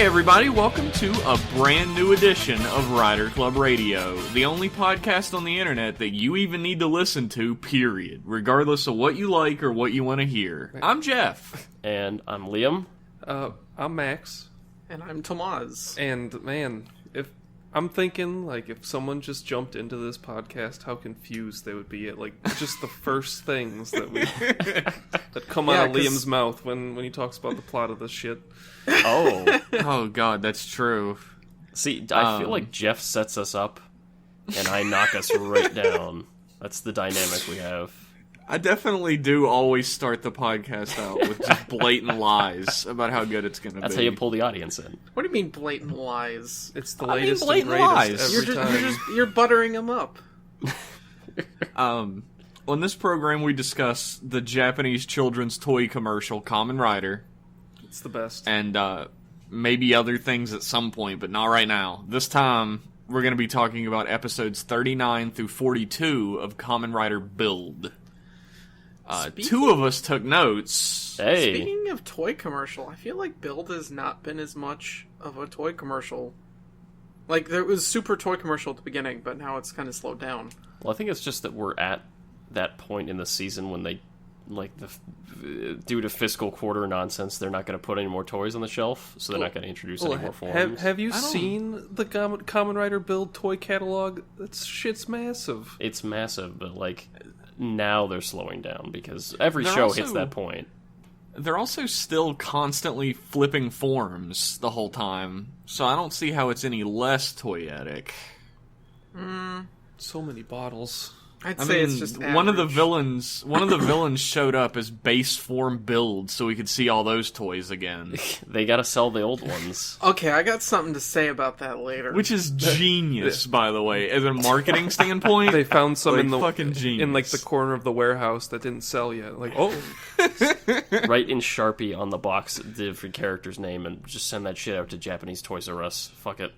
Hey everybody, welcome to a brand new edition of Rider Club Radio, the only podcast on the internet that you even need to listen to, period, regardless of what you like or what you want to hear. I'm Jeff. And I'm Liam. I'm Max. And I'm Tomas. And man, I'm thinking, if someone just jumped into this podcast, how confused they would be at, just the first things that come out of Liam's mouth when he talks about the plot of this shit. Oh god, that's true. See, I feel like Jeff sets us up, and I knock us right down. That's the dynamic we have. I definitely do always start the podcast out with just blatant lies about how good it's going to be. That's how you pull the audience in. What do you mean blatant lies? It's the latest blatant and greatest lies. every time. You're buttering them up. On this program, we discuss the Japanese children's toy commercial, Kamen Rider. It's the best. And maybe other things at some point, but not right now. This time, we're going to be talking about episodes 39 through 42 of Kamen Rider Build. Two of us took notes. Hey. Speaking of toy commercial, I feel like Build has not been as much of a toy commercial. There was super toy commercial at the beginning, but now it's kind of slowed down. Well, I think it's just that we're at that point in the season when they, due to fiscal quarter nonsense, they're not going to put any more toys on the shelf, so they're not going to introduce any more forms. Have you seen the Kamen Rider Build toy catalog? That shit's massive. It's massive, but, now they're slowing down because every show hits that point. They're also still constantly flipping forms the whole time, so I don't see how it's any less toyetic. So many bottles. I'd say it's just average. one of the villains showed up as base form Build, so we could see all those toys again. They gotta sell the old ones. Okay, I got something to say about that later. Which is genius, by the way, as a marketing standpoint. They found some in fucking genius. the corner of the warehouse that didn't sell yet. Write in Sharpie on the box the different character's name and just send that shit out to Japanese Toys R Us. Fuck it.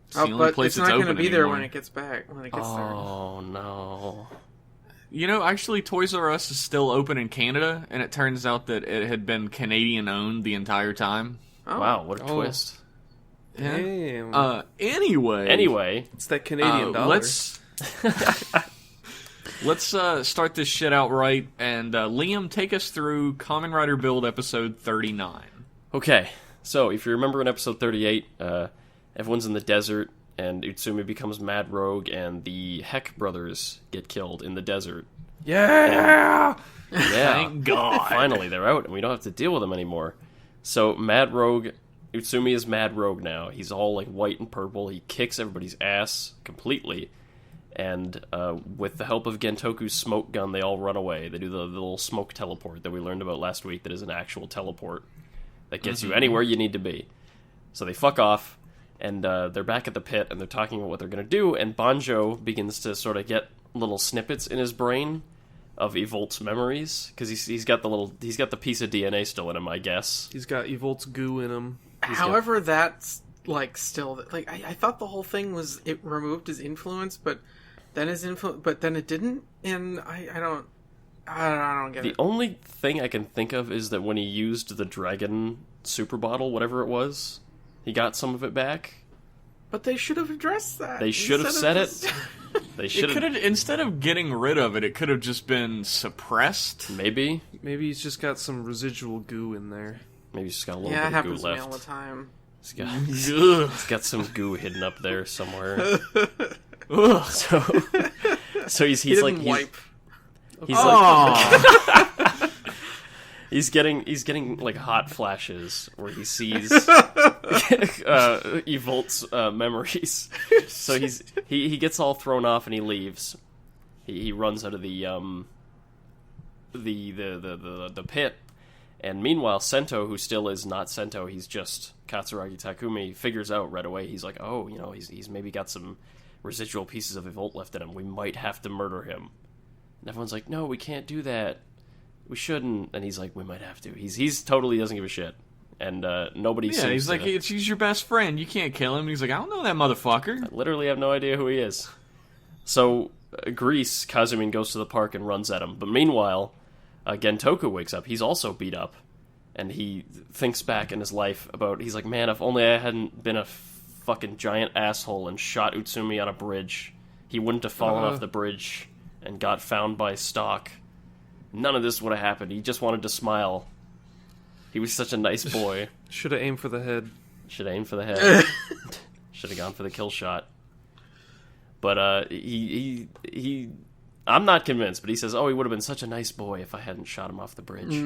It's the only place it's not going to be there when it gets back. When it gets there. Oh no! Actually, Toys R Us is still open in Canada, and it turns out that it had been Canadian-owned the entire time. Oh. Wow, what a twist! Yeah. Damn. Anyway, It's that Canadian dollar. Let's start this shit out right, and Liam, take us through Kamen Rider Build episode 39. Okay, so if you remember in episode 38, everyone's in the desert, and Utsumi becomes Mad Rogue, and the Heck brothers get killed in the desert. Yeah! Yeah. Thank God. Finally, they're out, and we don't have to deal with them anymore. So, Mad Rogue, Utsumi is Mad Rogue now. He's all, white and purple. He kicks everybody's ass completely. And with the help of Gentoku's smoke gun, they all run away. They do the little smoke teleport that we learned about last week that is an actual teleport that gets you anywhere you need to be. So they fuck off. And they're back at the pit, and they're talking about what they're going to do, and Banjo begins to sort of get little snippets in his brain of Evolt's memories, because he's got the piece of DNA still in him, I guess. He's got Evolt's goo in him. However, that's, still... I thought the whole thing was it removed his influence, but then it didn't, and I don't get it. The only thing I can think of is that when he used the dragon super bottle, whatever it was... He got some of it back. But they should have addressed that. They should have said it. They should have. Instead of getting rid of it, it could have just been suppressed. Maybe he's just got some residual goo in there. Maybe he's just got a little Yeah, it bit of goo happens to me left. all the time. He's got some goo hidden up there somewhere. So he's wipe. He's getting hot flashes where he sees Evolt's memories. So he gets all thrown off and he leaves. He runs out of the pit. And meanwhile, Sento, who still is not Sento, he's just Katsuragi Takumi, figures out right away. He's like, oh, he's maybe got some residual pieces of Evolt left in him. We might have to murder him. And everyone's like, no, we can't do that. We shouldn't. And he's like, we might have to. He's totally doesn't give a shit. And nobody seems he's like, he's your best friend. You can't kill him. And he's like, I don't know that motherfucker. I literally have no idea who he is. So, Grease, Kazumin goes to the park and runs at him. But meanwhile, Gentoku wakes up. He's also beat up. and he thinks back in his life about, he's like, man, if only I hadn't been a fucking giant asshole and shot Utsumi on a bridge, he wouldn't have fallen off the bridge and got found by Stalk. None of this would have happened. He just wanted to smile. He was such a nice boy. Should have aimed for the head. Should have aimed for the head. Should have gone for the kill shot. But he I'm not convinced, but he says, oh, he would have been such a nice boy if I hadn't shot him off the bridge.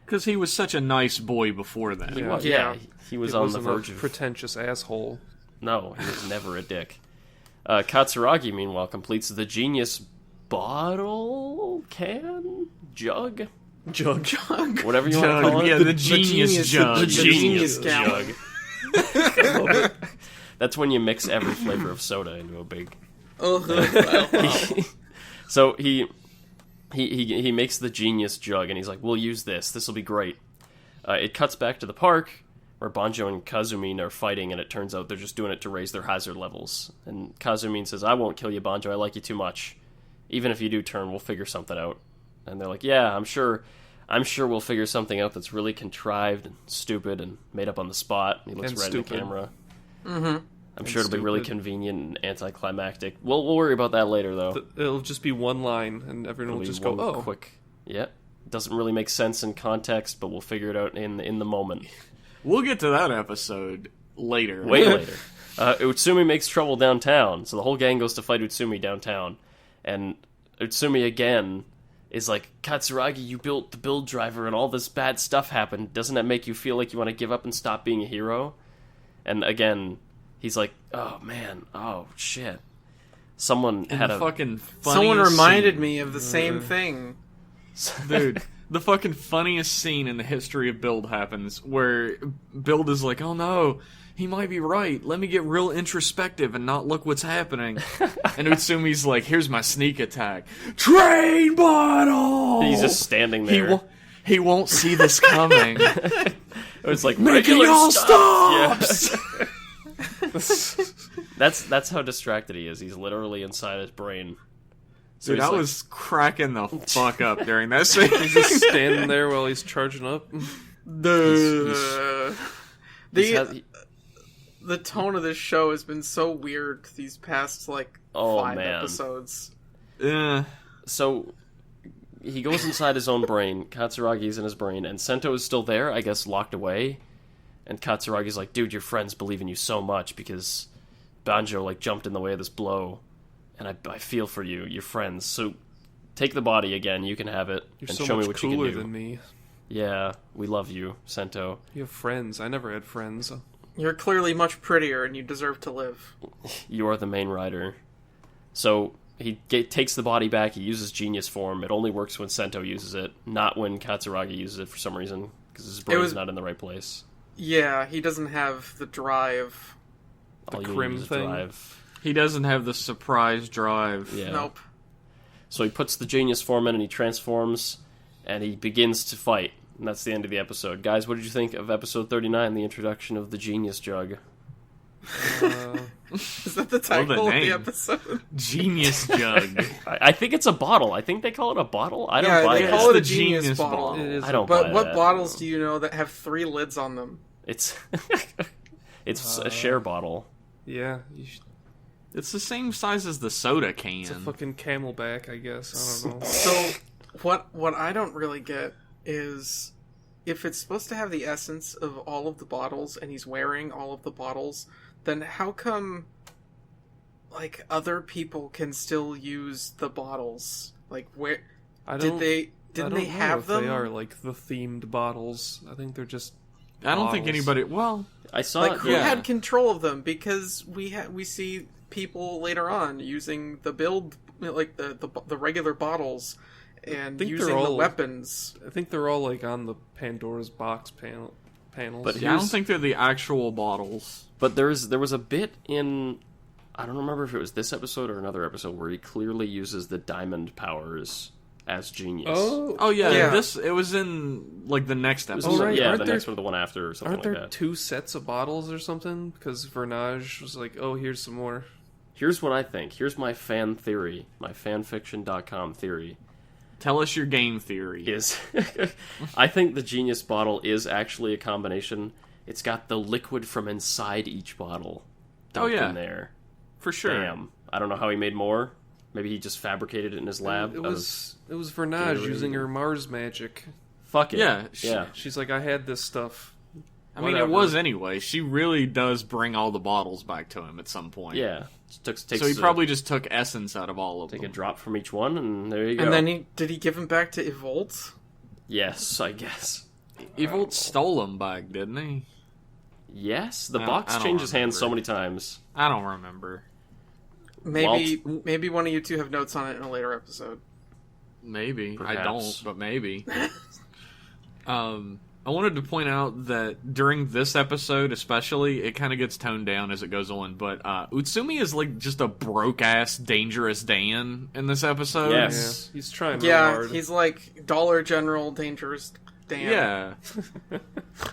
Because he was such a nice boy before that. He was, yeah. He was on the verge of... pretentious asshole. No, he was never a dick. Katsuragi, meanwhile, completes the genius bottle? Can? Jug? Jug. Whatever you want to call it. Yeah, the genius jug. The genius jug. That's when you mix every flavor of soda into a big... So he makes the genius jug, and he's like, we'll use this. This will be great. It cuts back to the park, where Banjo and Kazumine are fighting, and it turns out they're just doing it to raise their hazard levels. And Kazumine says, I won't kill you, Banjo. I like you too much. Even if you do turn, we'll figure something out. And they're like, yeah, I'm sure we'll figure something out that's really contrived and stupid and made up on the spot. He looks right at the camera. Mm-hmm. I'm sure it'll be really convenient and anticlimactic. We'll worry about that later, though. It'll just be one line, and everyone will just go, oh. Quick. Yeah. Doesn't really make sense in context, but we'll figure it out in the moment. We'll get to that episode later. Way later. Utsumi makes trouble downtown, so the whole gang goes to fight Utsumi downtown. And Utsumi, again, is like, Katsuragi, you built the build driver and all this bad stuff happened. Doesn't that make you feel like you want to give up and stop being a hero? And again... he's like, oh man, oh shit. Someone had a fucking someone reminded scene. Me of the same thing. Dude, the fucking funniest scene in the history of Build happens where Build is like, oh no, he might be right. Let me get real introspective and not look what's happening. And Utsumi's like, here's my sneak attack. Train bottle! He's just standing there. He won't see this coming. It's like, making all stops! Yeah. That's how distracted he is. He's literally inside his brain. So Dude, I was cracking the fuck up during that scene. He's just standing there while he's charging up. The tone of this show has been so weird these past, 5 episodes. Yeah. So, he goes inside his own brain. Katsuragi's in his brain, and Sento is still there, I guess locked away. And Katsuragi's like, dude, your friends believe in you so much because Banjo, jumped in the way of this blow. And I feel for you, your friends. So take the body again, you can have it, You're and so show me much what you can cooler do. than me. Yeah, we love you, Sento. You have friends. I never had friends. You're clearly much prettier and you deserve to live. You are the main rider. So he takes the body back, he uses genius form. It only works when Sento uses it, not when Katsuragi uses it for some reason, because his brain's not in the right place. Yeah, he doesn't have the drive. The crim thing? Drive. He doesn't have the surprise drive. Yeah. Nope. So he puts the genius form in and he transforms, and he begins to fight. And that's the end of the episode. Guys, what did you think of episode 39, the introduction of the genius jug? Is that the title of the episode? Genius jug. I think it's a bottle. I think they call it a bottle. I don't buy they it. call it a the genius genius bottle. bottle. It is I don't But buy what that. bottles do you know that have 3 lids on them? It's it's a share bottle. Yeah. It's the same size as the soda can. It's a fucking Camelback, I guess. I don't know. So, what I don't really get is if it's supposed to have the essence of all of the bottles and he's wearing all of the bottles, then how come other people can still use the bottles? Where didn't they have them? They are the themed bottles. I think they're just I don't think bottles. anybody. Well, I saw who had control of them? Because we see people later on using the build the regular bottles and using the weapons. I think they're all on the Pandora's box panels. But I don't think they're the actual bottles. But there was a bit in, I don't remember if it was this episode or another episode, where he clearly uses the diamond powers as genius. Oh yeah, Yeah. it was in the next It was episode. right. yeah, Aren't the there- next one or the one after or something Aren't there like that. 2 sets of bottles or something? Because Vernage was like, oh, here's some more. Here's what I think. Here's my fan theory, my fanfiction.com theory. Tell us your game theory. Is I think the Genius bottle is actually a combination. It's got the liquid from inside each bottle dumped in there. For sure. Bam. I don't know how he made more. Maybe he just fabricated it in his lab. It was Vernage using her Mars magic. Fuck it. Yeah. She's like, I had this stuff. I mean, it was anyway. She really does bring all the bottles back to him at some point. Yeah. So he probably just took essence out of all of them. Take a drop from each one, and there you go. And then did he give him back to Evolt? Yes, I guess. Evolt stole him back, didn't he? Yes, the box changes hands so many times. I don't remember. Maybe one of you two have notes on it in a later episode. Maybe. Perhaps. I don't, but maybe. I wanted to point out that during this episode, especially, it kind of gets toned down as it goes on, but Utsumi is like just a broke-ass, dangerous Dan in this episode. Yes. Yeah, he's trying real hard. He's like Dollar General Dangerous Dan. Yeah.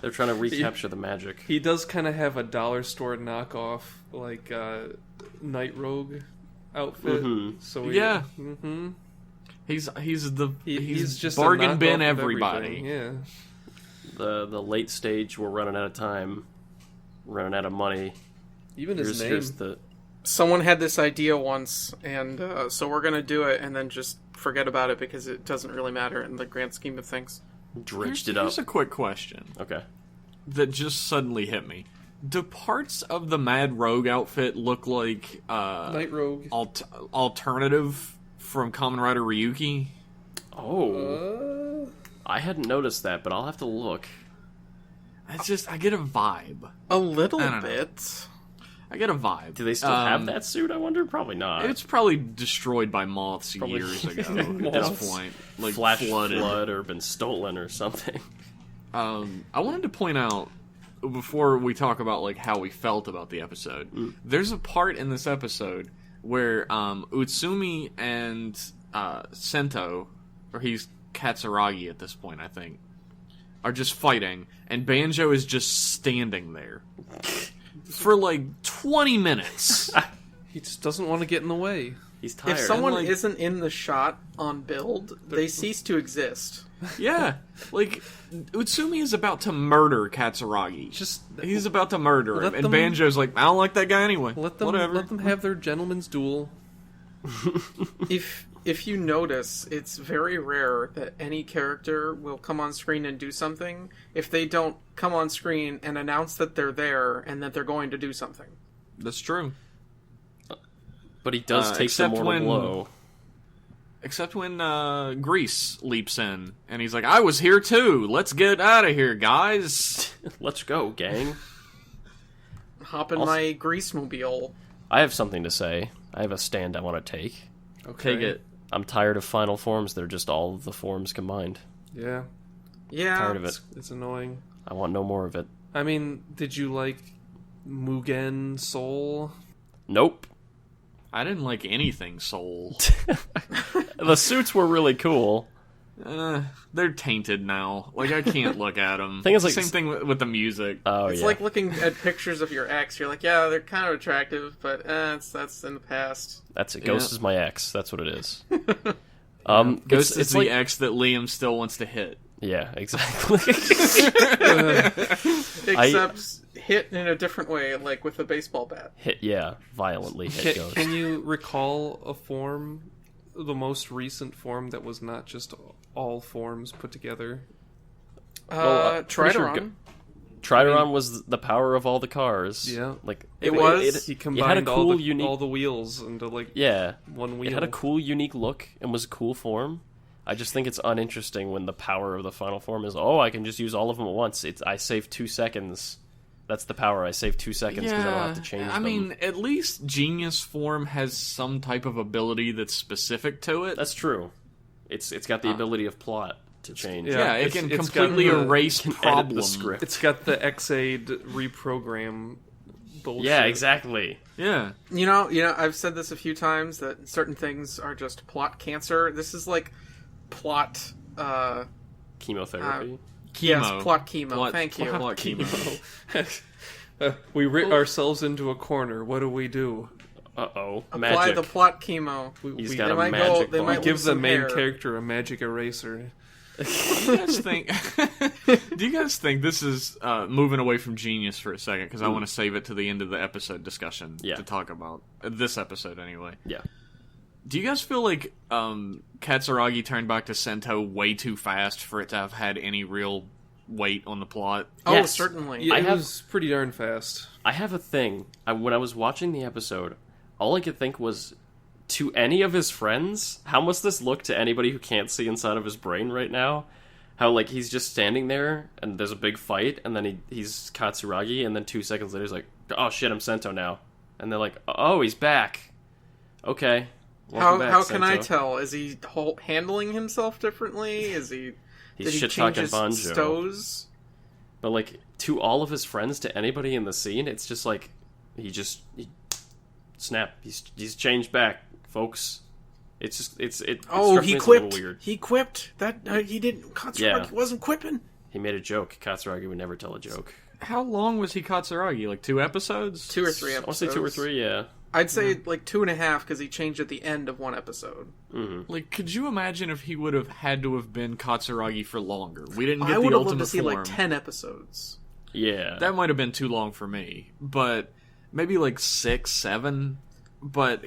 They're trying to recapture the magic. He does kind of have a dollar store knockoff, like, Night Rogue outfit. Mm-hmm. So Yeah. Mm-hmm. He's just bargain a knockoff bin of everybody. everything, Yeah. The late stage, we're running out of time, running out of money. Even his name. Someone had this idea once, and so we're going to do it and then just forget about it because it doesn't really matter in the grand scheme of things. Dredged it up. Here's a quick question. Okay. That just suddenly hit me. Do parts of the Mad Rogue outfit look like Night Rogue. alternative from Kamen Rider Ryuki? Oh. I hadn't noticed that, but I'll have to look. I get a vibe. A little I don't know. bit. I get a vibe. Do they still have that suit, I wonder? Probably not. It's probably destroyed by moths Probably years ago at moths. this point. Like Flash flooded. flood or been stolen or something. I wanted to point out, before we talk about like how we felt about the episode, there's a part in this episode where Utsumi and Sento, or he's Katsuragi at this point, I think, are just fighting, and Banjo is just standing there for like 20 minutes. He just doesn't want to get in the way. He's tired. If someone like- isn't in the shot on build, they cease to exist. Yeah, like Utsumi is about to murder Katsuragi. He's about to murder him, Let and them- Banjo's like, I don't like that guy anyway. Whatever. Let them have their gentleman's duel. If you notice, it's very rare that any character will come on screen and do something if they don't come on screen and announce that they're there and that they're going to do something. That's true. But he does take the except mortal when- blow. Except when Grease leaps in, and he's like, I was here too. Let's get out of here, guys. Let's go, gang. Hop in Also- my grease mobile. I have something to say. I have a stand I want to take. Okay. Take it. I'm tired of final forms. They're just all of the forms combined. Yeah. Yeah. Tired of it. It's annoying. I want no more of it. I mean, did you like Mugen Soul? Nope. I didn't like anything Soul. The suits were really cool. They're tainted now. Like, I can't look at them. Thing is, like- Same thing with the music. Oh, It's yeah. like looking at pictures of your ex. You're like, yeah, they're kind of attractive, but that's in the past. That's it. Ghost Yeah. is my ex. That's what it is. Ghost is the like, ex that Liam still wants to hit. yeah, exactly. Except hit in a different way, like with a baseball bat. Violently hit Ghost. Can you recall a form, the most recent form that was not just all forms put together? pretty sure Trideron. Trideron was the power of all the cars. Yeah. like It was. He It combined had a cool, unique. all the wheels into like Yeah, one wheel. it had a cool, unique look and was a cool form. I just think it's uninteresting when the power of the final form is, I can just use all of them at once. I save 2 seconds. That's the power. I save 2 seconds because I don't have to change I them. mean, at least Genius Form has some type of ability that's specific to it. That's true. It's got the ability of plot to change. yeah, it it's- can it's completely got the- erase Edit the problem. script. It's got the X-Aid reprogram bullshit. Yeah, exactly. Yeah. You know, I've said this a few times that certain things are just plot cancer. This is like plot. Chemotherapy. Yes, Chemo. plot chemo. Plot- Thank you. plot chemo. We writ ourselves into a corner. What do we do? Uh-oh. Apply Magic. the plot chemo. He's got a might magic they ball. might We give lose the some main hair. character a magic eraser. Do you guys think? Do you guys think this is moving away from Genius for a second? Because I want to save it to the end of the episode discussion to talk about this episode anyway. Yeah. Do you guys feel like Katsuragi turned back to Sento way too fast for it to have had any real weight on the plot? Oh, Yes. certainly. Yeah, I it have- was pretty darn fast. I have a thing. When I was watching the episode, all I could think was, to any of his friends, how must this look to anybody who can't see inside of his brain right now? How, like, he's just standing there, and there's a big fight, and then he's Katsuragi, and then 2 seconds later he's like, oh shit, I'm Sento now. And they're like, oh, he's back. Okay. Welcome back, How can I Sento. tell? Is he handling himself differently? Is he... He's did he shit-talking change his Banjo. stows? But, like, to all of his friends, to anybody in the scene, it's just like, snap. He's changed back, folks. It's just, it Oh, struck he me as a little quipped. weird. He quipped. That he didn't. Katsuragi wasn't quipping. He made a joke. Katsuragi would never tell a joke. How long was he Katsuragi? Like 2 episodes? 2 or 3 I want episodes. to say 2 or 3, yeah. I'd say like 2.5 because he changed at the end of one episode. Like, could you imagine if he would have had to have been Katsuragi for longer? We didn't get I the would have loved ultimate to see form. like 10 episodes. Yeah. That might have been too long for me, but maybe like 6, 7. But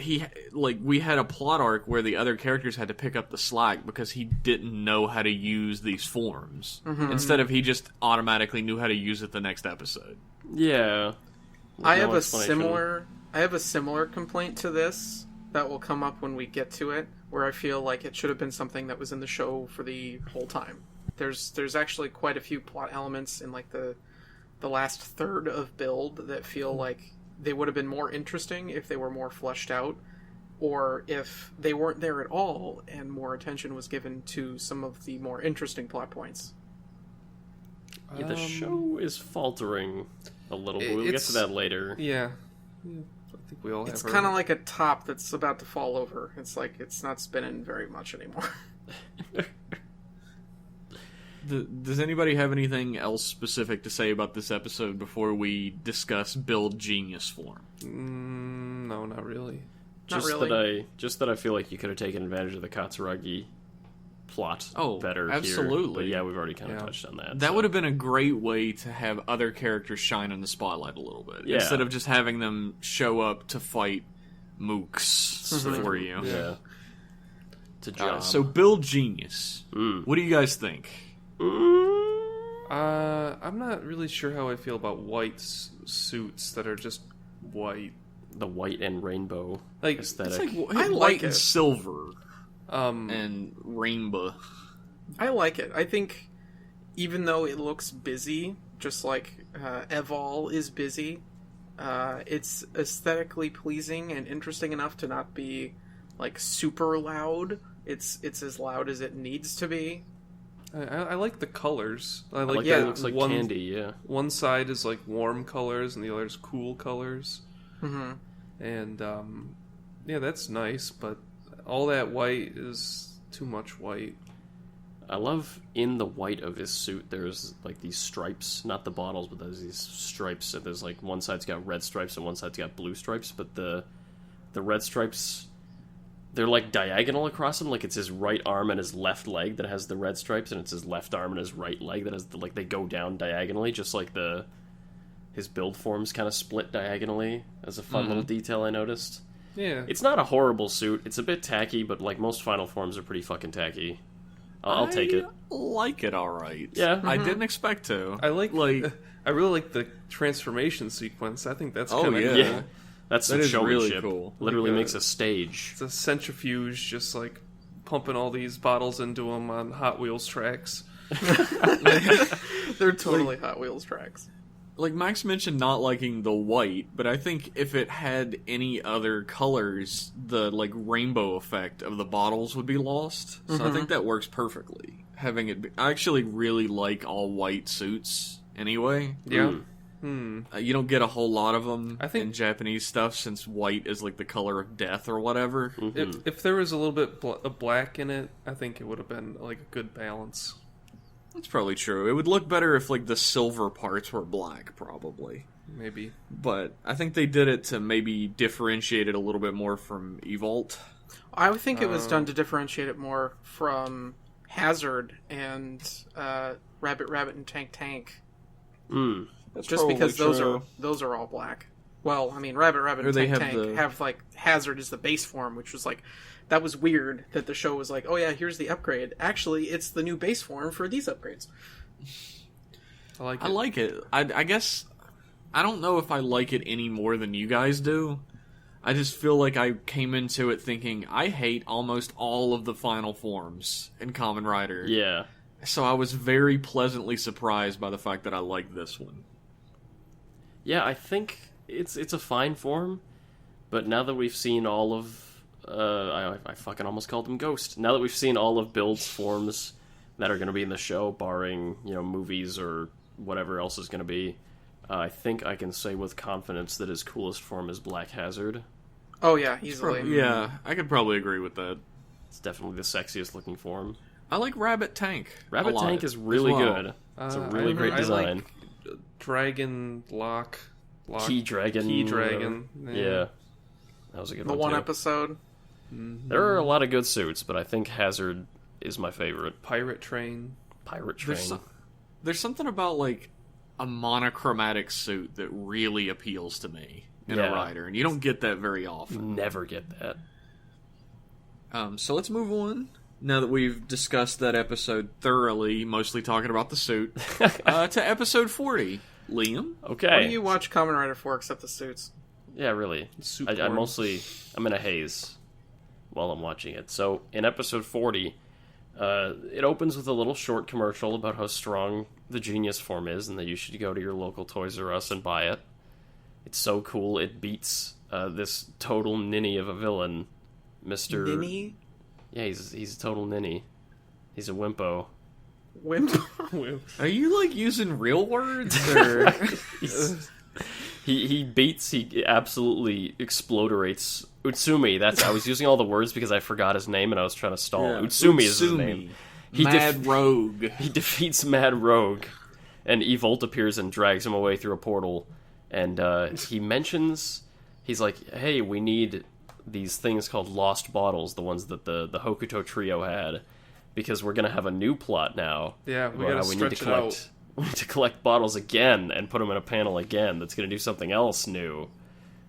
we had a plot arc where the other characters had to pick up the slack because he didn't know how to use these forms. Instead of he just automatically knew how to use it the next episode. Yeah. I No have a explanation. similar complaint to this that will come up when we get to it, where I feel like it should have been something that was in the show for the whole time. There's actually quite a few plot elements in like the last third of Build that feel like they would have been more interesting if they were more fleshed out, or if they weren't there at all and more attention was given to some of the more interesting plot points. Yeah, the show is faltering a little, but we'll get to that later. Yeah. I think we all have It's our- kind of like a top that's about to fall over. It's like it's not spinning very much anymore. Does anybody have anything else specific to say about this episode before we discuss Build Genius form? No, not really. Not Just really. that I feel like you could have taken advantage of the Katsuragi plot better absolutely. here. But yeah, we've already kind of touched on that. That so. would have been a great way to have other characters shine in the spotlight a little bit. Yeah. Instead of just having them show up to fight mooks for you. Yeah. It's a job. So Build Genius. What do you guys think? I'm not really sure how I feel about white suits that are just white. The white and rainbow Like, aesthetic. It's like I white like and it. silver Um, and rainbow. I like it. I think even though it looks busy, just like Evol is busy, it's aesthetically pleasing and interesting enough to not be like super loud. It's as loud as it needs to be. I like the colors. I I like like yeah, that it looks like one, candy, yeah. One side is like warm colors and the other is cool colors. Mm-hmm. And yeah, that's nice, but all that white is too much white. I love in the white of his suit there's like these stripes, not the bottles, but there's these stripes, and there's like one side's got red stripes and one side's got blue stripes, but the red stripes, they're like diagonal across him, like it's his right arm and his left leg that has the red stripes, and it's his left arm and his right leg that has the, like, they go down diagonally, just like his build forms kind of split diagonally as a fun little detail I noticed. Yeah. It's not a horrible suit. It's a bit tacky, but like most final forms are pretty fucking tacky. I'll take it. I like it all right. Yeah. I didn't expect to. I like like I really like the transformation sequence. I think that's Oh, kind of yeah. cool. Yeah. That's some That is really showmanship. cool. Literally Like, makes a stage. It's a centrifuge just like pumping all these bottles into them on Hot Wheels tracks. They're totally Hot Wheels tracks. Like Max mentioned not liking the white, but I think if it had any other colors, the like rainbow effect of the bottles would be lost. So I think that works perfectly. Having it be, I actually really like all white suits anyway. Yeah. You don't get a whole lot of them I think- in Japanese stuff since white is like the color of death or whatever. If there was a little bit of black in it, I think it would have been like a good balance. That's probably true. It would look better if like the silver parts were black, probably. Maybe. But I think they did it to maybe differentiate it a little bit more from Evolt. I would think it was done to differentiate it more from Hazard and Rabbit Rabbit and Tank Tank. That's Just because true. those are all black. Well, I mean, Rabbit Rabbit and Or they Tank have Tank have like Hazard as the base form, which was like that was weird that the show was like, oh yeah, here's the upgrade. Actually, it's the new base form for these upgrades. I like it. I like it. I guess I don't know if I like it any more than you guys do. I just feel like I came into it thinking I hate almost all of the final forms in Kamen Rider. Yeah. So I was very pleasantly surprised by the fact that I like this one. Yeah, I think it's a fine form, but now that we've seen all of I fucking almost called him Ghost. Now that we've seen all of Build's forms that are going to be in the show, barring, movies or whatever else is going to be, I think I can say with confidence that his coolest form is Black Hazard. Oh yeah, easily. Yeah, I could probably agree with that. It's definitely the sexiest looking form. I like Rabbit Tank. Rabbit Tank is really good. It's a really great design. I like Dragon Lock. Key Dragon. Yeah. That was a good The one, one too. episode. There are a lot of good suits, but I think Hazard is my favorite. Pirate Train. Pirate Train. There's something about, like, a monochromatic suit that really appeals to me in a rider, and you don't get that very often. Never get that. So let's move on. Now that we've discussed that episode thoroughly, mostly talking about the suit, to episode 40. Liam? Okay. What do you watch Kamen Rider for except the suits? Yeah, really. I'm in a haze while I'm watching it. So, in episode 40, it opens with a little short commercial about how strong the Genius form is and that you should go to your local Toys R Us and buy it. It's so cool. It beats this total ninny of a villain, Mr. Ninny? Yeah, he's a total ninny. He's a wimpo. Wimp? Are you, like, using real words? Or... He absolutely exploderates Utsumi. I was using all the words because I forgot his name and I was trying to stall. Yeah, Utsumi is his name. Mad Rogue. He defeats Mad Rogue, and Evolt appears and drags him away through a portal. And he mentions, he's like, hey, we need these things called Lost Bottles, the ones that the Hokuto trio had, because we're going to have a new plot now. Yeah, we got to stretch it out. We need to collect bottles again and put them in a panel again that's going to do something else new.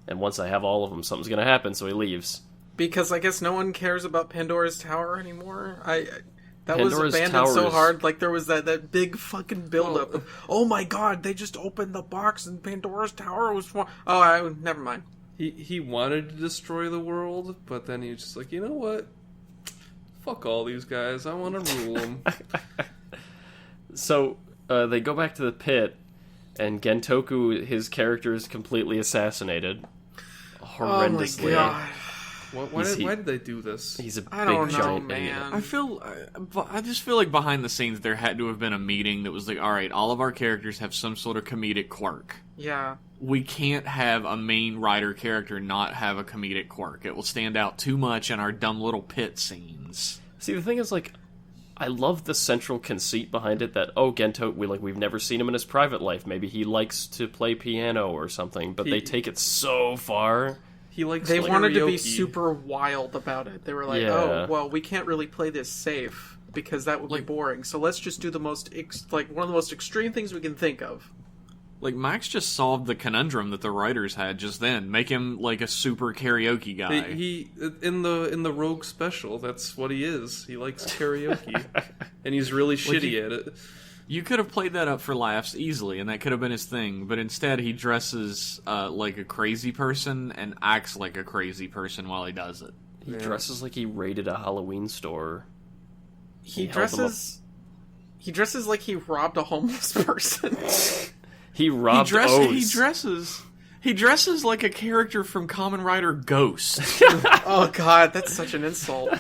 And once I have all of them, something's going to happen, so he leaves. Because I guess no one cares about Pandora's Tower anymore. That Pandora's was abandoned Tower so is... hard. Like, there was that big fucking buildup of, oh my god, they just opened the box and Pandora's Tower was... never mind. He wanted to destroy the world, but then he was just like, you know what? Fuck all these guys. I want to rule them. So... they go back to the pit, and Gentoku, his character, is completely assassinated. Horrendously. Oh my god. Why did they do this? He's a I big, don't know, giant man. idiot. I just feel like behind the scenes there had to have been a meeting that was like, alright, all of our characters have some sort of comedic quirk. Yeah. We can't have a main rider character not have a comedic quirk. It will stand out too much in our dumb little pit scenes. See, the thing is, like, I love the central conceit behind it that, we've never seen him in his private life. Maybe he likes to play piano or something, but they take it so far. He likes They wanted to be karaoke. super wild about it. They were like, oh, well, we can't really play this safe because that would be boring. So let's just do the most, one of the most extreme things we can think of. Like, Max just solved the conundrum that the writers had just then. Make him, like, a super karaoke guy. He in the Rogue special, that's what he is. He likes karaoke. And he's really shitty at it. You could have played that up for laughs easily, and that could have been his thing, but instead he dresses like a crazy person and acts like a crazy person while he does it. He dresses like he raided a Halloween store. He dresses like he robbed a homeless person. He robbed O's. He dresses like a character from Kamen Rider Ghost. Oh god, that's such an insult.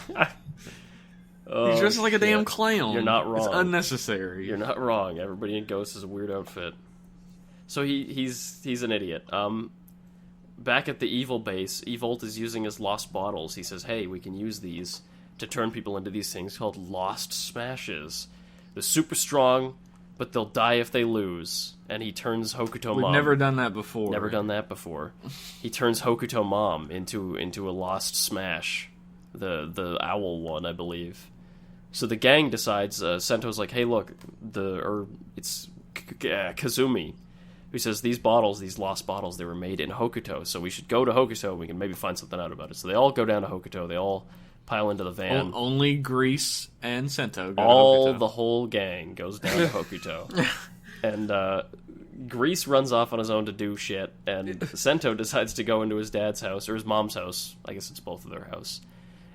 He dresses like a damn clown. You're not wrong. It's unnecessary. You're not wrong. Everybody in Ghost is a weird outfit. So he's an idiot. Back at the Evil base, Evolt is using his Lost Bottles. He says, hey, we can use these to turn people into these things called Lost Smashes. They're super strong, but they'll die if they lose. And he turns Hokuto We've Mom. never done that before. Never done that before. He turns Hokuto Mom into a lost smash, the owl one, I believe. So the gang decides. Sento's like, "Hey, look, it's Kazumi, who says these lost bottles, they were made in Hokuto. So we should go to Hokuto. And we can maybe find something out about it." So they all go down to Hokuto. They all pile into the van. Only Grease and Sento go All to Hokuto. the whole gang goes down to Hokuto. And Grease runs off on his own to do shit, and Sento decides to go into his dad's house, or his mom's house. I guess it's both of their house.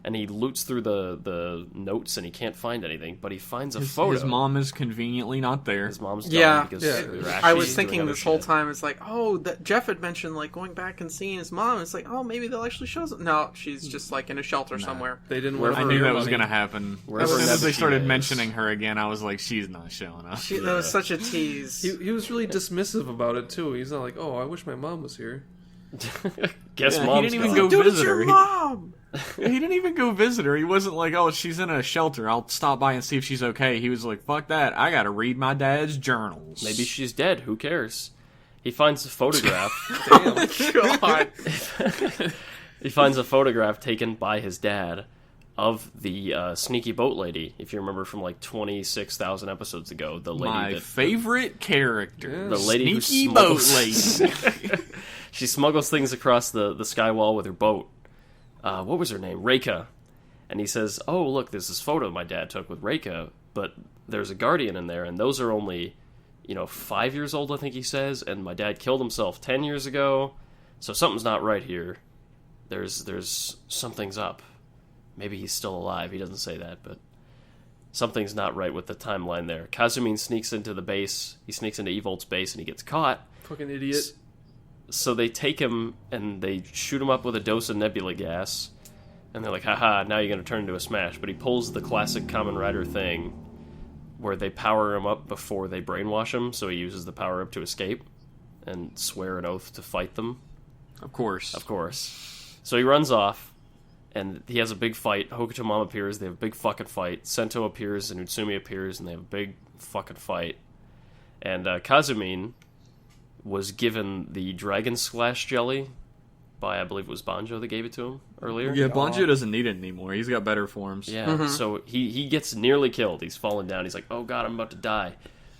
And he loots through the notes, and he can't find anything, but he finds a photo. His mom is conveniently not there. His mom's Yeah. gone because they're I actually was thinking doing other this whole shit. time, it's like, oh, that Jeff had mentioned, like, going back and seeing his mom. It's like, oh, maybe they'll actually show some. No, she's just, like, in a shelter somewhere. They didn't Where- want I to knew earn that was money. going to happen. Wherever As soon as they Nebuchadnezzar started is. mentioning her again, I was like, she's not showing up. That was such a tease. He was really dismissive about it too. He's not like, "Oh, I wish my mom was here." Guess Yeah, he mom's didn't even gone. go Dude, it's visit her. your He- mom! He didn't even go visit her. He wasn't like, oh, she's in a shelter. I'll stop by and see if she's okay. He was like, fuck that. I gotta read my dad's journals. Maybe she's dead. Who cares? He finds a photograph. God. He finds a photograph taken by his dad of the sneaky boat lady. If you remember from like 26,000 episodes ago, the lady My that favorite character. the lady who Sneaky boat smuggles- lady. she smuggles things across the sky wall with her boat. What was her name? Reika. And he says, "Oh, look, there's this photo my dad took with Reika, but there's a guardian in there, and those are only, 5 years old, I think he says, and my dad killed himself 10 years ago, so something's not right here. There's something's up. Maybe he's still alive." He doesn't say that, but something's not right with the timeline there. Kazumi sneaks into the base. He sneaks into Evolt's base, and he gets caught. Fucking idiot. So they take him and they shoot him up with a dose of nebula gas. And they're like, haha, now you're going to turn into a smash. But he pulls the classic Kamen Rider thing where they power him up before they brainwash him. So he uses the power up to escape and swear an oath to fight them. Of course. Of course. So he runs off and he has a big fight. Hokuto Mom appears. They have a big fucking fight. Sento appears and Utsumi appears and they have a big fucking fight. And Kazumi was given the Dragon Splash jelly by, I believe it was Banjo that gave it to him earlier. Yeah, Banjo doesn't need it anymore. He's got better forms. Yeah, so he gets nearly killed. He's fallen down. He's like, oh god, I'm about to die.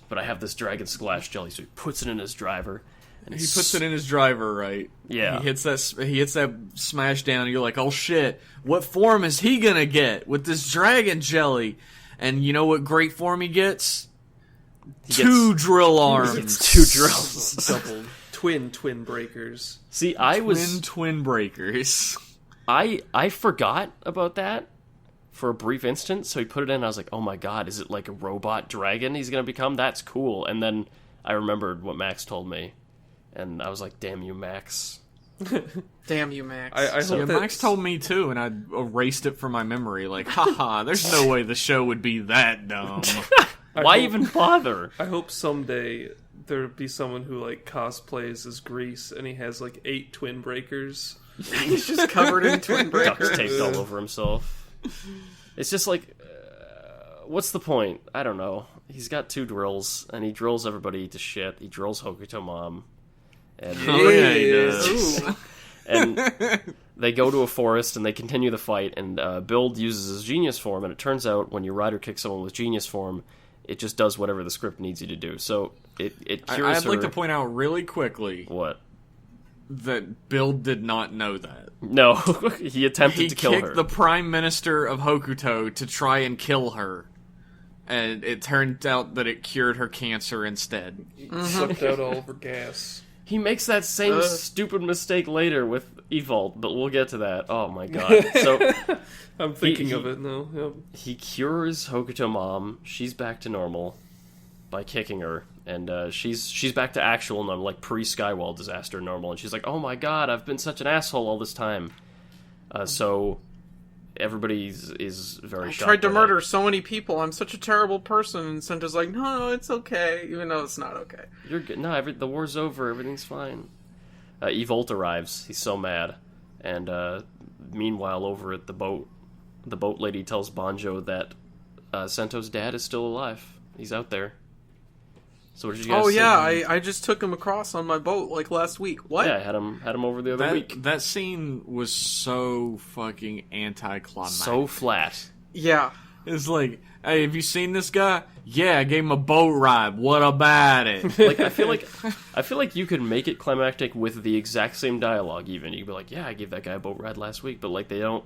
But I have this Dragon Splash jelly, so he puts it in his driver. And He puts it in his driver, right? Yeah. He hits that smash down, and you're like, oh shit, what form is he gonna get with this dragon jelly? And you know what great form he gets? Two drill arms. Two drills. Double twin breakers. See, I was Twin breakers. I forgot about that for a brief instant, so he put it in and I was like, oh my god, is it like a robot dragon he's gonna become? That's cool. And then I remembered what Max told me. And I was like, damn you, Max. Damn you, Max. I Yeah, hope that Max told me too, and I erased it from my memory. Like, haha, there's no way the show would be that dumb. Why hope- even bother? I hope someday there'll be someone who like cosplays as Grease and he has like 8 twin breakers. He's just covered in twin Duct breakers. taped all over himself. It's just like, what's the point? I don't know. He's got 2 drills, and he drills everybody to shit. He drills Hokuto Mom. And, Oh, yeah, he does. Ooh. and they go to a forest, and they continue the fight, and Build uses his genius form, and it turns out when your rider kicks someone with genius form, it just does whatever the script needs you to do. So it cures I'd her. like to point out really quickly What? that Bill did not know that. No, he attempted He to kill kicked her. the Prime Minister of Hokuto to try and kill her. And it turned out that it cured her cancer instead. Sucked out all of her gas. He makes that same stupid mistake later with Evolve, but we'll get to that. Oh my god. So I'm thinking he- of it now. Yep. he cures Hokuto Mom. She's back to normal by kicking her. And she's back to actual normal, like pre-Skywall disaster normal. And she's like, oh my god, I've been such an asshole all this time. So everybody is very I shocked. tried to by murder that. so many people. I'm such a terrible person. And Sento's like, no, it's okay. Even though it's not okay. You're good. No, the war's over. Everything's fine. Evolt arrives. He's so mad. And meanwhile, over at the boat lady tells Banjo that Sento's dad is still alive. He's out there. So what did you guys Oh say? yeah, I just took him across on my boat like last week. What? Yeah, I had him over the other week. That scene was so fucking anticlimactic. So flat. Yeah. It's like, hey, have you seen this guy? Yeah, I gave him a boat ride. What about it? Like I feel like you could make it climactic with the exact same dialogue. Even you could be like, yeah, I gave that guy a boat ride last week, but like they don't.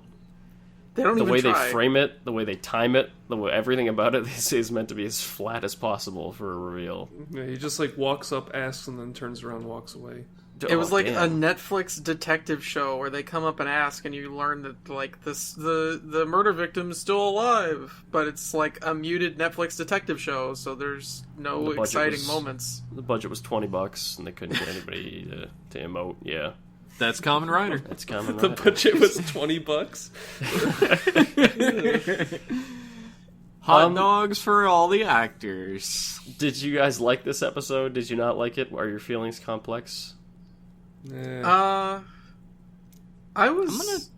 They don't The even way try. they frame it, the way they time it, the way everything about it, they say is meant to be as flat as possible for a reveal. Yeah, he just like walks up, asks, and then turns around and walks away. It was like damn. a Netflix detective show where they come up and ask, and you learn that like the murder victim is still alive, but it's like a muted Netflix detective show, so there's no The budget exciting was- moments. The budget was $20, and they couldn't get anybody to emote. Yeah, That's Kamen Rider. that's Kamen The Rider. budget was $20. Hot dogs for all the actors. Did you guys like this episode? Did you not like it? Are your feelings complex? Yeah. I was.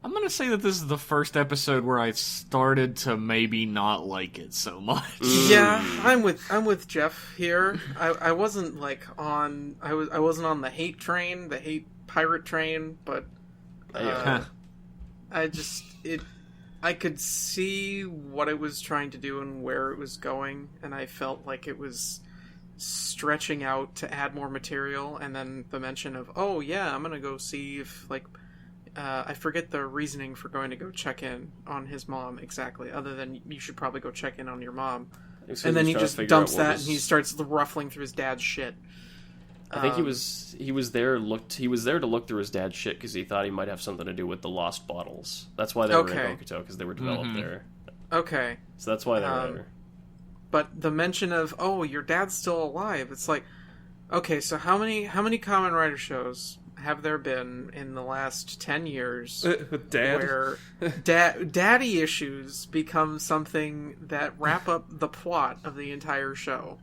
I'm gonna say that this is the first episode where I started to maybe not like it so much. Yeah, I'm with Jeff here. I wasn't like on. I wasn't on the hate train, the hate pirate train, but I could see what it was trying to do and where it was going, and I felt like it was stretching out to add more material. And then the mention of, oh yeah, I'm gonna go see if like I forget the reasoning for going to go check in on his mom exactly, other than you should probably go check in on your mom. And then he just dumps that and he starts ruffling through his dad's shit. I think he was there to look through his dad's shit because he thought he might have something to do with the lost bottles. That's why they were in Okuto, because they were developed there. Okay. So that's why they were there. But the mention of, oh, your dad's still alive, it's like, okay, so how many Kamen Rider shows have there been in the last 10 years Dad? where daddy issues become something that wrap up the plot of the entire show?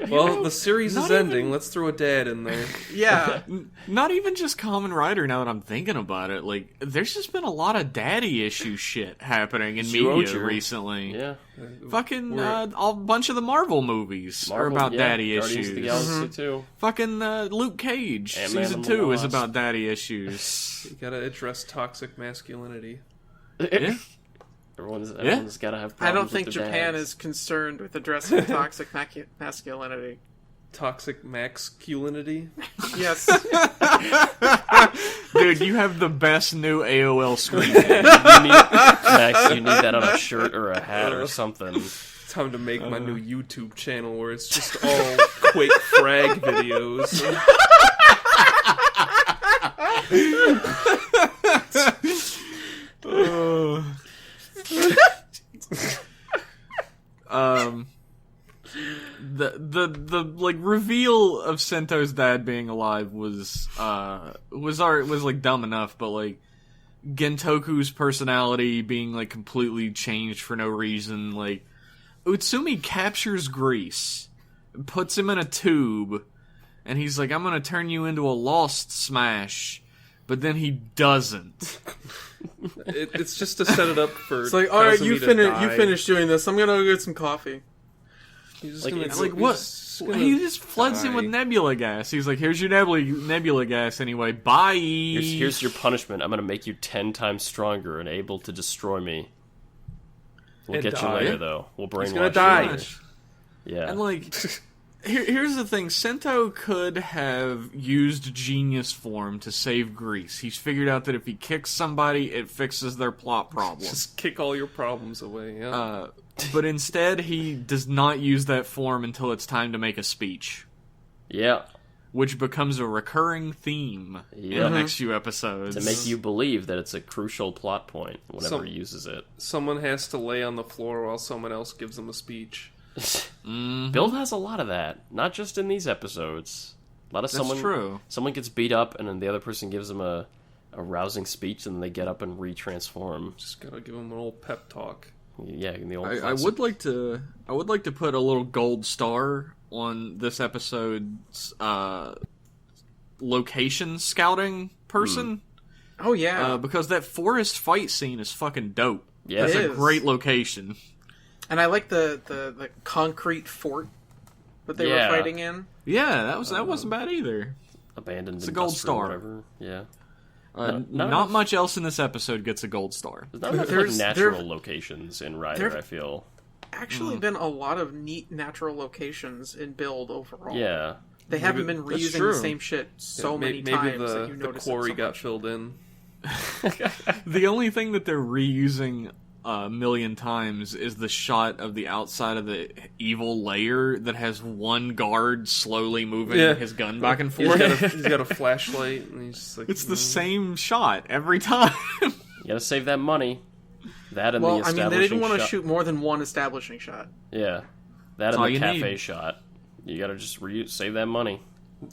Well, the series not is ending. Let's throw a dad in there. Yeah. Not even just Kamen Rider, now that I'm thinking about it. Like, there's just been a lot of daddy issue shit happening in media Shuochu. recently. Yeah. Fucking a bunch of the Marvel movies are about daddy Guardians of the Galaxy issues. too. Fucking Luke Cage, Ant-Man season and the 2 is Wasp. about daddy issues. You gotta address toxic masculinity. Yeah. Everyone's got to have problems I don't think with their Japan dads. is concerned with addressing toxic masculinity. Toxic masculinity? Yes. Dude, you have the best new AOL screen. Max, you need that on a shirt or a hat or something. Time to make my new YouTube channel where it's just all Quake Frag videos. The like reveal of Sento's dad being alive was like dumb enough, but like Gentoku's personality being like completely changed for no reason. Like Utsumi captures Grease, puts him in a tube, and he's like, "I'm gonna turn you into a Lost Smash," but then he doesn't. It's just to set it up for. It's like, all right, you die. finish doing this. I'm gonna go get some coffee. He's just Like, gonna it's go- Like what? he's gonna He just floods him die. with nebula gas. He's like, "Here's your nebula gas anyway. Bye." Here's your punishment. I'm going to make you 10 times stronger and able to destroy me. We'll And get die. you later, though. We'll brainwash He's gonna you die. later. Yeah. And like, here's the thing: Sento could have used genius form to save Greece. He's figured out that if he kicks somebody, it fixes their plot problem. Just kick all your problems away. Yeah. But instead, he does not use that form until it's time to make a speech, Yeah. which becomes a recurring theme in Yeah. the next few episodes. To make you believe that it's a crucial plot point whenever he uses it. Someone has to lay on the floor while someone else gives them a speech. Build has a lot of that, not just in these episodes. A lot of That's true. Someone gets beat up, and then the other person gives them a rousing speech, and then they get up and retransform. Just gotta give them an old pep talk. Yeah, in the old. I classic. would like to put a little gold star on this episode's location scouting person. Oh yeah. Because that forest fight scene is fucking dope. Yeah, That's It a is. great location. And I like the concrete fort that they were fighting in. Yeah, that wasn't bad either. Abandoned. It's a gold star. Whatever. Yeah. Not much else in this episode gets a gold star. There's not enough like, natural locations in Rider, I feel. Actually been a lot of neat natural locations in Build overall. Yeah. They haven't been reusing the same shit many times that you notice the quarry so got filled in. The only thing that they're reusing a million times is the shot of the outside of the evil lair that has one guard slowly moving his gun back and forth. He's got a flashlight, and he's just like... It's the same shot every time. You gotta save that money. That and the establishing shot. They didn't want to shoot more than one establishing shot. Yeah. That and the cafe shot. You gotta just save that money.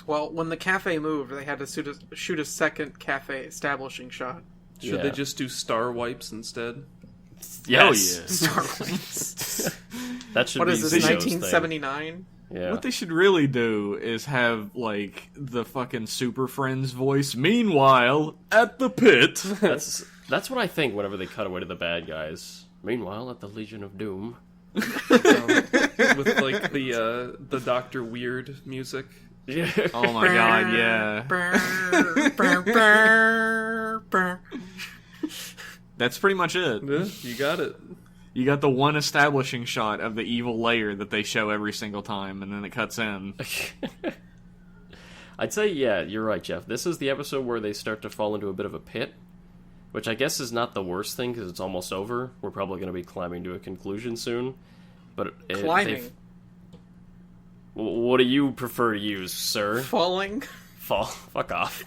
Well, when the cafe moved, they had to shoot a second cafe establishing shot. Should they just do star wipes instead? Yes. Star wipes. That should what be is this, 1979? Yeah. What they should really do is have, like, the fucking Super Friends voice. Meanwhile, at the pit. That's what I think whenever they cut away to the bad guys. Meanwhile, at the Legion of Doom. With, like, the Dr. Weird music. Yeah. Oh my god, yeah. That's pretty much it. Yeah, you got it. You got the one establishing shot of the evil lair that they show every single time, and then it cuts in. I'd say, yeah, you're right, Jeff. This is the episode where they start to fall into a bit of a pit, which I guess is not the worst thing, because it's almost over. We're probably going to be climbing to a conclusion soon. But climbing? What do you prefer to use, sir? Falling? Fuck off.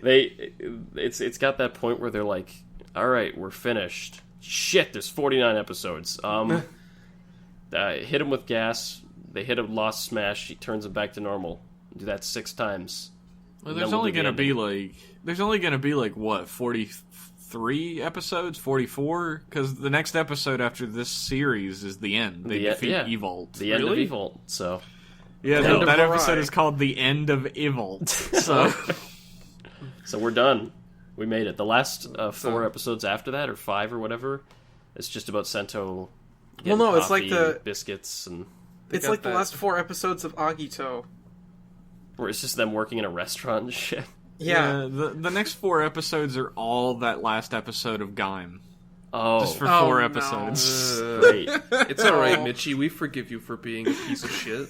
It's got that point where they're like, alright, we're finished. Shit, there's 49 episodes. Hit him with gas. They hit a lost smash. He turns it back to normal. Do that 6 times. Well, there's only gonna be like what, 43 episodes, 44? Because the next episode after this series is the end. They defeat Evolt. The end of Evolt. So yeah, that episode is called the end of Evolt. So we're done. We made it. The last 4 episodes after that, or 5 or whatever, it's just about Sento getting it's like the biscuits and. It's like the last 4 episodes of Agito. Where it's just them working in a restaurant and shit. Yeah. The next 4 episodes are all that last episode of Gaim. Oh. Just for 4 episodes. Great. It's alright, Mitchie. We forgive you for being a piece of shit.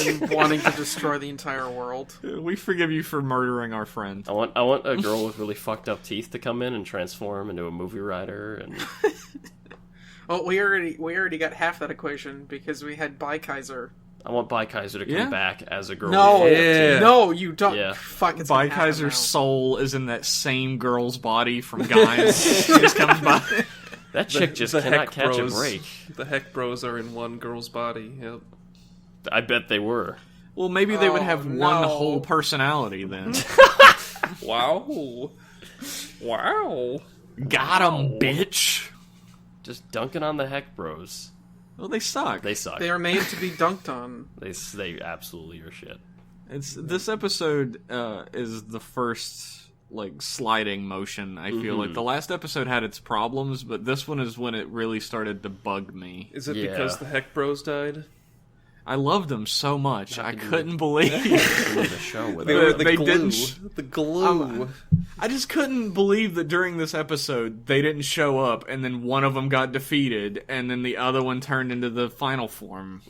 And wanting to destroy the entire world. We forgive you for murdering our friend. I want a girl with really fucked up teeth to come in and transform into a movie writer and. Oh, we already got half that equation because we had Kaiser. I want Kaiser to come back as a girl. No, you don't. Yeah. Fuck, it's Kaiser's soul is in that same girl's body from Gaim. She just comes by. That chick just cannot catch a break. The Heck Bros are in one girl's body. Yep. I bet they were. Well, maybe they would have one whole personality then. Wow. Got 'em, bitch. Just dunking on the Heck Bros. Well, they suck. They suck. They are made to be dunked on. They absolutely are shit. This episode is the first like sliding motion. I feel like the last episode had its problems, but this one is when it really started to bug me. Is it because the Heck Bros died? I loved them so much. I couldn't believe the show with they were the they glue. didn't. The glue. I just couldn't believe that during this episode they didn't show up, and then one of them got defeated, and then the other one turned into the final form,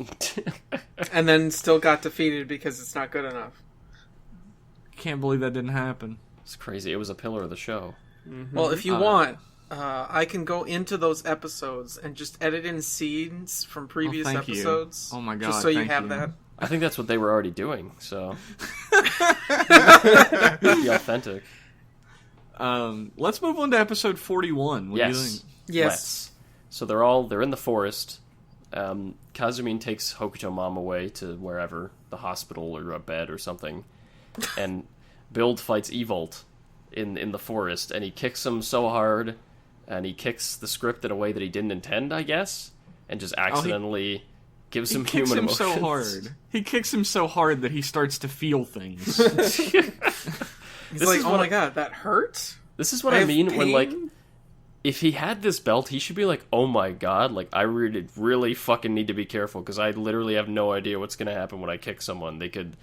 and then still got defeated because it's not good enough. Can't believe that didn't happen. It's crazy. It was a pillar of the show. Mm-hmm. Well, if you want, I can go into those episodes and just edit in scenes from previous episodes. Oh my god! Just so you have that. I think that's what they were already doing. So be authentic. Let's move on to episode 41. What do you think? Yes. Let's. So they're in the forest. Kazumine takes Hokuto Mom away to wherever, the hospital or a bed or something, and Build fights Evolt in the forest, and he kicks him so hard, and he kicks the script in a way that he didn't intend, I guess, and just accidentally gives him human emotions. So hard. He kicks him so hard that he starts to feel things. He's like, oh my god, that hurts? This is what I mean when, like, if he had this belt, he should be like, oh my god, like, I really fucking need to be careful, because I literally have no idea what's going to happen when I kick someone. They could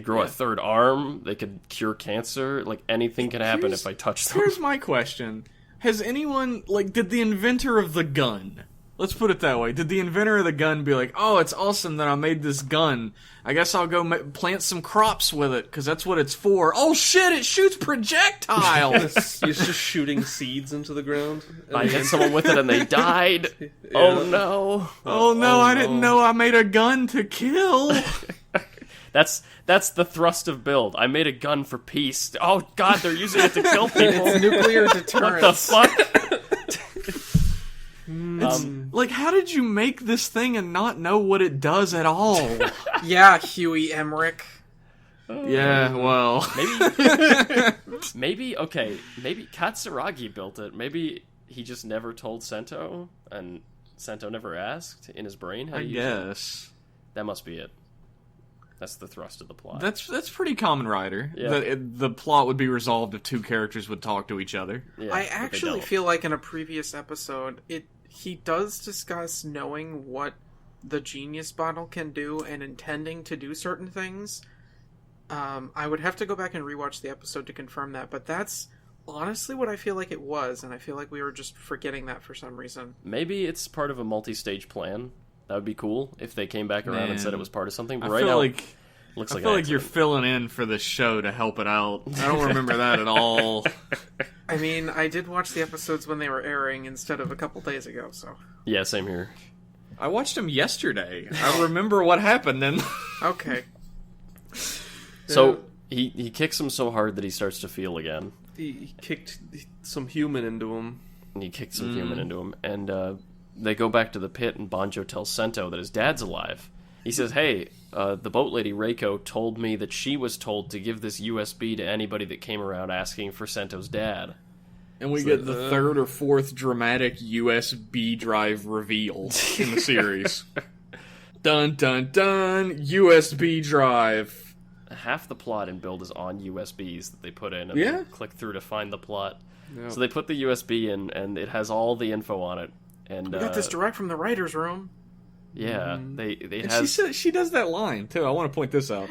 grow a third arm, they could cure cancer, like, anything can happen if I touch them. Here's my question. Has anyone, like, did the inventor of the gun, let's put it that way, did the inventor of the gun be like, oh, it's awesome that I made this gun, I guess I'll go plant some crops with it, because that's what it's for. Oh shit, it shoots projectiles! He's just shooting seeds into the ground. I hit someone with it and they died. Yeah. Oh no. Oh no, I didn't know I made a gun to kill. That's the thrust of Build. I made a gun for peace. Oh god, they're using it to kill people. It's nuclear deterrence. What the fuck? Like, how did you make this thing and not know what it does at all? Yeah, Huey Emmerich. Yeah, well... Maybe Katsuragi built it. Maybe he just never told Sento, and Sento never asked in his brain how to use it. I guess. That must be it. That's the thrust of the plot. That's pretty Kamen Rider. Yeah. The plot would be resolved if two characters would talk to each other. Yeah, I actually feel like in a previous episode, he does discuss knowing what the Genius Bottle can do and intending to do certain things. I would have to go back and rewatch the episode to confirm that, but that's honestly what I feel like it was, and I feel like we were just forgetting that for some reason. Maybe it's part of a multi-stage plan. That would be cool if they came back around and said it was part of something. But right now, looks like I feel like you're filling in for the show to help it out. I don't remember that at all. I mean, I did watch the episodes when they were airing instead of a couple days ago, so... Yeah, same here. I watched them yesterday. I remember what happened then. Okay. So, he kicks him so hard that he starts to feel again. He kicked some human into him. And he kicked some human into him. And they go back to the pit, and Banjo tells Sento that his dad's alive. He says, hey, the boat lady Reiko told me that she was told to give this USB to anybody that came around asking for Sento's dad. And we get the third or fourth dramatic USB drive reveal in the series. Dun dun dun, USB drive. Half the plot in Build is on USBs that they put in, and they click through to find the plot. Yep. So they put the USB in, and it has all the info on it. And we got this direct from the writer's room. Yeah, she does that line too. I want to point this out.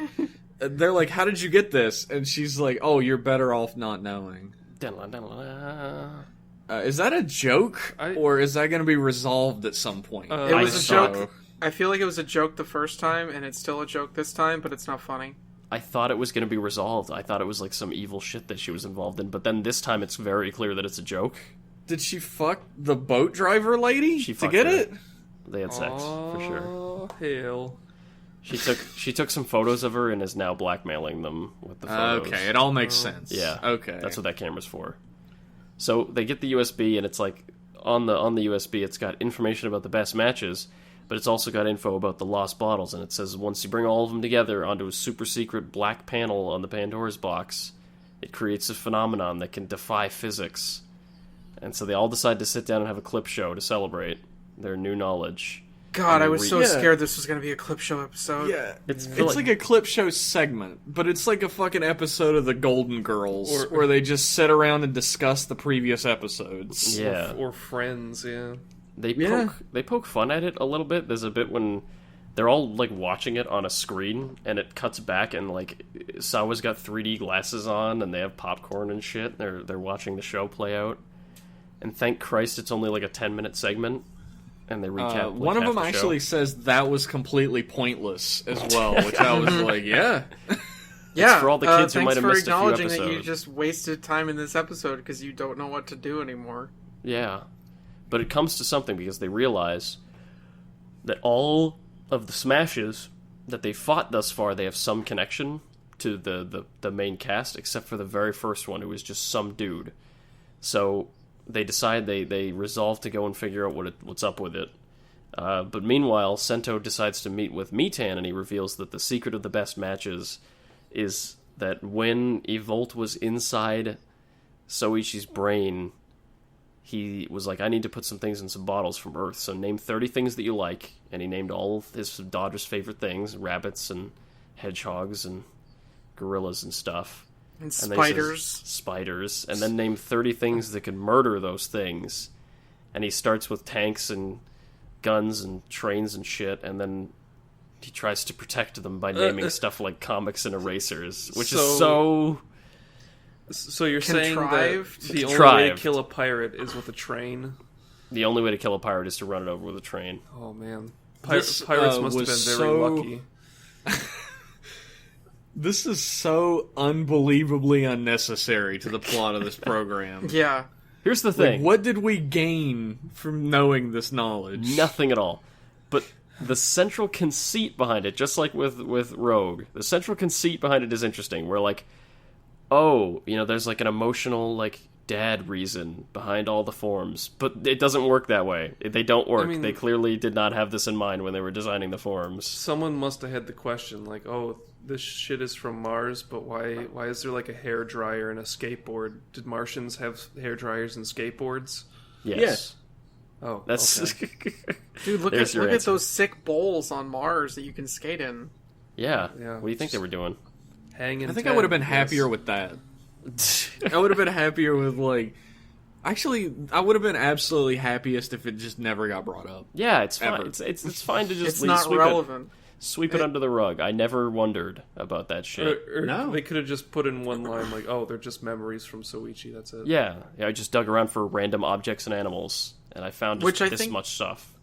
They're like, "How did you get this?" And she's like, "Oh, you're better off not knowing." Is that a joke, or is that going to be resolved at some point? It was a joke. I feel like it was a joke the first time, and it's still a joke this time, but it's not funny. I thought it was going to be resolved. I thought it was like some evil shit that she was involved in, but then this time it's very clear that it's a joke. Did she fuck the boat driver lady to get it? They had sex, for sure. Oh, hell. She took some photos of her and is now blackmailing them with the photos. Okay, it all makes sense. Yeah. Okay. That's what that camera's for. So they get the USB, and it's like, on the USB it's got information about the best matches, but it's also got info about the lost bottles, and it says once you bring all of them together onto a super secret black panel on the Pandora's box, it creates a phenomenon that can defy physics. And so they all decide to sit down and have a clip show to celebrate their new knowledge. God, I was so scared this was going to be a clip show episode. Yeah, it's like a clip show segment, but it's like a fucking episode of the Golden Girls, where they just sit around and discuss the previous episodes. Yeah, or Friends. Yeah, they poke fun at it a little bit. There's a bit when they're all like watching it on a screen, and it cuts back, and like Sawa's got 3D glasses on, and they have popcorn and shit. They're watching the show play out, and thank Christ it's only like a 10-minute segment. And they recap. One of them actually says that was completely pointless as well, which I was like, yeah. Yeah, it's for all the kids who might have missed a few episodes. Thanks for acknowledging that you just wasted time in this episode because you don't know what to do anymore. Yeah. But it comes to something because they realize that all of the smashes that they fought thus far, they have some connection to the main cast, except for the very first one, who was just some dude. So they decide they resolve to go and figure out what's up with it. But meanwhile, Sento decides to meet with Mitan, and he reveals that the secret of the best matches is that when Evolt was inside Soichi's brain, he was like, I need to put some things in some bottles from Earth, so name 30 things that you like. And he named all of his daughter's favorite things, rabbits and hedgehogs and gorillas and stuff. And And then he says, spiders. spiders. And then name 30 things that could murder those things. And he starts with tanks and guns and trains and shit, and then he tries to protect them by naming stuff like comics and erasers, which is so... So you're saying that Contrived? the only way to Contrived. kill a pirate is with a train? The only way to kill a pirate is to run it over with a train. Oh man, This, pirates must have been was very so- lucky. This is so unbelievably unnecessary to the plot of this program. Yeah. Here's the Like, thing. what did we gain from knowing this knowledge? Nothing at all. But the central conceit behind it, just like with Rogue, the central conceit behind it is interesting. Where like, oh, there's like an emotional like dad reason behind all the forms, but it doesn't work that way. They don't work. I mean- They clearly did not have this in mind when they were designing the forms. Someone must have had the question, like, "Oh, this shit is from Mars, but why is there like a hair dryer and a skateboard? Did Martians have hair dryers and skateboards?" Yes. Oh, That's okay. Dude, look There's at your look at answer. those sick bowls on Mars that you can skate in. Yeah. Yeah. What do you think they were doing? Hanging. I think I would have been happier with that. I would have been happier with, like... Actually, I would have been absolutely happiest if it just never got brought up. Yeah, it's fine. Ever. It's fine to just It's not relevant. Sweep it under the rug. I never wondered about that shit. Or No. They could have just put in one line like, "Oh, they're just memories from Soichi." That's it. Yeah, I just dug around for random objects and animals, and I found just Which I this think- much stuff.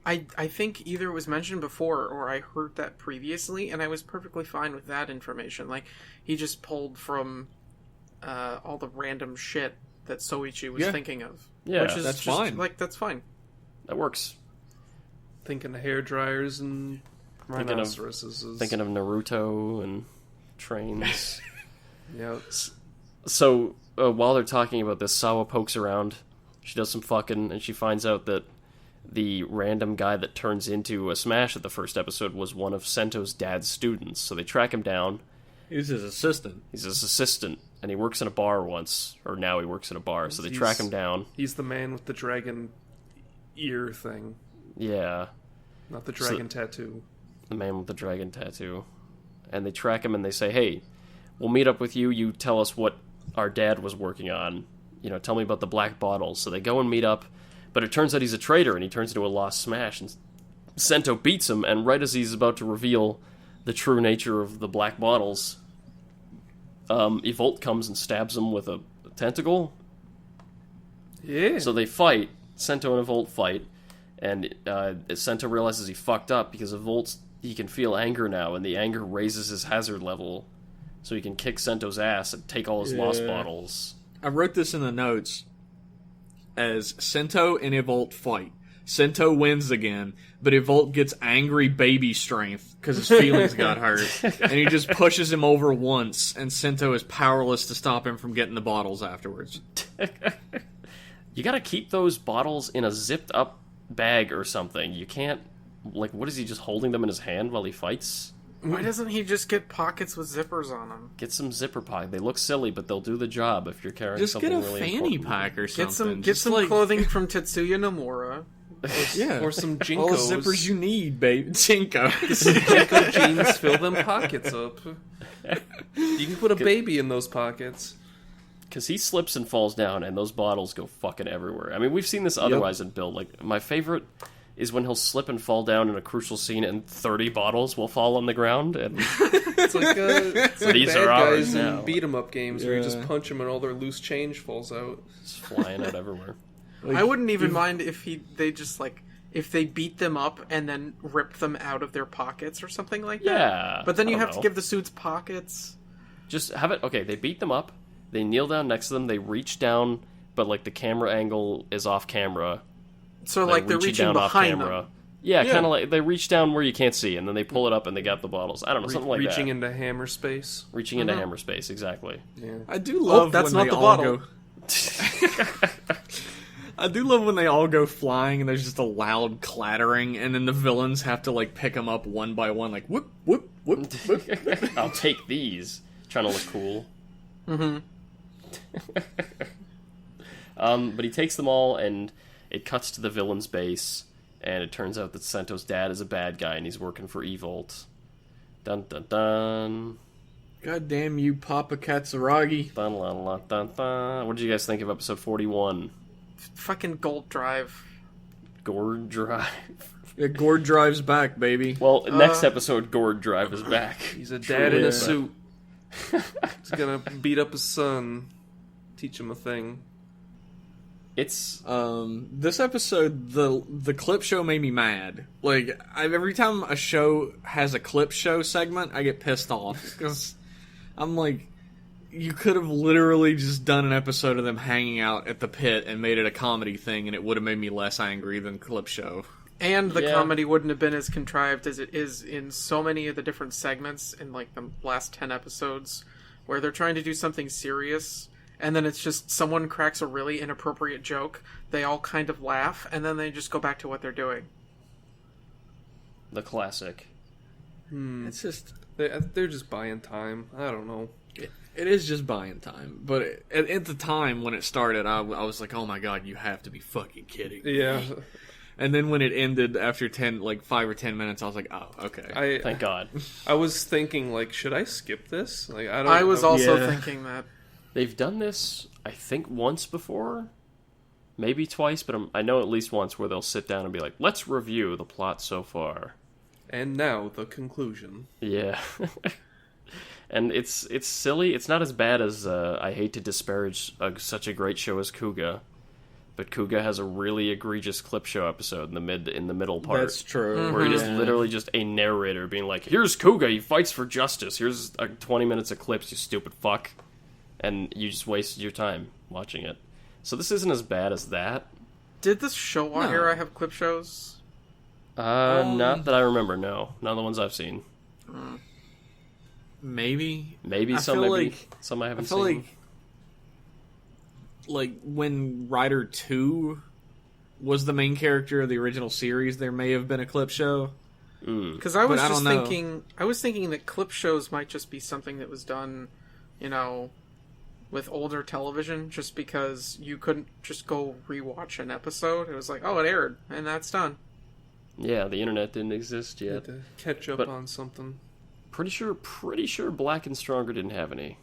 I think either it was mentioned before or I heard that previously, and I was perfectly fine with that information. Like, he just pulled from all the random shit that Soichi was Yeah. thinking of. Yeah, which is that's just, fine. Like, that's fine. That works. Thinking of hair dryers and Thinking of- rhinoceroses. Thinking of Naruto and trains. Yeah. So, while they're talking about this, Sawa pokes around. She does some fucking, and she finds out that the random guy that turns into a Smash at the first episode was one of Sento's dad's students. So they track him down. He was his assistant. He's his assistant, and he works in a bar once, or now he works in a bar. So they track him down. He's the man with the dragon ear thing, Yeah, not the dragon tattoo. the man with the dragon tattoo. And they track him and they say, "Hey, we'll meet up with you. You tell us what our dad was working on. Tell me about the black bottles." So they go and meet up, but it turns out he's a traitor, and he turns into a lost Smash, and Sento beats him, and right as he's about to reveal the true nature of the black bottles, Evolt comes and stabs him with a tentacle. Yeah. So they fight. Sento and Evolt fight, and Sento realizes he fucked up because he can feel anger now, and the anger raises his hazard level, so he can kick Sento's ass and take all his lost Yeah. bottles. I wrote this in the notes as Sento and Evolt fight. Sento wins again, but Evolt gets angry baby strength because his feelings got hurt, and he just pushes him over once, and Sento is powerless to stop him from getting the bottles afterwards. You gotta keep those bottles in a zipped up bag or something. You can't, like, what is he just holding them in his hand while he fights? Why doesn't he just get pockets with zippers on them? Get some zipper pocket. They look silly, but they'll do the job if you're carrying Just something get a really fanny important. pack or something. Get Just some like, clothing from Tetsuya Nomura. yeah, Or some all the Jinkos. zippers you need, baby. Jinko. Jinko jeans fill them pockets up. You can put a baby in those pockets. Because he slips and falls down, and those bottles go fucking everywhere. I mean, we've seen this otherwise in Build. Like, my favorite is when he'll slip and fall down in a crucial scene, and 30 bottles will fall on the ground. And It's like, These bad are ours guys now. in beat 'em up games where you just Yeah. punch them and all their loose change falls out. it's flying out everywhere. I wouldn't even mind if if they beat them up and then rip them out of their pockets or something like that. Yeah. But then I you don't have know. to give the suits pockets. Just have it. Okay, they beat them up. They kneel down next to them. They reach down, but like the camera angle is off camera. So like they're reaching down behind them. Yeah, Yeah. kind of like they reach down where you can't see, and then they pull it up and they got the bottles. I don't know, something like Reaching that. into hammer space. Reaching into hammer space, exactly. Yeah. I do love that's when not they the all bottle. go. I do love when they all go flying and there's just a loud clattering, and then the villains have to like pick them up one by one, like whoop whoop whoop whoop. I'll take these. Trying to look cool. But he takes them all, and it cuts to the villain's base, and it turns out that Sento's dad is a bad guy, and he's working for Evolt. Dun dun dun. God damn you, Papa Katsuragi. Dun, dun, dun, dun, dun. What did you guys think of episode 41? Fucking Gold Drive. Gourd Drive. Yeah, Gord drives back, baby. Well, next episode, Gourd Drive is back. He's a dad in a suit. He's gonna beat up his son, teach him a thing. It's This episode, the clip show made me mad. Like, every time a show has a clip show segment, I get pissed off. Because I'm like, you could have literally just done an episode of them hanging out at the pit and made it a comedy thing, and it would have made me less angry than clip show. And the comedy wouldn't have been as contrived as it is in so many of the different segments in, like, the last 10 episodes, where they're trying to do something serious, and then it's just someone cracks a really inappropriate joke, they all kind of laugh, and then they just go back to what they're doing. the classic. It's just... They're just buying time. I don't know. It is just buying time. But at the time when it started, I was like, oh my god, you have to be fucking kidding me. Yeah. And then when it ended after 5 or 10 minutes, I was like, oh, okay. Thank God. I was thinking, like, should I skip this? Like, I was also thinking that. They've done this, I think, once before. Maybe twice, but I know at least once where they'll sit down and be like, let's review the plot so far. And now, the conclusion. Yeah. And it's silly. It's not as bad as, I hate to disparage such a great show as Kuga. But Kuga has a really egregious clip show episode in the middle part. That's true. Where it is literally just a narrator being like, here's Kuga, he fights for justice. Here's 20 minutes of clips, you stupid fuck. And you just wasted your time watching it. So this isn't as bad as that. Did this Showa era have clip shows? Not that I remember, no. None of the ones I've seen. Maybe. Maybe I some, feel maybe like, some I haven't I feel seen. like when Rider 2 was the main character of the original series, there may have been a clip show. Because I was But I just don't know. thinking, I was thinking that clip shows might just be something that was done, with older television, just because you couldn't just go rewatch an episode. It was like, oh, it aired, and that's done. Yeah, the internet didn't exist yet. To catch up But- on something. Pretty sure Black and Stronger didn't have any.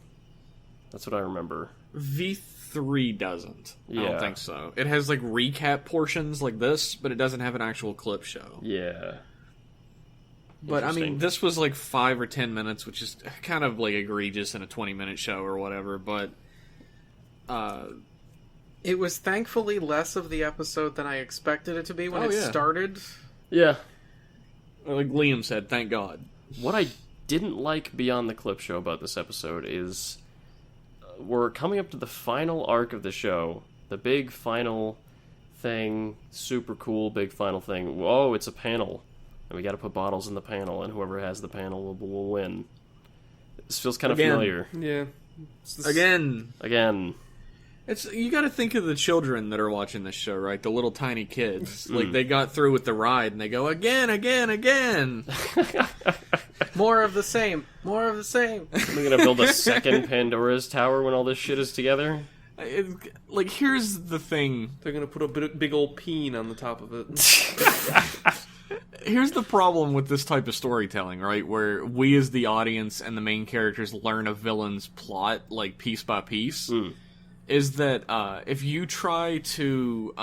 That's what I remember. V3 doesn't. I Yeah. don't think so. It has like recap portions like this, but it doesn't have an actual clip show. Yeah. But I mean, Interesting. this was like 5 or 10 minutes, which is kind of like egregious in a 20-minute show or whatever. But It was thankfully less of the episode than I expected it to be when it started. Yeah. like Liam said, thank God. What I didn't like beyond the clip show about this episode is we're coming up to the final arc of the show. The big final thing, super cool big final thing. Whoa, it's a panel. And we gotta put bottles in the panel, and whoever has the panel will win. This feels kind of Again. familiar. Yeah. Again. It's you got to think of the children that are watching this show, right? The little tiny kids. Like they got through with the ride, and they go again. More of the same. More of the same. We're gonna build a second Pandora's Tower when all this shit is together? Like here's the thing. They're gonna put a big old peen on the top of it. Here's the problem with this type of storytelling, right? Where we as the audience and the main characters learn a villain's plot, like, piece by piece. Is that, if you try to,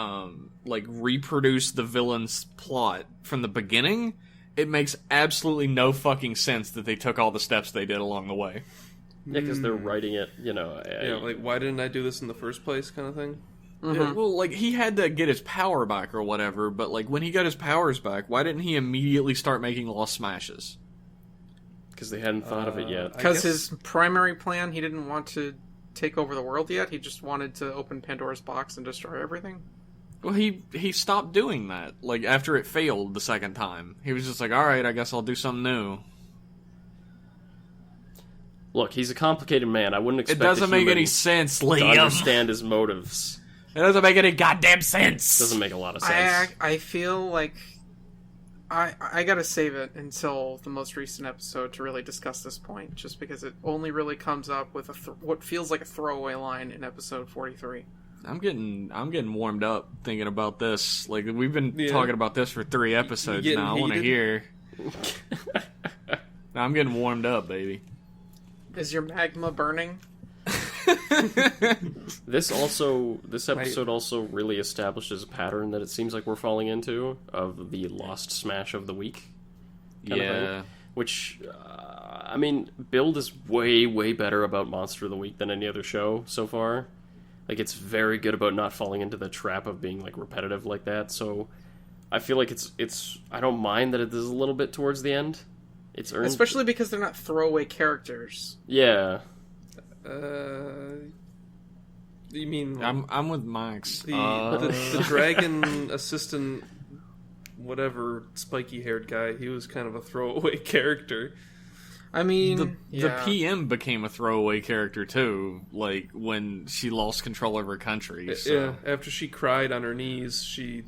reproduce the villain's plot from the beginning, it makes absolutely no fucking sense that they took all the steps they did along the way. Yeah, because they're writing it, Yeah, like, why didn't I do this in the first place kind of thing? Yeah, well, like, he had to get his power back or whatever, but, like, when he got his powers back, why didn't he immediately start making lost smashes? Because they hadn't thought of it yet. Because his primary plan, he didn't want to take over the world yet. He just wanted to open Pandora's box and destroy everything. Well, he stopped doing that, like, after it failed the second time. He was just like, alright, I guess I'll do something new. Look, he's a complicated man. I wouldn't expect It doesn't a make human any sense, to Liam. understand his motives. It doesn't make any goddamn sense. Doesn't make a lot of sense. I feel like I gotta save it until the most recent episode to really discuss this point, just because it only really comes up with what feels like a throwaway line in episode 43. I'm getting warmed up thinking about this. Like, we've been talking about this for 3 episodes now. I want to hear. I'm getting warmed up, baby. Is your magma burning? This episode also really establishes a pattern that it seems like we're falling into of the lost smash of the week. Kind of thing. Which, I mean, Build is way, way better about Monster of the Week than any other show so far. Like, it's very good about not falling into the trap of being, like, repetitive like that, so I feel like it's I don't mind that it is a little bit towards the end. It's earned. Especially because they're not throwaway characters. Yeah. You mean... I'm with Max. The dragon assistant... whatever spiky-haired guy, he was kind of a throwaway character. I mean, the PM became a throwaway character too, like when she lost control of her country. So. Yeah, after she cried on her knees, she's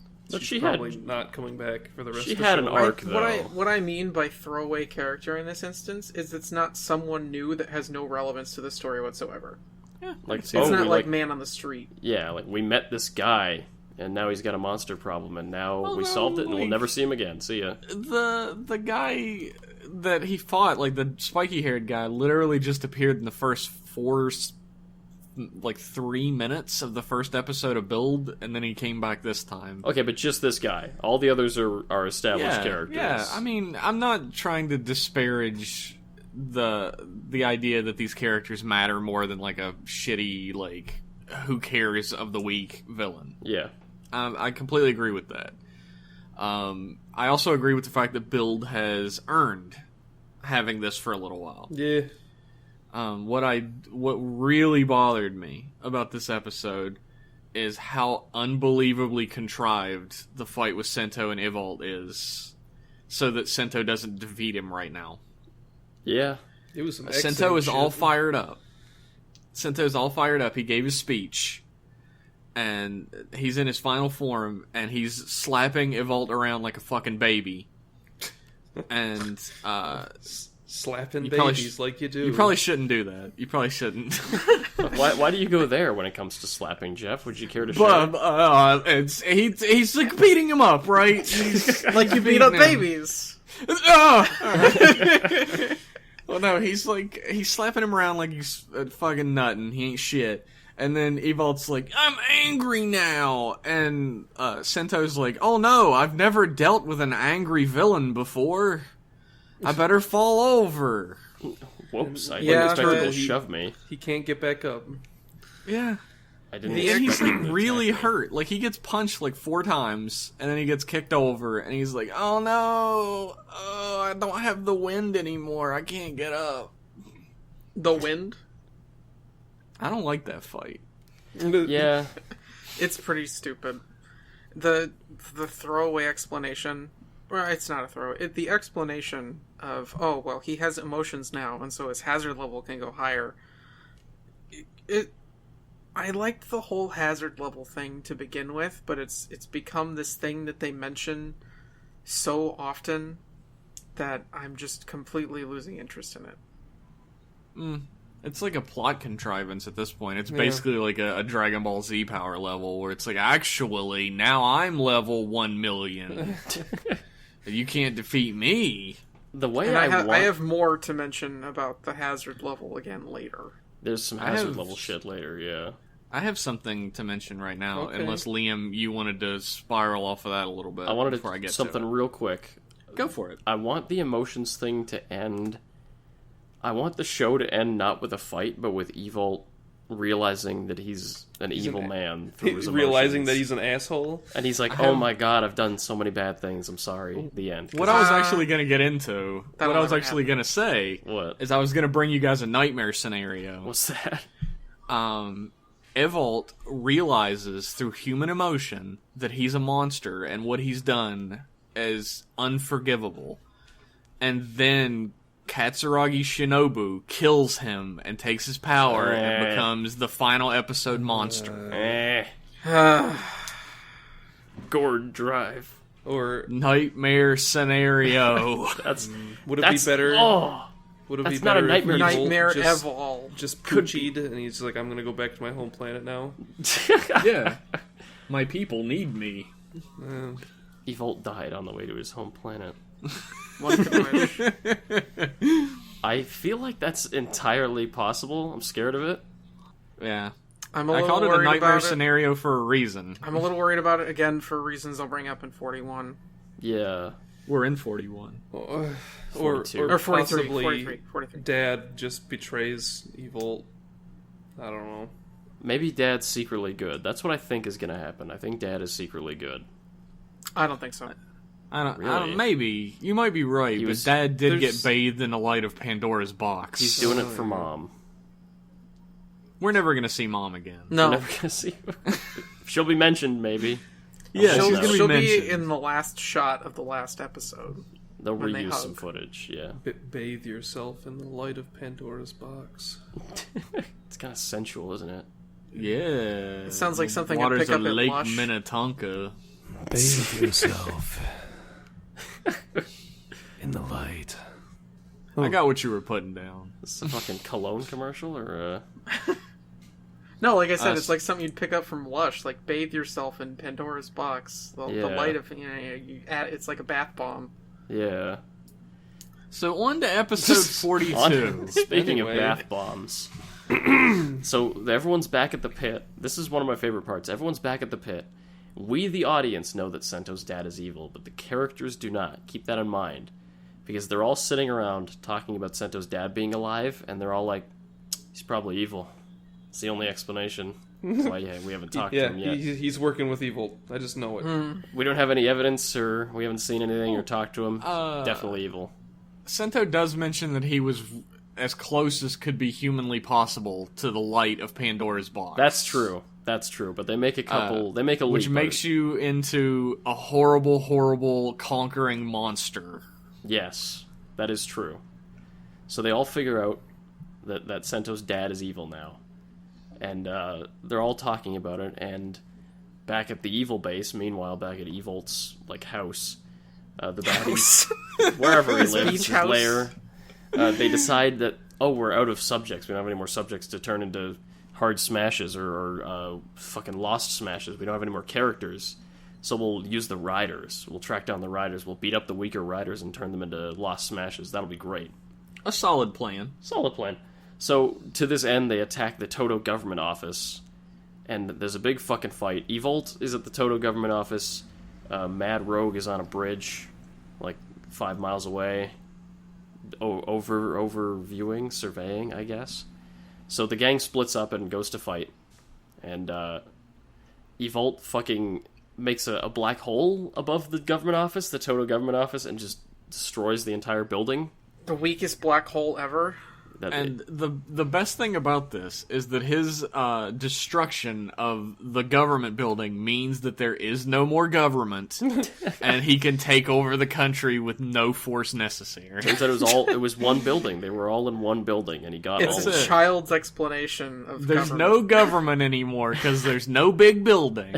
probably not coming back for the rest of the show. She had an arc, though. What I mean by throwaway character in this instance is it's not someone new that has no relevance to the story whatsoever. Yeah, like it's not like man on the street. Yeah, like we met this guy. And now he's got a monster problem, and now we solved it, and we'll never see him again. See ya. The guy that he fought, like the spiky-haired guy, literally just appeared in the first 3 minutes of the first episode of Build, and then he came back this time. Okay, but just this guy. All the others are established characters. Yeah, I mean, I'm not trying to disparage the idea that these characters matter more than, like, a shitty, like, who cares of the week villain. Yeah. I completely agree with that. I also agree with the fact that Build has earned having this for a little while. Yeah. What really bothered me about this episode is how unbelievably contrived the fight with Sento and Evolt is, so that Sento doesn't defeat him right now. Yeah. It was some Sento is shit. all fired up. Sento's all fired up. He gave his speech. And he's in his final form, and he's slapping Evolt around like a fucking baby. And, slapping babies like you do. You probably shouldn't do that. You probably shouldn't. Why do you go there when it comes to slapping, Jeff? Would you care to share? He's like beating him up, right? Like you beat up babies. Well, no, he's slapping him around like he's a fucking nut and he ain't shit. And then Evolt's like, I'm angry now! And Sento's like, oh no, I've never dealt with an angry villain before. I better fall over. Whoops, I didn't expect him to shove me. He can't get back up. Yeah. I didn't And he's like really attack me. hurt. Like he gets punched like 4 times, and then he gets kicked over, and he's like, oh no, oh, I don't have the wind anymore, I can't get up. The wind? I don't like that fight. Yeah. It's pretty stupid. The throwaway explanation, well, it's not a throwaway. The explanation of, oh, well, he has emotions now, and so his hazard level can go higher. I liked the whole hazard level thing to begin with, but it's become this thing that they mention so often that I'm just completely losing interest in it. It's like a plot contrivance at this point. It's basically like a Dragon Ball Z power level, where it's like, actually, now I'm level 1 million. You can't defeat me. The way And I I have more to mention about the hazard level again later. There's some hazard level shit later, yeah. I have something to mention right now, Okay. unless Liam, you wanted to spiral off of that a little bit. I wanted before I to get something to it. real quick. Go for it. I want the emotions thing to end. I want the show to end not with a fight, but with Evolt realizing that he's an evil man through his emotions. Realizing that he's an asshole. And he's like, oh my god, I've done so many bad things, I'm sorry. The end. What I was actually going to get into, That'll what I was never actually going to say, What? is I was going to bring you guys a nightmare scenario. What's that? Evolt realizes through human emotion that he's a monster and what he's done is unforgivable. And then Katsuragi Shinobu kills him and takes his power and becomes the final episode monster. Gord Drive. Or Nightmare scenario. would it be better? Oh, Would it that's be not a better if nightmare. Evolt Nightmare just, Evol. just poochied and he's like, I'm gonna go back to my home planet now. Yeah. My people need me. Evolt died on the way to his home planet. One could wish. I feel like that's entirely possible. I'm scared of it. Yeah. I'm a I little called it a worried nightmare about it. scenario for a reason. I'm a little worried about it again for reasons I'll bring up in 41. Yeah. We're in 41. Or 42. Or 43. possibly 43. Dad just betrays evil. I don't know. Maybe Dad's secretly good. That's what I think is going to happen. I think Dad is secretly good. I don't think so. I don't, Really? maybe. You might be right, but Dad did there's- get bathed in the light of Pandora's box. He's doing it for Mom. We're never going to see Mom again. No. We're never going to see She'll be mentioned, maybe. Yeah, She'll, she's going to be she'll mentioned. be in the last shot of the last episode. They'll when they reuse some hug. footage, yeah. Bathe yourself in the light of Pandora's box. It's kind of sensual, isn't it? Yeah. It sounds like something I'd Waters pick up of at Lake Lush. Minnetonka. Bathe yourself in the light. I got what you were putting down. This is a fucking cologne commercial, or No, like I said, Uh, it's like something you'd pick up from Lush. Like, bathe yourself in Pandora's box. The Yeah. light of, it's like a bath bomb. yeah. So on to episode 42. Speaking Anyway. of bath bombs. So everyone's back at the pit. This is one of my favorite parts. Everyone's back at the pit. We, the audience, know that Sento's dad is evil, but the characters do not. Keep that in mind. Because they're all sitting around talking about Sento's dad being alive, and they're all like, he's probably evil. It's the only explanation. That's why we haven't talked to Yeah, him yet. he's working with evil. I just know it. We don't have any evidence, or we haven't seen anything or talked to him. Definitely evil. Sento does mention that he was as close as could be humanly possible to the light of Pandora's box. That's true. That's true. But they make a couple. They make a leap. Which makes you into a horrible, horrible, conquering monster. Yes, that is true. So they all figure out that Sento's dad is evil now. And they're all talking about it, and back at the evil base, meanwhile, back at Evolt's, like, house, the baddies, wherever he His lives, beach his house. lair, they decide that, oh, we're out of subjects. We don't have any more subjects to turn into hard smashes or fucking lost smashes. We don't have any more characters. So we'll use the riders. We'll track down the riders. We'll beat up the weaker riders and turn them into lost smashes. That'll be great. A solid plan. Solid plan. So, to this end, they attack the Toto government office, and there's a big fucking fight. Evolt is at the Toto government office. Mad Rogue is on a bridge, like 5 miles away, overviewing, surveying, I guess. So the gang splits up and goes to fight, and Evolt fucking makes a black hole above the government office, the Toto government office, and just destroys the entire building. The weakest black hole ever. And the best thing about this is that his destruction of the government building means that there is no more government, and he can take over the country with no force necessary. Turns out it was one building. They were all in one building, and he got all It's of a it. child's explanation of There's government. no government anymore because there's no big building.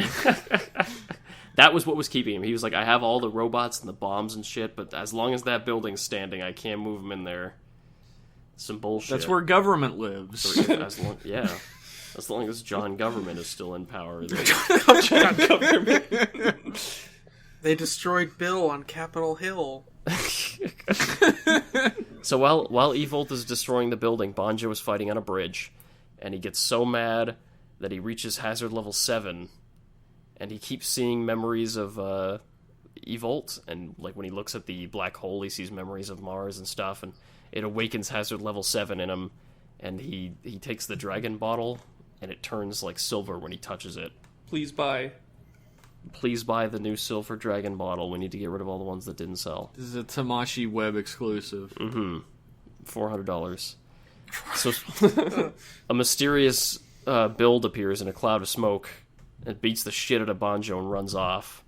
That was what was keeping him. He was like, I have all the robots and the bombs and shit, but as long as that building's standing, I can't move them in there. Some bullshit. That's where government lives. As long as John Government is still in power. They destroyed Bill on Capitol Hill. So while Evolt is destroying the building, Banjo is fighting on a bridge, and he gets so mad that he reaches hazard level 7, and he keeps seeing memories of Evolt, and like when he looks at the black hole, he sees memories of Mars and stuff, and it awakens hazard level 7 in him, and he takes the dragon bottle, and it turns like silver when he touches it. Please buy. Please buy the new silver dragon bottle. We need to get rid of all the ones that didn't sell. This is a Tamashi Web exclusive. $400. So a mysterious build appears in a cloud of smoke. It beats the shit out of Banjo and runs off.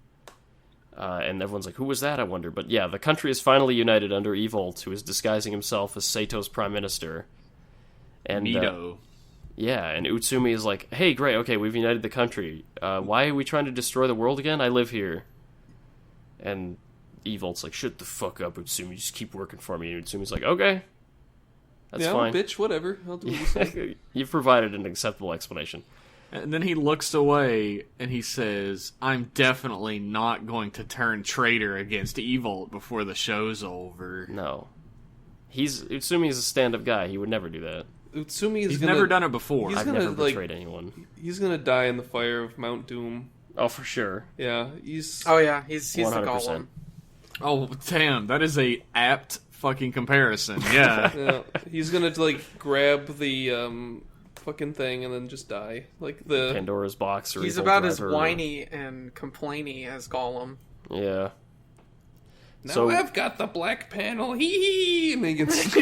And everyone's like, who was that, I wonder? But yeah, the country is finally united under Evolt, who is disguising himself as Sato's prime minister. And Neato. yeah, and Utsumi is like, hey, great, okay, we've united the country. Why are we trying to destroy the world again? I live here. And Evolt's like, shut the fuck up, Utsumi, just keep working for me. And Utsumi's like, okay, that's yeah, fine. bitch, whatever. I'll do what you say. You've provided an acceptable explanation. And then he looks away and he says, I'm definitely not going to turn traitor against Evolt before the show's over. No. Utsumi's a stand-up guy. He would never do that. Utsumi is He's never done it before. I've never betrayed anyone. He's gonna die in the fire of Mount Doom. Oh, for sure. Yeah, he's. Oh yeah, he's the 100%. Golem. Oh, damn, that is a apt fucking comparison. Yeah. Yeah, he's gonna grab the fucking thing and then just die, like the Pandora's box. Or He's Evil about as Driver. whiny and complainy as Gollum. Yeah. Now So- I've got the black panel. Hee hee. And he gets.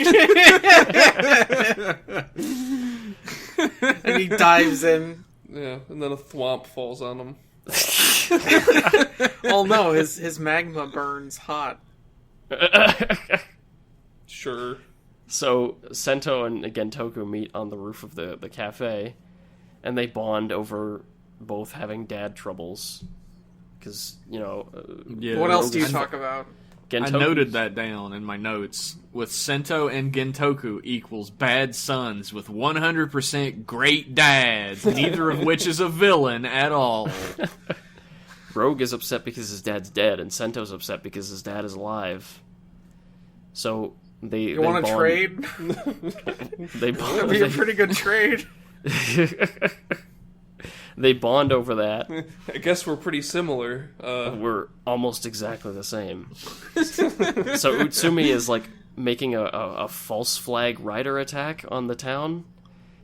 And he dives in. Yeah, and then a thwomp falls on him. Oh no, his magma burns hot. Sure. So Sento and Gentoku meet on the roof of the cafe, and they bond over both having dad troubles. Because, Yeah. What else do you talk about? I noted that down in my notes. With Sento and Gentoku equals bad sons with 100% great dads, neither of which is a villain at all. Rogue is upset because his dad's dead, and Sento's upset because his dad is alive. So You want to trade? They bond. That'd be a pretty good trade. They bond over that. I guess we're pretty similar. We're almost exactly the same. So Utsumi is making a false flag rider attack on the town.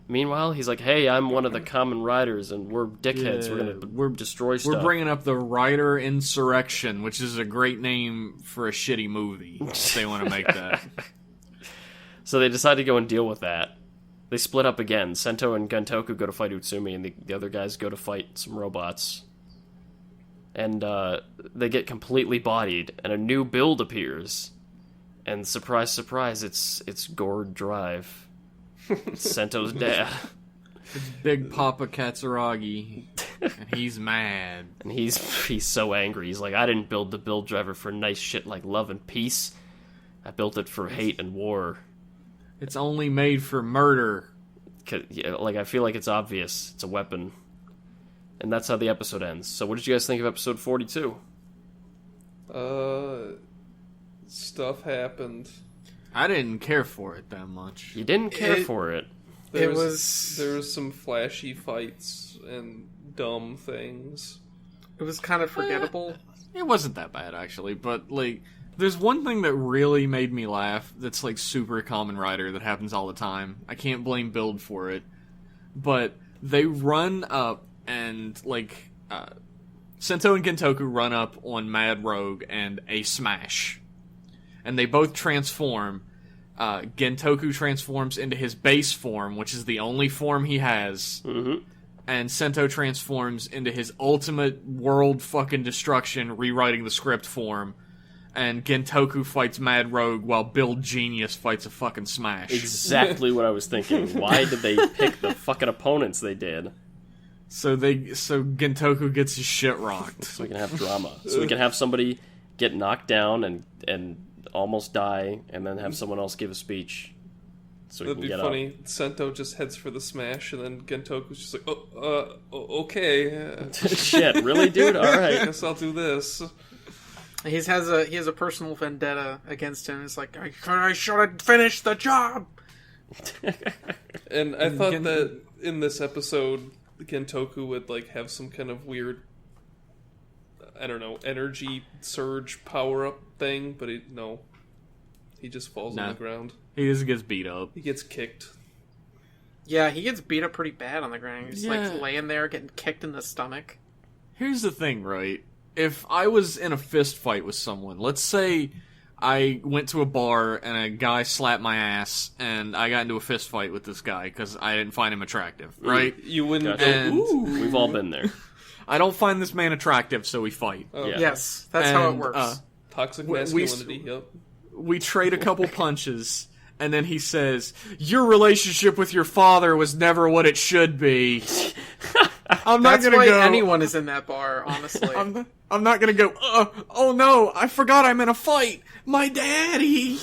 Meanwhile, he's like, "Hey, I'm one of the Kamen Riders, and we're dickheads. Yeah. We're destroy stuff." We're bringing up the Rider Insurrection, which is a great name for a shitty movie, if they want to make that. So they decide to go and deal with that. They split up again. Sento and Gentoku go to fight Utsumi, and the other guys go to fight some robots. And they get completely bodied, and a new build appears. And surprise, surprise, it's Gord Drive. It's Sento's dad. Big Papa Katsuragi, and he's mad. And he's so angry. He's like, I didn't build the build driver for nice shit like love and peace. I built it for hate and war. It's only made for murder. I feel like it's obvious. It's a weapon. And that's how the episode ends. So what did you guys think of episode 42? Stuff happened. I didn't care for it that much. You didn't care for it. There It was some flashy fights and dumb things. It was kind of forgettable. It wasn't that bad, actually, but, there's one thing that really made me laugh that's, super Kamen Rider that happens all the time. I can't blame Build for it. But they run up and, Sento and Gentoku run up on Mad Rogue and a Smash. And they both transform. Gentoku transforms into his base form, which is the only form he has. Mm-hmm. And Sento transforms into his ultimate world fucking destruction, rewriting the script form. And Gentoku fights Mad Rogue while Build Genius fights a fucking Smash. Exactly what I was thinking. Why did they pick the fucking opponents they did? So Gentoku gets his shit rocked. So we can have drama. So we can have somebody get knocked down and almost die, and then have someone else give a speech. So we That'd can be get funny. up. Sento just heads for the smash, and then Gentoku's just like, okay. Shit, really, dude? All I right. guess I'll do this. He has a personal vendetta against him. It's like, I should have finished the job. And I thought that in this episode, Gentoku would have some kind of weird, I don't know, energy surge power up thing, but he just falls on the ground. He just gets beat up. He gets kicked. Yeah, he gets beat up pretty bad on the ground. He's Yeah. laying there getting kicked in the stomach. Here's the thing, right? If I was in a fist fight with someone, let's say I went to a bar and a guy slapped my ass and I got into a fist fight with this guy because I didn't find him attractive, right? You wouldn't Gotcha. go, And- ooh. We've all been there. I don't find this man attractive, so we fight. Yeah. Yes, that's how it And, works. Toxic we- masculinity, yep. We trade a couple punches, and then he says, "Your relationship with your father was never what it should be." I'm not That's gonna why go. anyone is in that bar, honestly. I'm not gonna go. Oh no! I forgot I'm in a fight. My daddy.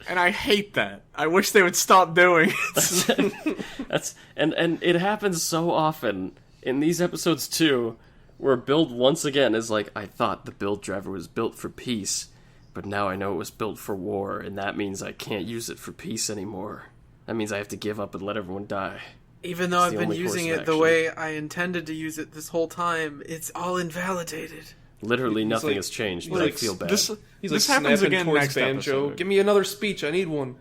And I hate that. I wish they would stop doing it. And it happens so often in these episodes too, where Build once again is like, I thought the build driver was built for peace, But now I know it was built for war, and that means I can't use it for peace anymore. That means I have to give up and let everyone die. Even though It's I've the been only using course of it the action. way I intended to use it this whole time, it's all invalidated. Literally nothing like- has changed, he's but I like, feel bad. He's This like happens snapping again towards next Banjo. episode. Give me another speech. I need one.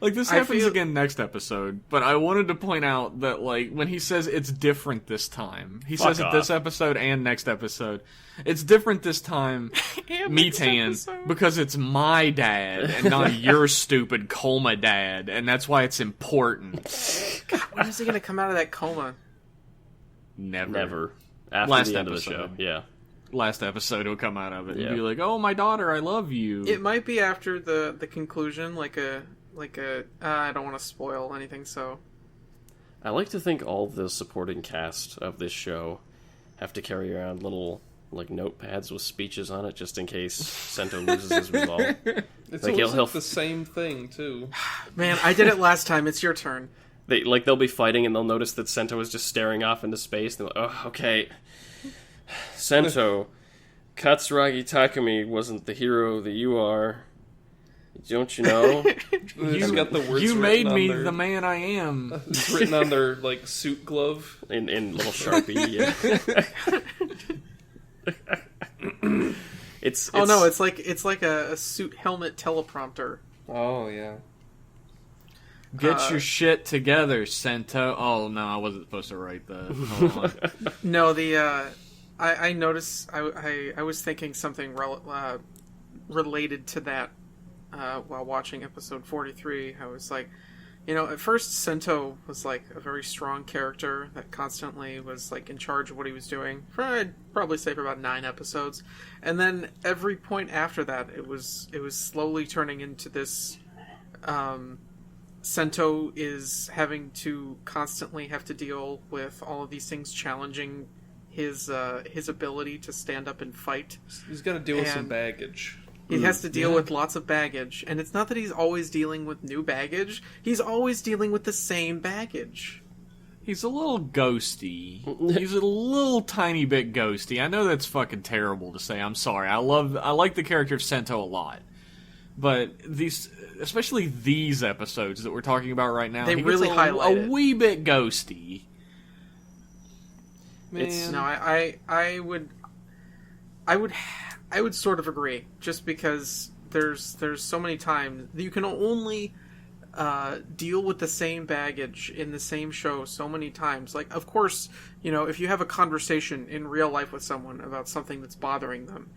Like, this I happens feel- again next episode, but I wanted to point out that, like, when he says it's different this time, he Fuck says it off. this episode and next episode. It's different this time, Meatan, because it's my dad and not your stupid coma dad, and that's why it's important. When is he gonna come out of that coma? Never. After Last the end of the episode. show, yeah. Last episode he'll come out of it Yeah. and be like, "Oh, my daughter, I love you." It might be after the conclusion, like a I don't want to spoil anything, so I like to think all the supporting cast of this show have to carry around little like notepads with speeches on it just in case Sento loses his resolve. It's Like, always he'll- like the same thing too. man, I did it last time. It's your turn. They'll be fighting and they'll notice that Sento is just staring off into space. They're like, oh, okay. Sento, Katsuragi Takumi wasn't the hero that you are. Don't you know? It's got the words You written made on me their, the man I am. It's written on their like suit glove. in little Sharpie. Yeah. it's Oh no, it's like a suit helmet teleprompter. Oh yeah. Get your shit together, Sento. Oh no, I wasn't supposed to write that. Hold on. No, I noticed I was thinking something related to that while watching episode 43. I was like, at first Sento was like a very strong character that constantly was like in charge of what he was doing for, I'd probably say, for about 9 episodes, and then every point after that it was slowly turning into this. Sento is having to constantly have to deal with all of these things challenging his ability to stand up and fight. He's got to deal with some And- baggage. He has to deal yeah. with lots of baggage, and it's not that he's always dealing with new baggage. He's always dealing with the same baggage. He's a little ghosty. He's a little tiny bit ghosty. I know that's fucking terrible to say. I'm sorry. I like the character of Sento a lot. But especially these episodes that we're talking about right now, They he really gets highlight a it. wee bit ghosty. Man, No, I would sort of agree, just because there's so many times you can only deal with the same baggage in the same show so many times. Like, of course, if you have a conversation in real life with someone about something that's bothering them,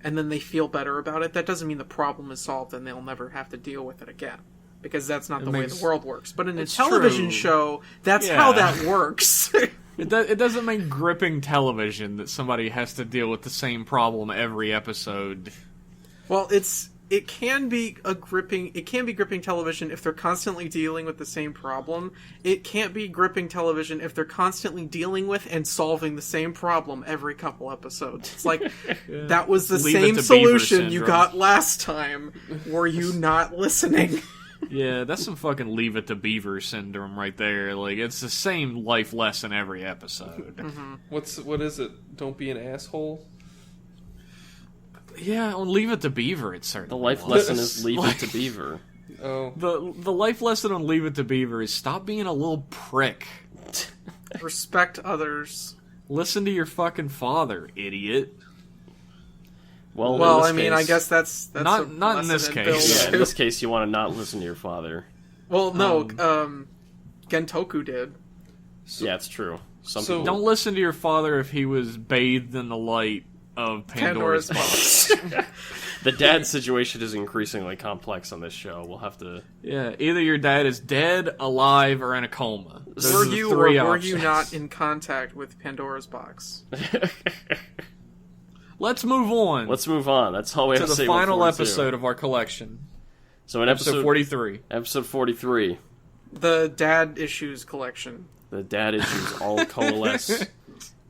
and then they feel better about it, that doesn't mean the problem is solved and they'll never have to deal with it again. Because that's not the way the world works. But in a It's television true. show, that's Yeah. how that works. It doesn't make gripping television that somebody has to deal with the same problem every episode. Well, it can be gripping television if they're constantly dealing with the same problem. It can't be gripping television if they're constantly dealing with and solving the same problem every couple episodes. It's like, that was the Leave it same to Beaver solution you syndrome. got last time. Were you not listening? Yeah, that's some fucking Leave It to Beaver syndrome right there. Like, it's the same life lesson every episode. what is it? Don't be an asshole. Yeah, on Leave It to Beaver, it's The certainly life was. lesson is leave it to Beaver. Oh, The life lesson on Leave It to Beaver is stop being a little prick. Respect others. Listen to your fucking father, idiot. Well, Well, in this I mean, case, I guess that's Not- a not in lesson this it case. builds Yeah, in to. this case, you want to not listen to your father. Well, no, Gentoku did. Yeah, it's true. Some So- people Don't listen to your father if he was bathed in the light of Pandora's box. The dad situation is increasingly complex on this show. We'll have to. Yeah, either your dad is dead, alive, or in a coma. Those Were are the you three or were you options. not in contact with Pandora's box? Let's move on Let's move on. That's all we to have to the say. final about 42. episode of our collection. So in Episode 43. episode 43, The Dad Issues collection. the dad issues all coalesce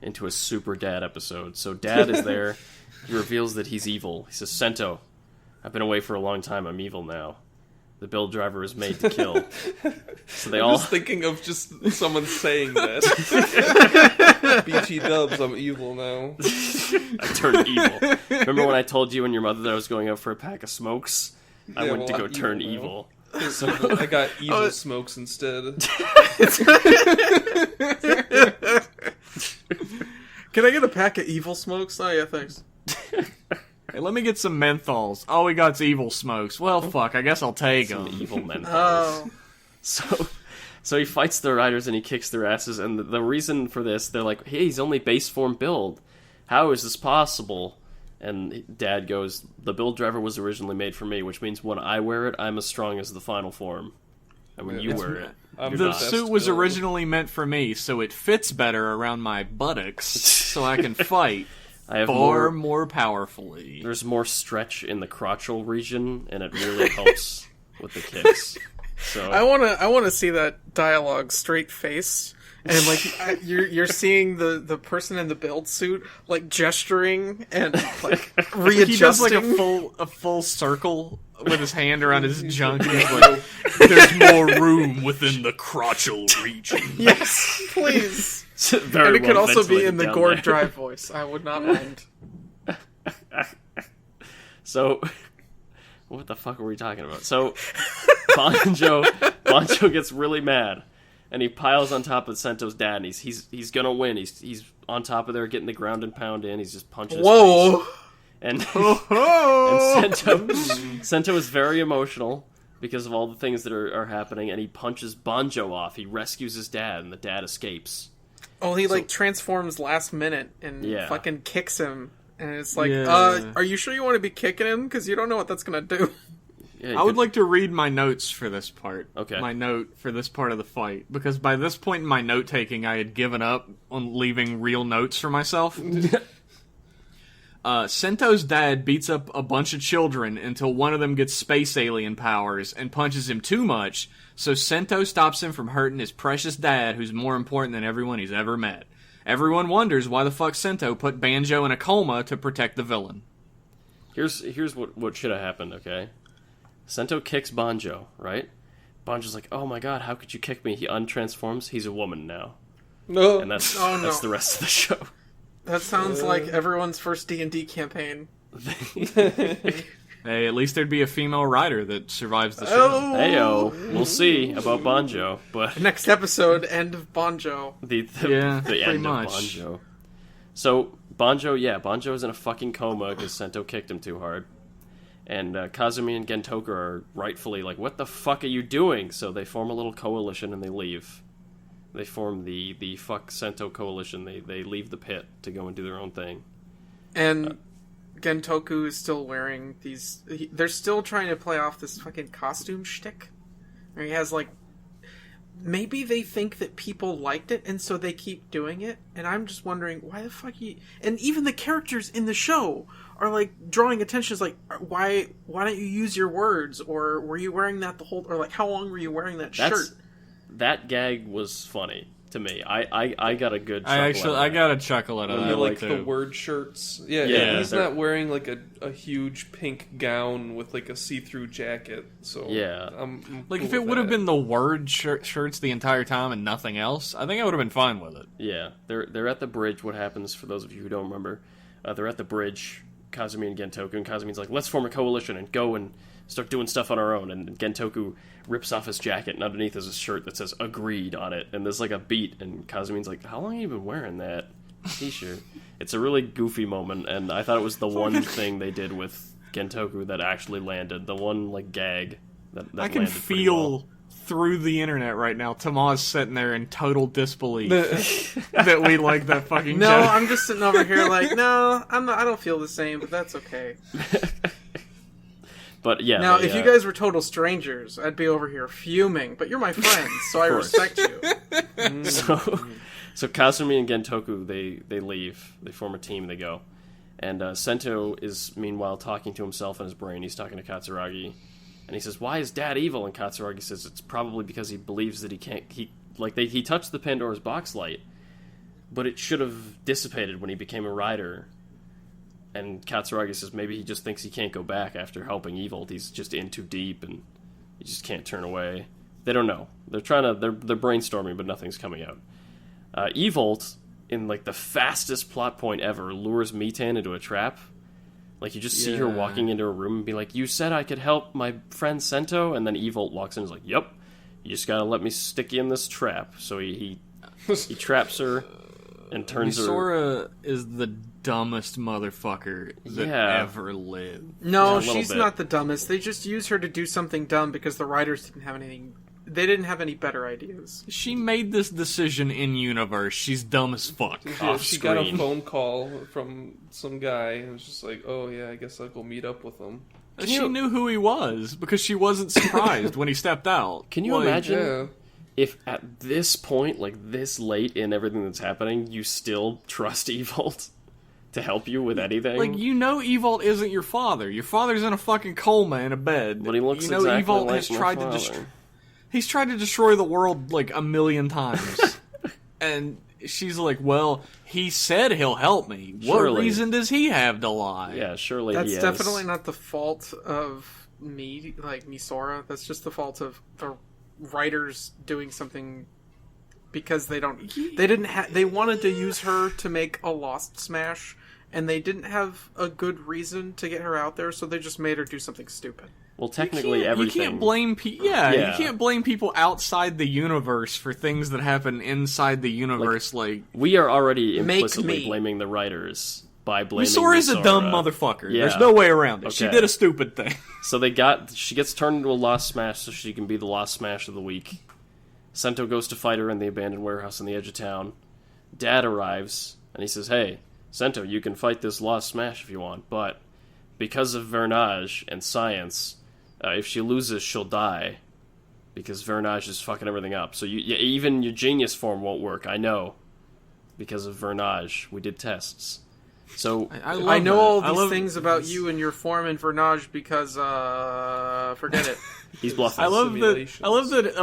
into a super dad episode. So dad is there. He reveals that he's evil. He says, Sento, I've been away for a long time. I'm evil now. The build driver is made to kill. So they I'm all... just thinking of just someone saying that. BT dubs, I'm evil now. I turned evil. Remember when I told you and your mother that I was going out for a pack of smokes? I went to go I'm turn evil evil. So I got evil smokes instead. Can I get a pack of evil smokes? Oh yeah, thanks. Hey, let me get some menthols. All we got's evil smokes. Well, fuck, I guess I'll take Some them. evil menthols. Oh. So he fights the riders and he kicks their asses, and the reason for this, they're like, hey, he's only base form build. How is this possible? And Dad goes, the build driver was originally made for me, which means when I wear it, I'm as strong as the final form. And when you wear it, I'm you're The not. best suit was build. originally meant for me, so it fits better around my buttocks, so I can fight I have far more powerfully. There's more stretch in the crotchal region, and it really helps with the kicks. So I wanna see that dialogue straight faced, and like you're seeing the person in the build suit like gesturing and like readjusting. He does like a full circle with his hand around his junk. And he's like, "There's more room within the crotchal region." Yes, please. very And it could well also be ventilated in the down Gord there. Drive voice. I would not mind. So, what the fuck were we talking about? So, Banjo gets really mad, and he piles on top of Sento's dad, and he's gonna win. He's on top of there, getting the ground and pound in. He's just punching his Whoa! face. And Oh, and Sento is very emotional because of all the things that are happening, and he punches Banjo off. He rescues his dad, and the dad escapes. Oh, he like transforms last minute and Yeah. fucking kicks him. And it's like, Yeah. are you sure you want to be kicking him? Because you don't know what that's gonna do. Yeah, I would like to read my notes for this part. Okay. My note for this part of the fight. Because by this point in my note taking, I had given up on leaving real notes for myself. Sento's dad beats up a bunch of children until one of them gets space alien powers and punches him too much, so Sento stops him from hurting his precious dad, who's more important than everyone he's ever met. Everyone wonders why the fuck Sento put Banjo in a coma to protect the villain. Here's what should have happened, okay? Sento kicks Banjo, right? Banjo's like, oh my god, how could you kick me? He untransforms, he's a woman now. No. And that's Oh, no. that's the rest of the show. That sounds like everyone's first D&D campaign. Hey, at least there'd be a female writer that survives the show. Oh, Heyo, we'll see about Banjo, but next episode, end of Banjo. the Yeah, the pretty end much. of Banjo. So Banjo's in a fucking coma because Sento kicked him too hard. And Kazumi and Gentoku are rightfully like, what the fuck are you doing? So they form a little coalition and they leave. They form the fuck Sento coalition. They leave the pit to go and do their own thing. And Gentoku is still wearing these... they're still trying to play off this fucking costume shtick. Where he has, like... Maybe they think that people liked it, and so they keep doing it. And I'm just wondering, why the fuck you... And even the characters in the show are, like, drawing attention. It's like, why don't you use your words? Or were you wearing that the whole... Or, like, how long were you wearing that shirt? That gag was funny to me. I got a good chuckle I out of that. got a chuckle out of You that. like too. the word shirts. Yeah, Yeah, and he's they're- not wearing like a huge pink gown with like a see-through jacket. So Yeah. I'm Like, cool if it with would have that. been the word shirts the entire time and nothing else, I think I would have been fine with it. Yeah, they're at the bridge. What happens, for those of you who don't remember, they're at the bridge, Kazumi and Gentoku, and Kazumi's like, let's form a coalition and go and start doing stuff on our own. And Gentoku rips off his jacket, and underneath is a shirt that says agreed on it. And there's like a beat, and Kazumi's like, how long have you been wearing that t-shirt? It's a really goofy moment, and I thought it was the one thing they did with Gentoku that actually landed. The one, like, gag that I can landed pretty feel well. through the internet right now Tomas sitting there in total disbelief that we like that fucking No, joke. I'm just sitting over here like, no, I'm not, I don't feel the same, but that's okay. But yeah, Now, they, if you guys were total strangers, I'd be over here fuming, but you're my friends, so I course. respect you. So Kazumi and Gentoku, they leave. They form a team. They go, and Sento is meanwhile talking to himself in his brain. He's talking to Katsuragi, and he says, "Why is Dad evil?" And Katsuragi says, "It's probably because he believes that he can't. He touched the Pandora's box light, but it should have dissipated when he became a rider." And Katsuragi says maybe he just thinks he can't go back after helping evil. He's just in too deep, and You just can't turn away. They don't know. They're brainstorming, but nothing's coming out. Evolt, in like the fastest plot point ever, lures Mitan into a trap. Like, you just see her walking into a room and be like, "You said I could help my friend Sento," and then Evolt walks in and is like, "Yep, you just gotta let me stick you in this trap." So he traps her and turns her... Sora is the dumbest motherfucker that ever lived. No, she's not the dumbest. They just use her to do something dumb because the writers didn't have anything... They didn't have any better ideas. She made this decision in universe. She's dumb as fuck. She got a phone call from some guy and was just like, "Oh yeah, I guess I'll go meet up with him." She knew who he was because she wasn't surprised when he stepped out. Can you imagine if at this point, like this late in everything that's happening, you still trust Evolt to help you with anything? Like, you know Evolt isn't your father. Your father's in a fucking coma in a bed. But he looks exactly Evolt like has my tried father. He's tried to destroy the world like a million times. And she's like, "Well, he said he'll help me. What reason does he have to lie?" Yeah, surely That's he has. definitely not the fault of Misora. That's just the fault of the writers doing something because they wanted to use her to make a Lost Smash, and they didn't have a good reason to get her out there, so they just made her do something stupid. Well, technically, everything... You can't blame people... you can't blame people outside the universe for things that happen inside the universe, like... We are already implicitly blaming the writers by blaming Misora's a dumb motherfucker. Yeah. There's no way around it. Okay. She did a stupid thing. So she gets turned into a Lost Smash so she can be the Lost Smash of the week. Sento goes to fight her in the abandoned warehouse on the edge of town. Dad arrives, and he says, "Hey, Sento, you can fight this Lost Smash if you want, but because of Vernage and science... if she loses, she'll die, because Vernage is fucking everything up. So even your genius form won't work, I know, because of Vernage. We did tests. So I know all these things about you and your form in Vernage because, forget it. He's bluffing. I love that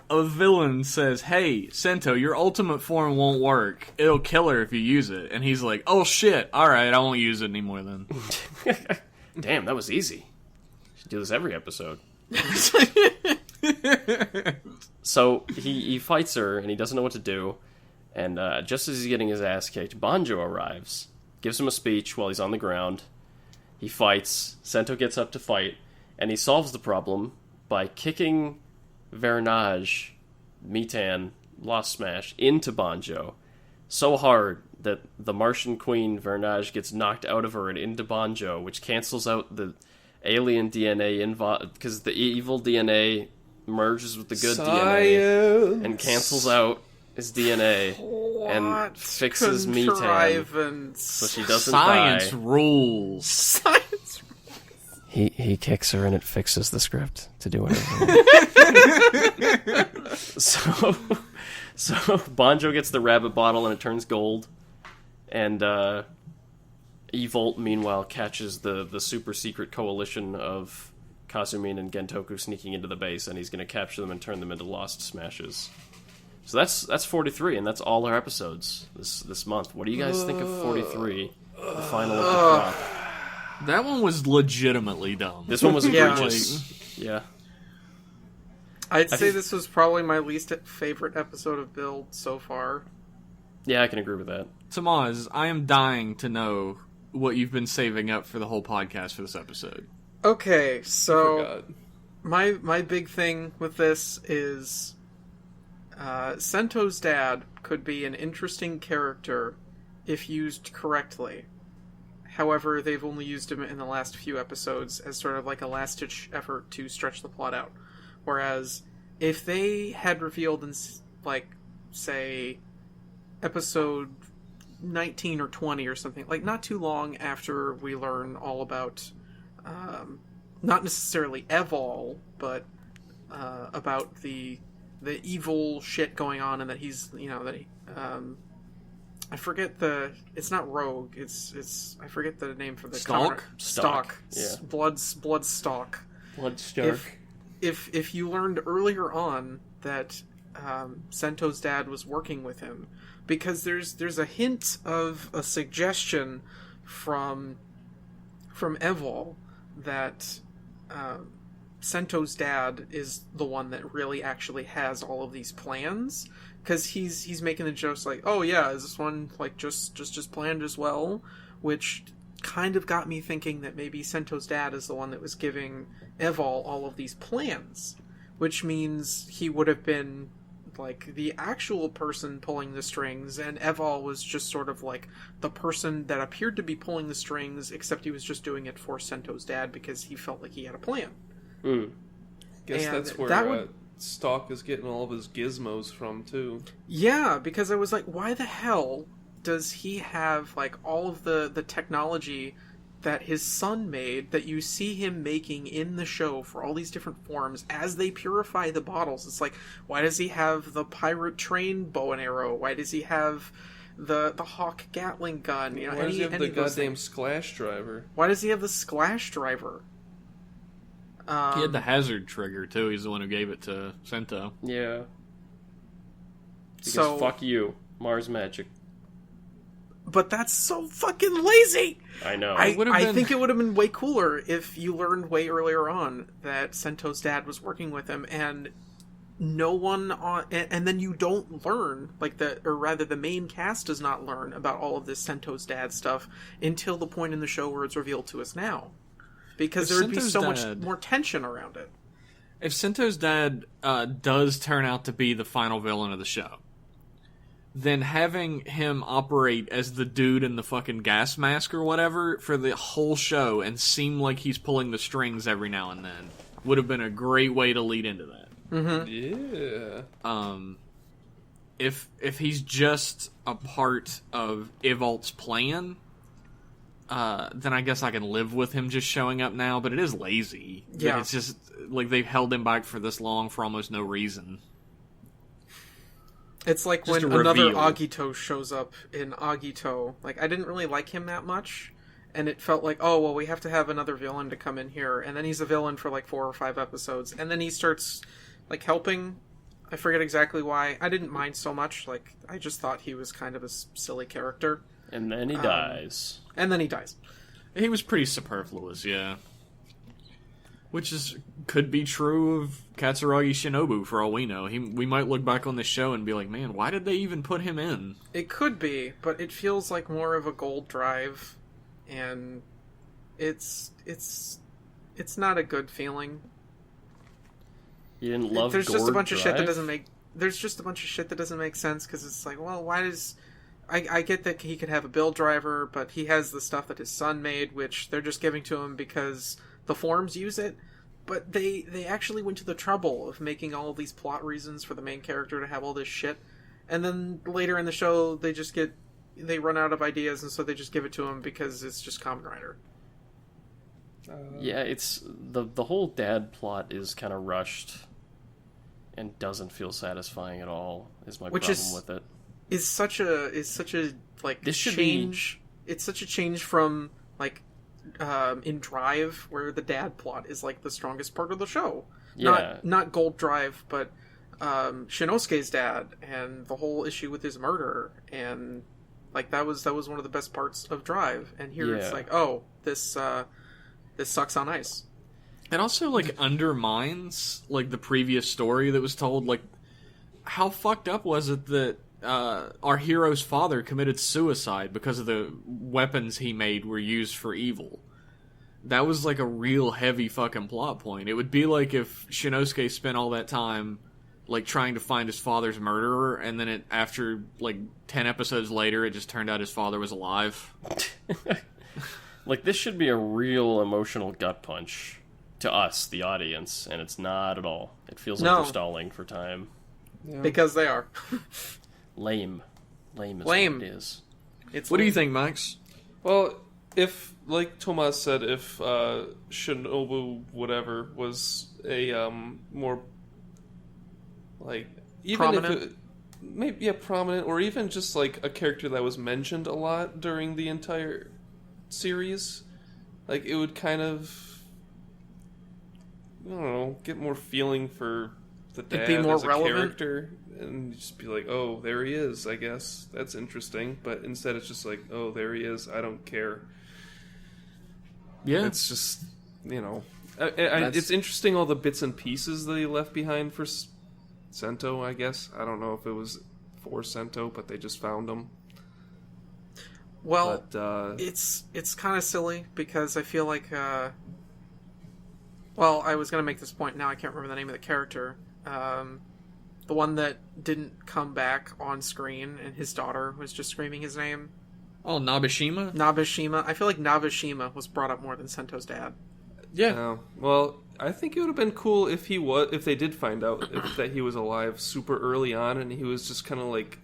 a villain says, "Hey, Sento, your ultimate form won't work. It'll kill her if you use it." And he's like, "Oh shit, alright, I won't use it anymore then." Damn, that was easy. Do this every episode. So he fights her and he doesn't know what to do, and just as he's getting his ass kicked, Banjo arrives, gives him a speech while he's on the ground. He fights. Sento gets up to fight, and he solves the problem by kicking Vernage, Mitan, Lost Smash, into Banjo so hard that the Martian Queen Vernage gets knocked out of her and into Banjo, which cancels out the alien DNA because the evil DNA merges with the good DNA and cancels out his DNA and fixes Mitan so she doesn't die. Science rules. Science rules. He kicks her and it fixes the script to do anything. So Banjo gets the rabbit bottle and it turns gold, and Evolt, meanwhile, catches the super secret coalition of Kazumin and Gentoku sneaking into the base, and he's going to capture them and turn them into Lost Smashes. So that's 43, and that's all our episodes this month. What do you guys think of 43, the final of the crop? That one was legitimately dumb. This one was egregious. Yeah. I'd say this was probably my least favorite episode of Build so far. Yeah, I can agree with that. Tamaz, I am dying to know what you've been saving up for the whole podcast for this episode. Okay, so my big thing with this is Sento's dad could be an interesting character if used correctly. However, they've only used him in the last few episodes as sort of like a last-ditch effort to stretch the plot out. Whereas, if they had revealed in, like, say, episode 19 or 20 or something, like, not too long after we learn all about, not necessarily Evol, but about the evil shit going on, and that he's, I forget it's not Rogue, it's I forget the name for the Stalk? Stalk. Yeah. Bloodstalk. Bloodstark. If you learned earlier on that Sento's dad was working with him, because there's a hint of a suggestion from Evol that Sento's dad is the one that really actually has all of these plans, because he's making the jokes like, oh yeah, is this one like just planned as well, which kind of got me thinking that maybe Sento's dad is the one that was giving Evol all of these plans, which means he would have been like the actual person pulling the strings, and Evol was just sort of like the person that appeared to be pulling the strings, except he was just doing it for Sento's dad because he felt like he had a plan. Guess And that's where that would- Stalk is getting all of his gizmos from too. Yeah, because I was like, why the hell does he have like all of the technology that his son made, that you see him making in the show for all these different forms as they purify the bottles? It's like, why does he have the pirate train bow and arrow? Why does he have the Hawk Gatling gun? You know, Why does he have the of those goddamn things? splash driver? Why does he have the splash driver? He had the hazard trigger too. He's the one who gave it to Sento. Yeah. Because So- fuck you, Mars Magic. But that's so fucking lazy. I know. I would've been- think it would have been way cooler if you learned way earlier on that Sento's dad was working with him, and no one on, and then you don't learn, like the main cast does not learn about all of this Sento's dad stuff until the point in the show where it's revealed to us now, because If there would be Sento's so much dad- more tension around it. If Sento's dad does turn out to be the final villain of the show, then having him operate as the dude in the fucking gas mask or whatever for the whole show and seem like he's pulling the strings every now and then would have been a great way to lead into that. Yeah. If he's just a part of Evolt's plan, then I guess I can live with him just showing up now, but it is lazy. Yeah. It's just like they've held him back for this long for almost no reason. It's like Just when a another reveal. Agito shows up in Agito. Like, I didn't really like him that much, and it felt like, oh, well, we have to have another villain to come in here, and then he's a villain for like 4 or 5 episodes, and then he starts, like, helping. I forget exactly why. I didn't mind so much. Like, I just thought he was kind of a silly character. And then he dies. And then he dies. He was pretty superfluous, yeah. Which could be true of Katsuragi Shinobu for all we know. We might look back on this show and be like, man, why did they even put him in? It could be, but it feels like more of a gold drive, and it's not a good feeling. You didn't love There's just a Gord bunch of shit that Drive? doesn't make. There's just a bunch of shit that doesn't make sense, because it's like, well, why does? I get that he could have a build driver, but he has the stuff that his son made, which they're just giving to him because the forums use it. But they actually went to the trouble of making all of these plot reasons for the main character to have all this shit, and then later in the show they run out of ideas, and so they just give it to him because it's just Kamen Rider. Yeah, it's the whole dad plot is kind of rushed and doesn't feel satisfying at all. Is my Which problem is- with it. Is such a like This should change. It's such a change from like in Drive, where the dad plot is like the strongest part of the show. Yeah. Not Gold Drive, but Shinosuke's dad and the whole issue with his murder, and like that was one of the best parts of Drive. And here it's Yeah. like, oh, this sucks on ice. It also like undermines like the previous story that was told. Like, how fucked up was it that our hero's father committed suicide because of the weapons he made were used for evil? That was like a real heavy fucking plot point. It would be like if Shinosuke spent all that time like trying to find his father's murderer, and then after like 10 episodes later it just turned out his father was alive. Like, this should be a real emotional gut punch to us, the audience, and it's not at all. It feels like No. they're stalling for time. Yeah. Because they are. Lame. Lame is Lame. what it is. It's What do you lame. think, Max? Well, if, like Tomas said, if Shinobu whatever was a more like even Prominent? if it, maybe prominent, or even just like a character that was mentioned a lot during the entire series, like it would kind of, I don't know, get more feeling for the dad be more as a relevant? character, and just be like, oh, there he is, I guess that's interesting. But instead it's just like, oh, there he is, I don't care. Yeah. It's just, you know, It's interesting all the bits and pieces that he left behind for Sento, I guess. I don't know if it was for Sento, but they just found him. Well, but, it's kind of silly because I feel like... well, I was going to make this point. Now I can't remember the name of the character. The one that didn't come back on screen and his daughter was just screaming his name. Oh, Nabeshima? Nabeshima. I feel like Nabeshima was brought up more than Sento's dad. Yeah. Well, I think it would have been cool if they did find out that he was alive super early on, and he was just kind of like,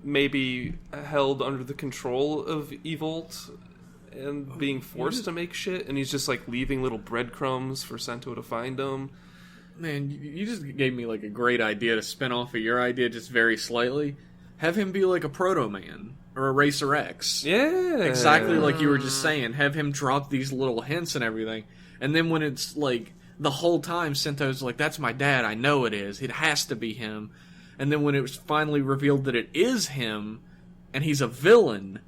maybe held under the control of Evolt and being forced to make shit, and he's just like leaving little breadcrumbs for Sento to find him. Man, you just gave me like a great idea to spin off of your idea just very slightly. Have him be like a Proto-Man or a Racer X. Yeah. Exactly like you were just saying. Have him drop these little hints and everything. And then when it's like, the whole time Sento's like, that's my dad, I know it is. It has to be him. And then when it was finally revealed that it is him, and he's a villain,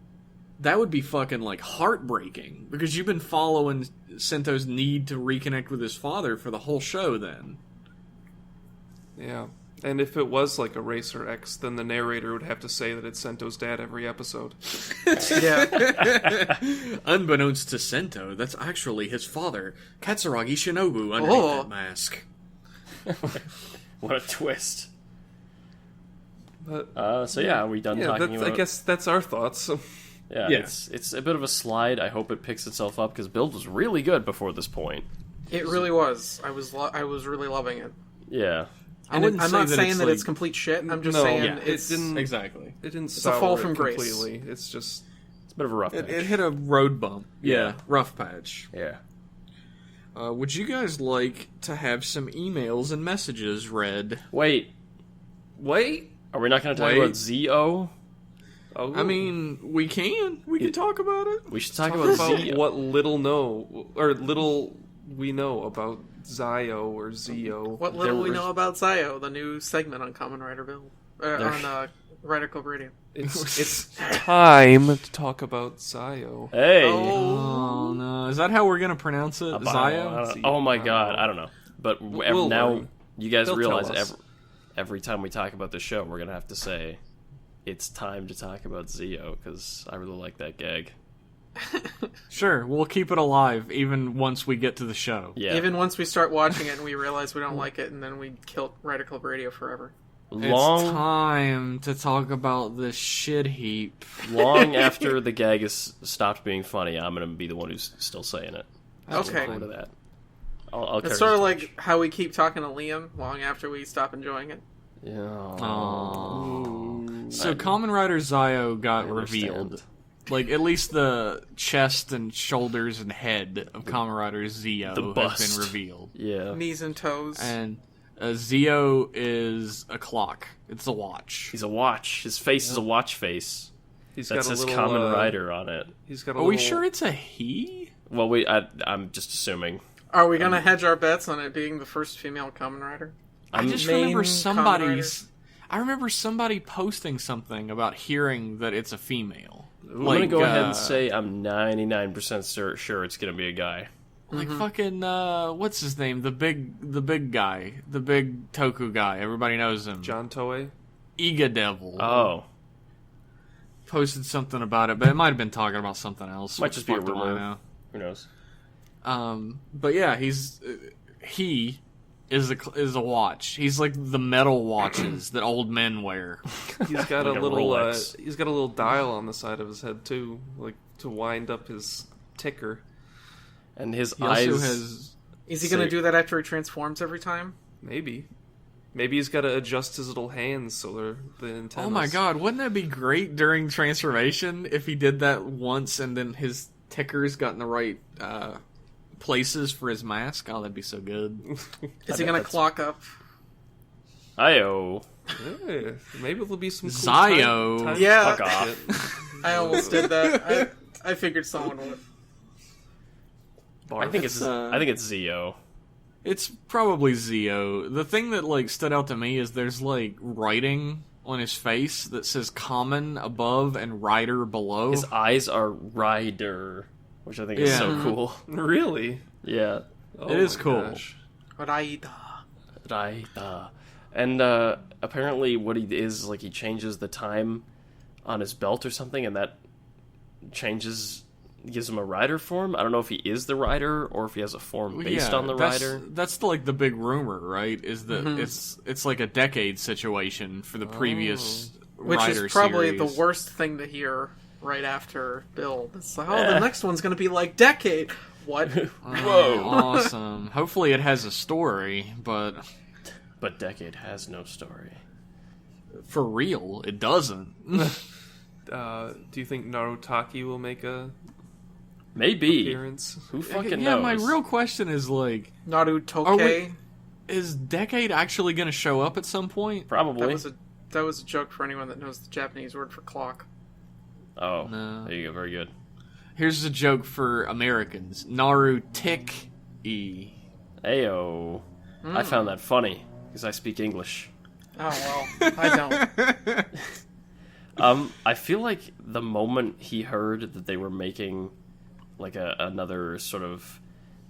that would be fucking like heartbreaking. Because you've been following Sento's need to reconnect with his father for the whole show then. Yeah. And if it was like a Racer X, then the narrator would have to say that it's Sento's dad every episode. Yeah. Unbeknownst to Sento, that's actually his father, Katsuragi Shinobu, underneath that mask. What a twist. But, so yeah, are we done talking about... I guess that's our thoughts. Yeah, Yeah. It's a bit of a slide. I hope it picks itself up, because Build was really good before this point. It really was. I was really loving it. Yeah. I wouldn't I'm say not that saying it's that like... it's complete shit. I'm just No, saying yeah, it's... it didn't... Exactly. It didn't a sour fall from it grace. completely. It's just... It's a bit of a rough patch. It hit a road bump. Yeah, rough patch. Yeah. Would you guys like to have some emails and messages read? Wait. Are we not going to talk about Zio? Oh, I mean, we can. We can talk about it. We should talk about Zio. what little we know about Zio or Zio. What little we know about Zio, the new segment on Kamen Rider Build. On Rider Club Radio. It's time to talk about Zio. Hey. Oh no! Is that how we're gonna pronounce it? Zio? Oh my god, I don't know. But We'll now learn. you guys They'll realize tell us. every time we talk about the show, we're gonna have to say it's time to talk about Zio, because I really like that gag. Sure, we'll keep it alive even once we get to the show. Yeah. Even once we start watching it and we realize we don't like it, and then we kill Rider Club Radio forever. It's time to talk about this shit heap. Long after the gag has stopped being funny, I'm gonna be the one who's still saying it. Okay. Look forward to that. I'll It's carry sort of the like torch. how we keep talking to Liam long after we stop enjoying it. Yeah. Aww. So Kamen Rider Zio got revealed. Like, at least the chest and shoulders and head of Kamen Rider Zio The have bust. been revealed. Yeah. Knees and toes. And Zio is a clock. It's a watch. He's a watch. His face is a watch face. He's That got a says little Kamen Rider on it. He's got a Are we little- sure it's a he? Well, I'm just assuming. Are we gonna hedge our bets on it being the first female Kamen Rider? I just main remember Kamen I remember somebody posting something about hearing that it's a female. I'm gonna go ahead and say I'm 99% sure it's gonna be a guy. Like fucking what's his name? The big guy, the big Toku guy. Everybody knows him. John Toei. Iga Devil. Oh, Posted something about it, but it might have been talking about something else. might What just the be a fuck do I rumor. know? Who knows? But yeah, he is a watch. He's like the metal watches that old men wear. He's got Like a a little. Rolex. He's got a little dial on the side of his head too, like to wind up his ticker. And his He eyes. also has Is he gonna do that after he transforms every time? Maybe he's got to adjust his little hands so they're the antennas. Oh my god, wouldn't that be great during transformation if he did that once and then his tickers got in the right places for his mask? Oh, that'd be so good. Is he gonna clock up? Io. Yeah, maybe there'll be some cool Zio. time Yeah. Fuck off. I almost did that. I figured someone would. I think it's Zio. It's probably Zio. The thing that like stood out to me is there's like writing on his face that says Kamen above and Rider below. His eyes are Rider. which I think is so Yeah. cool. Really? Yeah. Oh It is my cool. gosh. Raida. Right. And apparently what he is, like, he changes the time on his belt or something, and that gives him a rider form. I don't know if he is the rider or if he has a form based on the rider. That's like the big rumor, right? Is that it's like a decade situation for the previous Which rider is probably series. the worst thing to hear right after build. It's like, the next one's going to be like decade. What? Whoa, awesome! Hopefully, it has a story, but Decade has no story. for real, it doesn't. Do you think Narutaki will make a Maybe. appearance? Who fucking Yeah, knows? my real question is like, Narutoke. is Decade actually going to show up at some point? Probably. That was a joke for anyone that knows the Japanese word for clock. Oh, No. there you go. Very good. Here's a joke for Americans: Narutik-e. Ayo. I found that funny because I speak English. Oh well, I don't. I feel like the moment he heard that they were making like another sort of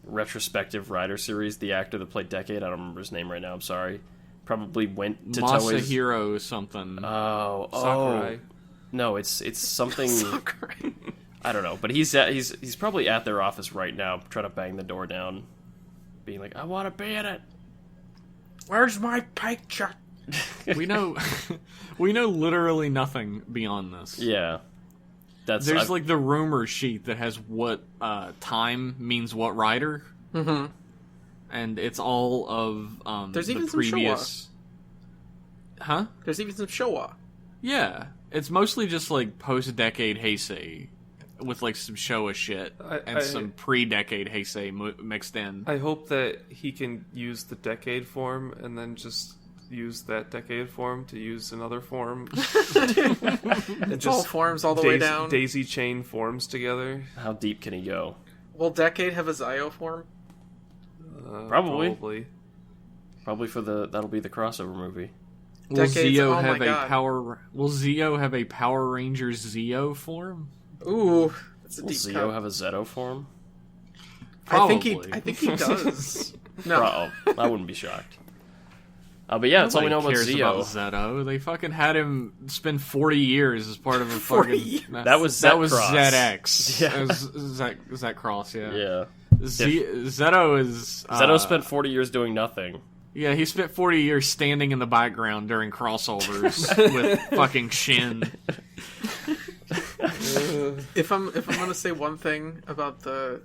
retrospective rider series, the actor that played Decade, I don't remember his name right now, I'm sorry, probably went to Toei's... Masahiro something. Sakurai. No, it's something... Sakurai. I don't know, but he's probably at their office right now trying to bang the door down, being like, I want to be in it. Where's my picture? we know literally nothing beyond this. Yeah. There's like the rumor sheet that has what time means what rider. Mm-hmm. And it's all of There's the even some previous. Huh? There's even some Showa. Yeah, it's mostly just like post-decade Heisei, with like some Showa shit and some pre-decade Heisei mixed in. I hope that he can use the decade form and then just use that decade form to use another form. It's all forms all the way down. Daisy chain forms together. How deep can he go? Will Decade have a Zio form? Probably. Probably that'll be the crossover movie. Will Decades- Zeo oh my have a God. Will Zeo have a Power Rangers Zeo form? Ooh, that's a Will deep Zeo cut. have a Zeto form? I think Probably. he does. No. I wouldn't be shocked. But yeah, that's all we know about Nobody cares Zeo. about Zeto. They fucking had him spend 40 years as part of a 40 fucking... That was that was Z-Cross. ZX. Yeah. It was Z-Cross, yeah. Yeah. Zeto is... Zeto spent 40 years doing nothing. Yeah, he spent 40 years standing in the background during crossovers with fucking Shin. If I'm gonna say one thing about the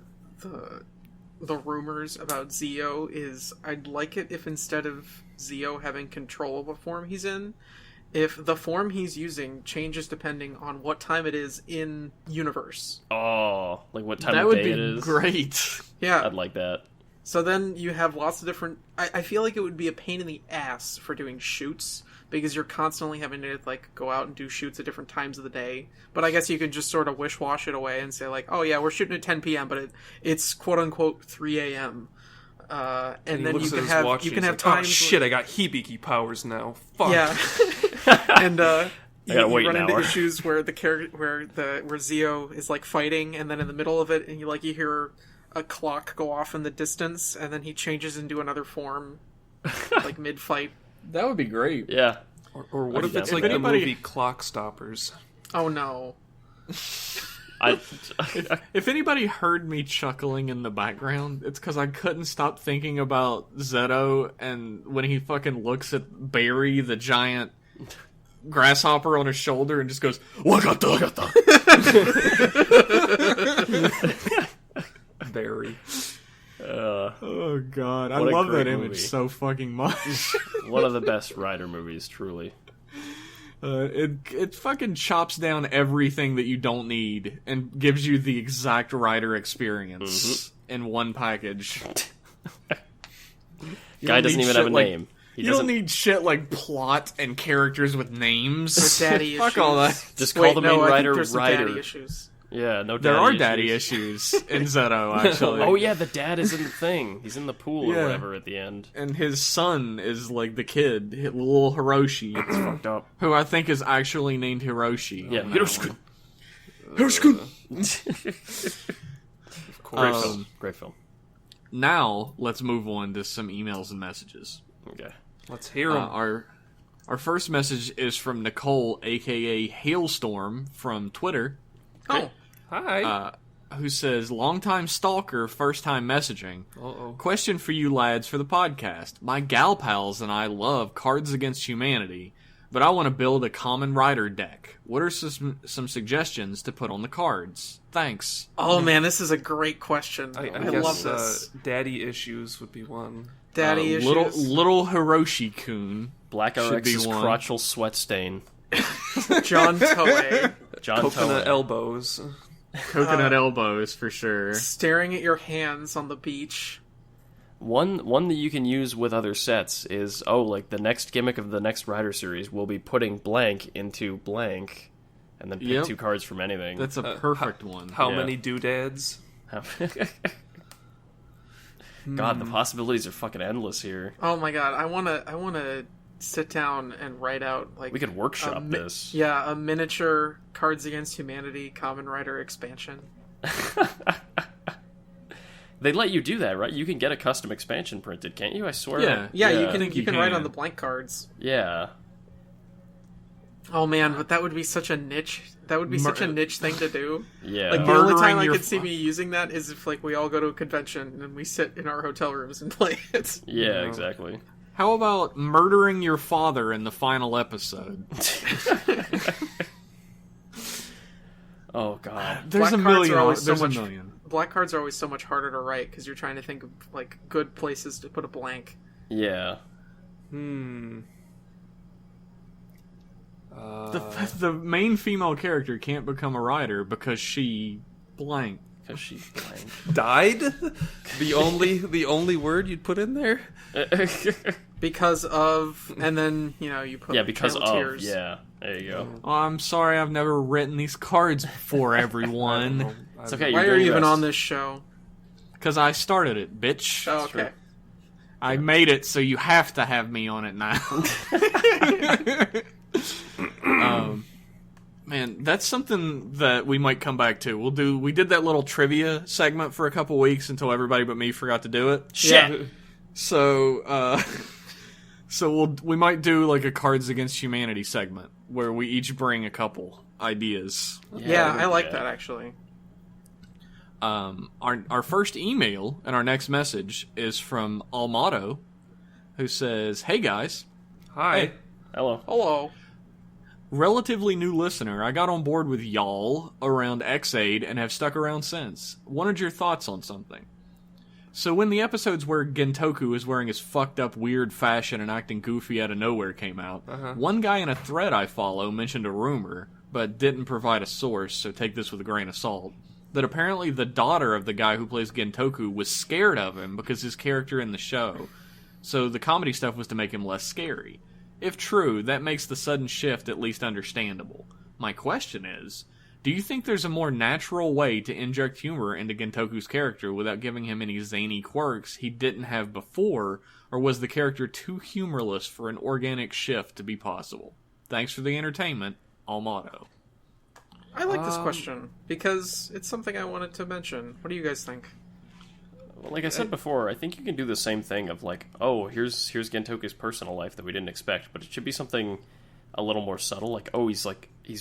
rumors about Zeo is I'd like it if instead of Zeo having control of a form he's in, if the form he's using changes depending on what time it is in universe. Oh, like what time That of would day be it is? great. Yeah. I'd like that. So then you have lots of different... I feel like it would be a pain in the ass for doing shoots, because you're constantly having to like go out and do shoots at different times of the day. But I guess you can just sort of wish-wash it away and say like, oh yeah, we're shooting at 10 p.m., but it's quote-unquote 3 a.m. And he then looks you at can his have watch you and can he's have like, times... oh shit, I got Hibiki powers now. Fuck. Yeah. And you gotta wait run an into hour. issues where where Zeo is like fighting, and then in the middle of it, and you hear a clock go off in the distance, and then he changes into another form, like mid-fight. That would be great. Yeah. Or what if it's If like anybody- the movie Clock Stoppers? Oh no. If anybody heard me chuckling in the background, it's because I couldn't stop thinking about Zeto and when he fucking looks at Barry, the giant grasshopper on his shoulder, and just goes, Wakata! Barry. Oh god, I What a love that great image movie. so fucking much. One of the best Rider movies, truly. It fucking chops down everything that you don't need and gives you the exact Rider experience in one package. You Guy don't doesn't need even have a shit like- name. He You doesn't don't need shit like plot and characters with names. There's daddy Fuck issues. all that. just call Wait, the no, main I think rider there's some Rider. daddy issues. Yeah, no daddy There are issues. daddy issues in Zeto, actually. Oh yeah, the dad is in the thing. He's in the pool Yeah. or whatever at the end. And his son is like the kid, little Hiroshi, It's fucked up. who I think is actually named Hiroshi. Yeah, in that Hiroshi. one. Hiroshi. Great film. Great film. Now, let's move on to some emails and messages. Okay. Let's hear them. Our first message is from Nicole, a.k.a. Hailstorm, from Twitter. Oh, Hi. Who says, "Longtime stalker, first time messaging. Uh-oh. Question for you lads for the podcast. My gal pals and I love Cards Against Humanity, but I want to build a Kamen Rider deck. What are some suggestions to put on the cards? Thanks." oh man, this is a great question. I I guess, love this. daddy issues would be one. Daddy issues. Little Hiroshi-kun. Black Should be RX's one. crotchal sweat stain. John Toei John Coconut Toei. elbows. Coconut elbows, for sure. staring at your hands on the beach. One that you can use with other sets is, like the next gimmick of the next Rider series will be putting blank into blank, and then pick Yep. 2 cards from anything. That's a perfect one. How Yeah. many doodads? God, the possibilities are fucking endless here. Oh my god, I wanna sit down and write out like We could workshop this. Yeah, a miniature Cards Against Humanity Kamen Rider expansion. They let you do that, right? You can get a custom expansion printed, can't you? I swear. Yeah. Yeah, Yeah. you I think can you write can. on the blank cards. Yeah. Oh man, but that would be such a niche. That would be such a niche thing to do. Yeah. Like the only Murdering time I your could see me using that is if like we all go to a convention and we sit in our hotel rooms and play it. Yeah, exactly. How about murdering your father in the final episode? Oh god. There's Black a cards million. are always so There's much- a million. Black cards are always so much harder to write because you're trying to think of like good places to put a blank. Yeah. The main female character can't become a writer because she blank. Because she's blank. Died? The only word you'd put in there? Because of, and then you put Yeah, because Trail of. Tears. Yeah. There you go. Oh, I'm sorry, I've never written these cards before, everyone. It's okay. Why you're are doing you even best. on this show? Because I started it, bitch. Oh, okay. I made it, so you have to have me on it now. Man, that's something that we might come back to. We did that little trivia segment for a couple weeks until everybody but me forgot to do it. Shit. So, we might do like a Cards Against Humanity segment where we each bring a couple ideas. Yeah, I like that actually. Our first email and our next message is from Almato, who says, "Hey guys, Hi. Hey. Hello. Hello. Relatively new listener. I got on board with y'all around X-Aid and have stuck around since. Wanted your thoughts on something. So when the episodes where Gentoku is wearing his fucked up weird fashion and acting goofy out of nowhere came out, one guy in a thread I follow mentioned a rumor, but didn't provide a source, so take this with a grain of salt, that apparently the daughter of the guy who plays Gentoku was scared of him because his character in the show. So the comedy stuff was to make him less scary. If true, that makes the sudden shift at least understandable. My question is, do you think there's a more natural way to inject humor into Gentoku's character without giving him any zany quirks he didn't have before, or was the character too humorless for an organic shift to be possible? Thanks for the entertainment, Almato." I like this question because it's something I wanted to mention. What do you guys think? Well, like I said before, I think you can do the same thing of like, oh, here's Gentoku's personal life that we didn't expect, but it should be something a little more subtle, like, oh, he's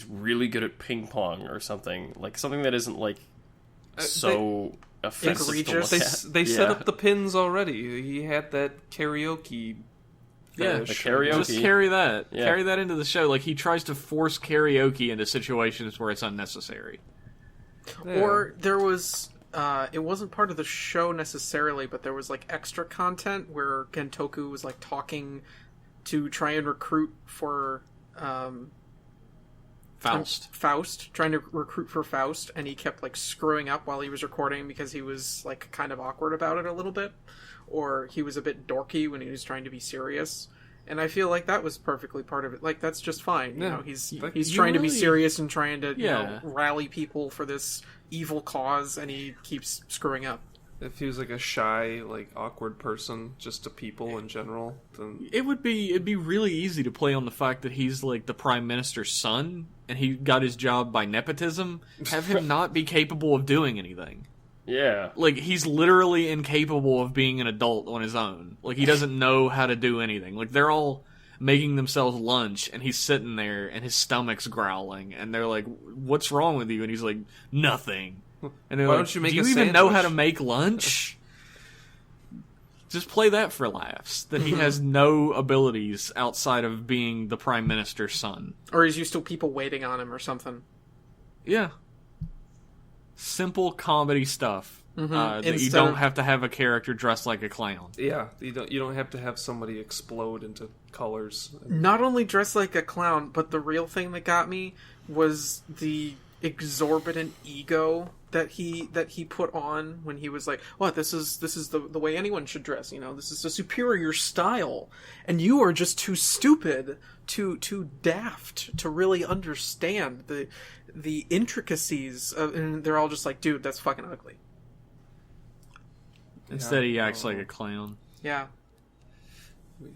really good at ping pong or something, like something that isn't like so offensive egregious. to They, look at. they set Yeah. up the pins already. He had that karaoke. Yeah, the karaoke. Just carry that. Yeah. Carry that into the show. Like, he tries to force karaoke into situations where it's unnecessary. Yeah. Or there was, it wasn't part of the show necessarily, but there was like extra content where Gentoku was like talking to try and recruit for Faust, trying to recruit for Faust, and he kept like screwing up while he was recording because he was like kind of awkward about it a little bit, or he was a bit dorky when he was trying to be serious. And I feel like that was perfectly part of it. Like, that's just fine. Yeah. He's You trying to be really- serious and trying to Yeah. rally people for this evil cause, and he keeps screwing up. If he was like a shy, like awkward person, just to people in general, then It'd be really easy to play on the fact that he's like the prime minister's son and he got his job by nepotism. Have him not be capable of doing anything. Yeah. Like, he's literally incapable of being an adult on his own. Like, he doesn't know how to do anything. Like, they're all making themselves lunch, and he's sitting there, and his stomach's growling, and they're like, "What's wrong with you?" And he's like, "Nothing." And they're Why like, don't you make "Do a you even know how to sandwich?" make lunch?" Just play that for laughs. That he has no abilities outside of being the Prime Minister's son. Or he's used to people waiting on him or something. Yeah. Simple comedy stuff. That you Instead don't of- have to have a character dressed like a clown. Yeah, you don't have to have somebody explode into colors. Not only dressed like a clown, but the real thing that got me was the exorbitant ego that he put on when he was like, "What? This is the way anyone should dress. You know, this is a superior style, and you are just too stupid, too daft to really understand the intricacies." And they're all just like, "Dude, that's fucking ugly." Instead, he acts like a clown. Yeah.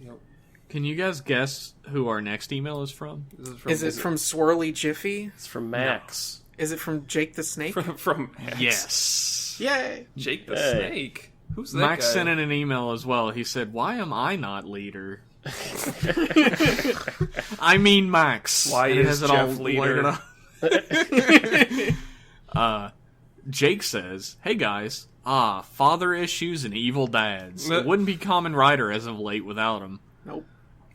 Yep. Can you guys guess who our next email is from? Is it from Swirly Jiffy? It's from Max. Is it from Jake the Snake? from Max. Yes. Yay! Jake the Hey. Snake? Who's that Max guy? sent in an email as well. He said, "Why am I not leader?" I mean Max. Why And it is has it Jeff all leader? layered up. Jake says, "Hey guys, father issues and evil dads. It wouldn't be Kamen Rider as of late without him. Nope.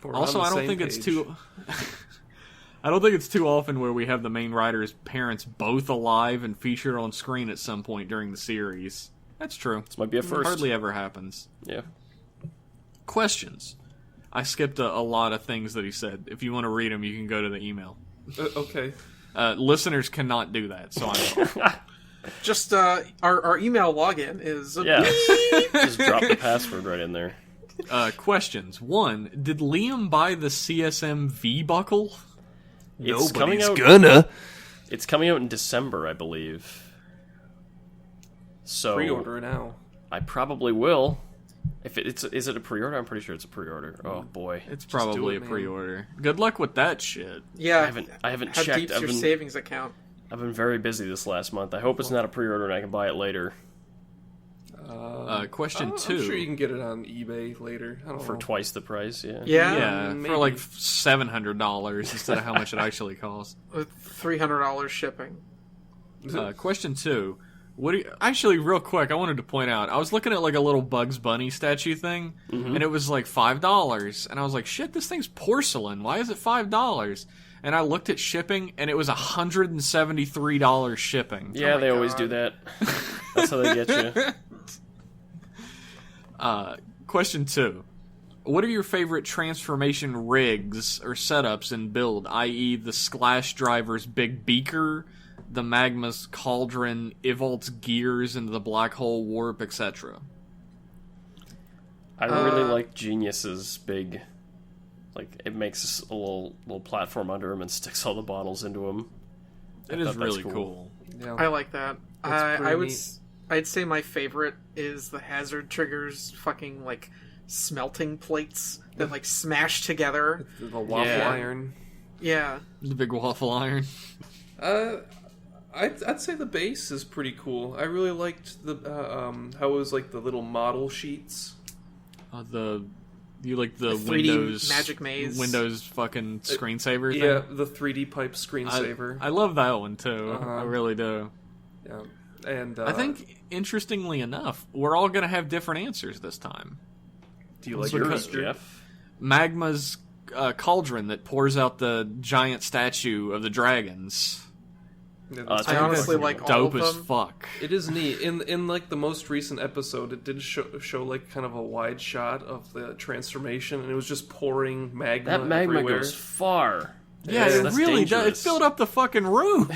We're Also, on the I don't same think it's page. too. I don't think it's too often where we have the main writer's parents both alive and featured on screen at some point during the series. That's true. This might be a first. Hardly ever happens. Yeah. Questions. I skipped a lot of things that he said. If you want to read them, you can go to the email. Okay. Listeners cannot do that, so I'm. Just our email login is Yeah. Just drop the password right in there. Questions. 1. Did Liam buy the CSM V buckle? It's coming out. gonna. It's coming out in December, I believe. So Pre-order now. I probably will. If is it a pre-order? I'm pretty sure it's a pre-order. Oh boy, It's do probably it, a man. pre-order. Good luck with that shit. Yeah. I haven't How checked. deep's your savings account? I've been very busy this last month. I hope it's not a pre-order and I can buy it later Question I'm 2. sure you can get it on eBay later. I don't for know. twice the price. Yeah. Yeah, maybe. for like $700 instead of how much it actually costs. With $300 shipping. Question 2. What do you, actually, real quick, I wanted to point out, I was looking at like a little Bugs Bunny statue thing, and it was like $5. And I was like, shit, this thing's porcelain. Why is it $5? And I looked at shipping, and it was $173 shipping. Yeah, my they always God. do that. That's how they get you. Question 2. What are your favorite transformation rigs or setups in Build, i.e. the Splash Driver's big beaker, the Magma's cauldron, Evolt's gears into the black hole warp, etc.? I really like Genius's big. Like it makes a little platform under him and sticks all the bottles into him. It is really cool. Yeah. I like that. That's pretty I would. neat. I'd say my favorite is the Hazard Triggers fucking like smelting plates that like smash together. The waffle Yeah. iron. Yeah. The big waffle iron. I'd say the base is pretty cool. I really liked the how it was like the little model sheets. You like the 3D Windows Magic Maze. Windows fucking screensaver thing? Yeah, the 3D pipe screensaver. I love that one too. Uh-huh. I really do. Yeah, and I think, interestingly enough, we're all going to have different answers this time. do you like Yours, yours, Jeff? Magma's cauldron that pours out the giant statue of the dragons. Yeah, that's I pretty honestly fucking like all Dope of as them. fuck. It is neat. In like the most recent episode, it did show like kind of a wide shot of the transformation, and it was just pouring magma. That magma everywhere. goes far. Yeah, Yeah, it that's really does. It dangerous. filled up the fucking room.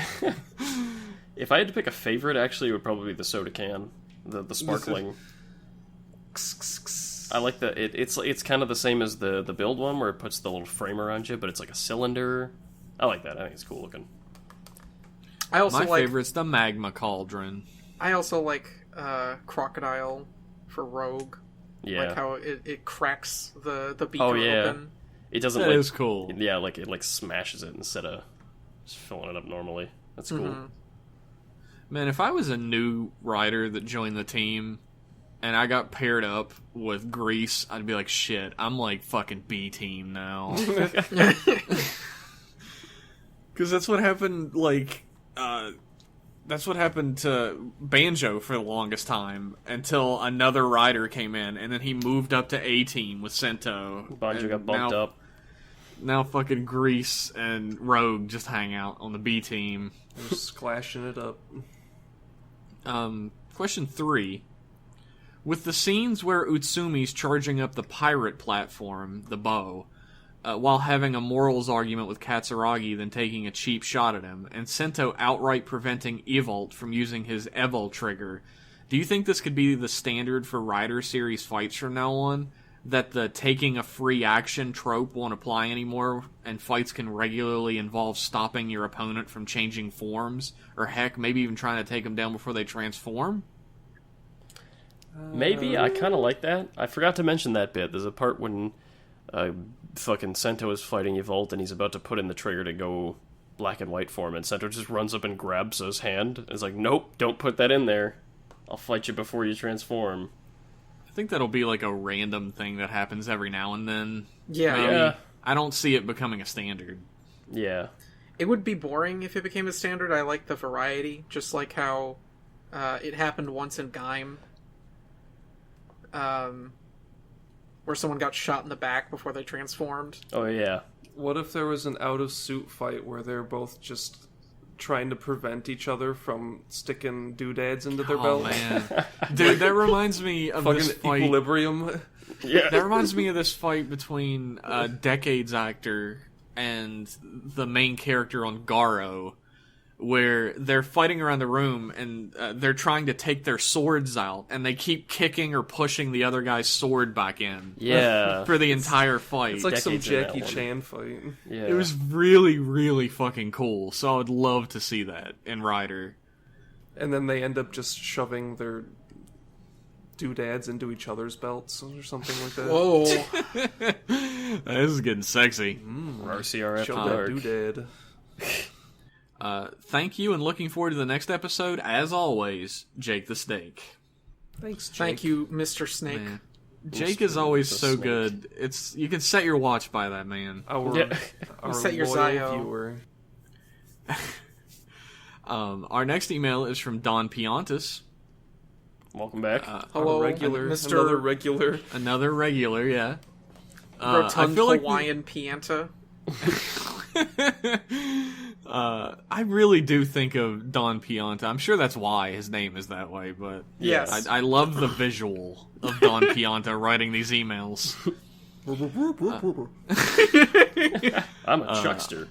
If I had to pick a favorite, actually, it would probably be the soda can, the sparkling. I like the it's kind of the same as the build one where it puts the little frame around you, but it's like a cylinder. I like that. I think it's cool looking. I also My like. favorite's the magma cauldron. I also like Crocodile for Rogue. Yeah, Like how it cracks the beaker Oh, yeah. open. it doesn't That like is cool. yeah, it like smashes it instead of just filling it up normally. That's cool. Mhm. Man, if I was a new writer that joined the team and I got paired up with Grease, I'd be like, shit, I'm like fucking B team now. Because that's what happened, like, that's what happened to Banjo for the longest time until another writer came in, and then he moved up to A team with Sento. Banjo got bumped up. Now fucking Grease and Rogue just hang out on the B team. Just clashing it up. Question 3. With the scenes where Utsumi's charging up the pirate platform, the bow, while having a morals argument with Katsuragi, then taking a cheap shot at him, and Sento outright preventing Evolt from using his Evol trigger, do you think this could be the standard for Rider series fights from now on? That the taking a free action trope won't apply anymore, and fights can regularly involve stopping your opponent from changing forms, or heck, maybe even trying to take them down before they transform? Maybe. I kind of like that. I forgot to mention that bit. There's a part when fucking Sento is fighting Evolt, and he's about to put in the trigger to go black and white form, and Sento just runs up and grabs his hand, and is like, nope, don't put that in there. I'll fight you before you transform. I think that'll be like a random thing that happens every now and then. Yeah. Maybe. Yeah. I don't see it becoming a standard. Yeah. It would be boring if it became a standard. I like the variety, just like how it happened once in Gaim. Where someone got shot in the back before they transformed. Oh, yeah. What if there was an out-of-suit fight where they're both just trying to prevent each other from sticking doodads into their belt? Oh, man. Dude, that reminds me of Fucking this fight. Equilibrium. Yeah. That reminds me of this fight between a Decades actor and the main character on Garo, where they're fighting around the room and they're trying to take their swords out, and they keep kicking or pushing the other guy's sword back in. Yeah. For the entire fight. It's like some Decades in that Jackie one. Chan fight. Yeah. It was really, really fucking cool. So I would love to see that in Rider. And then they end up just shoving their doodads into each other's belts or something like that. Whoa. This is getting sexy. RCRF Shove that Dark. doodad. Thank you, and looking forward to the next episode. As always, Jake the Snake. Thanks, Jake. Thank you, Mr. Snake. Man. Jake is always the so snake. good. It's you can set your watch by that man. Our Set your loyal Zio. viewer. Our next email is from Don Piantis, Welcome back. Hello, Our regular, Mr. another regular. another regular. Yeah, Rotund I feel like Hawaiian Pianta. I really do think of Don Pianta. I'm sure that's why his name is that way, but Yes. I love the visual of Don Pianta writing these emails. I'm a chuckster.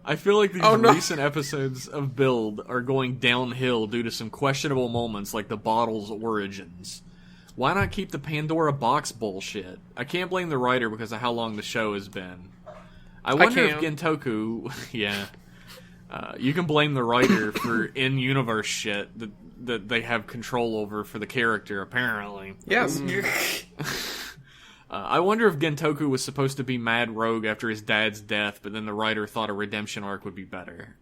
I feel like these Oh, no. recent episodes of Build are going downhill due to some questionable moments like the bottle's origins. Why not keep the Pandora box bullshit? I can't blame the writer because of how long the show has been. I wonder if can. Gentoku... yeah. You can blame the writer for in-universe shit that they have control over for the character, apparently. Yes. I wonder if Gentoku was supposed to be Mad Rogue after his dad's death, but then the writer thought a redemption arc would be better.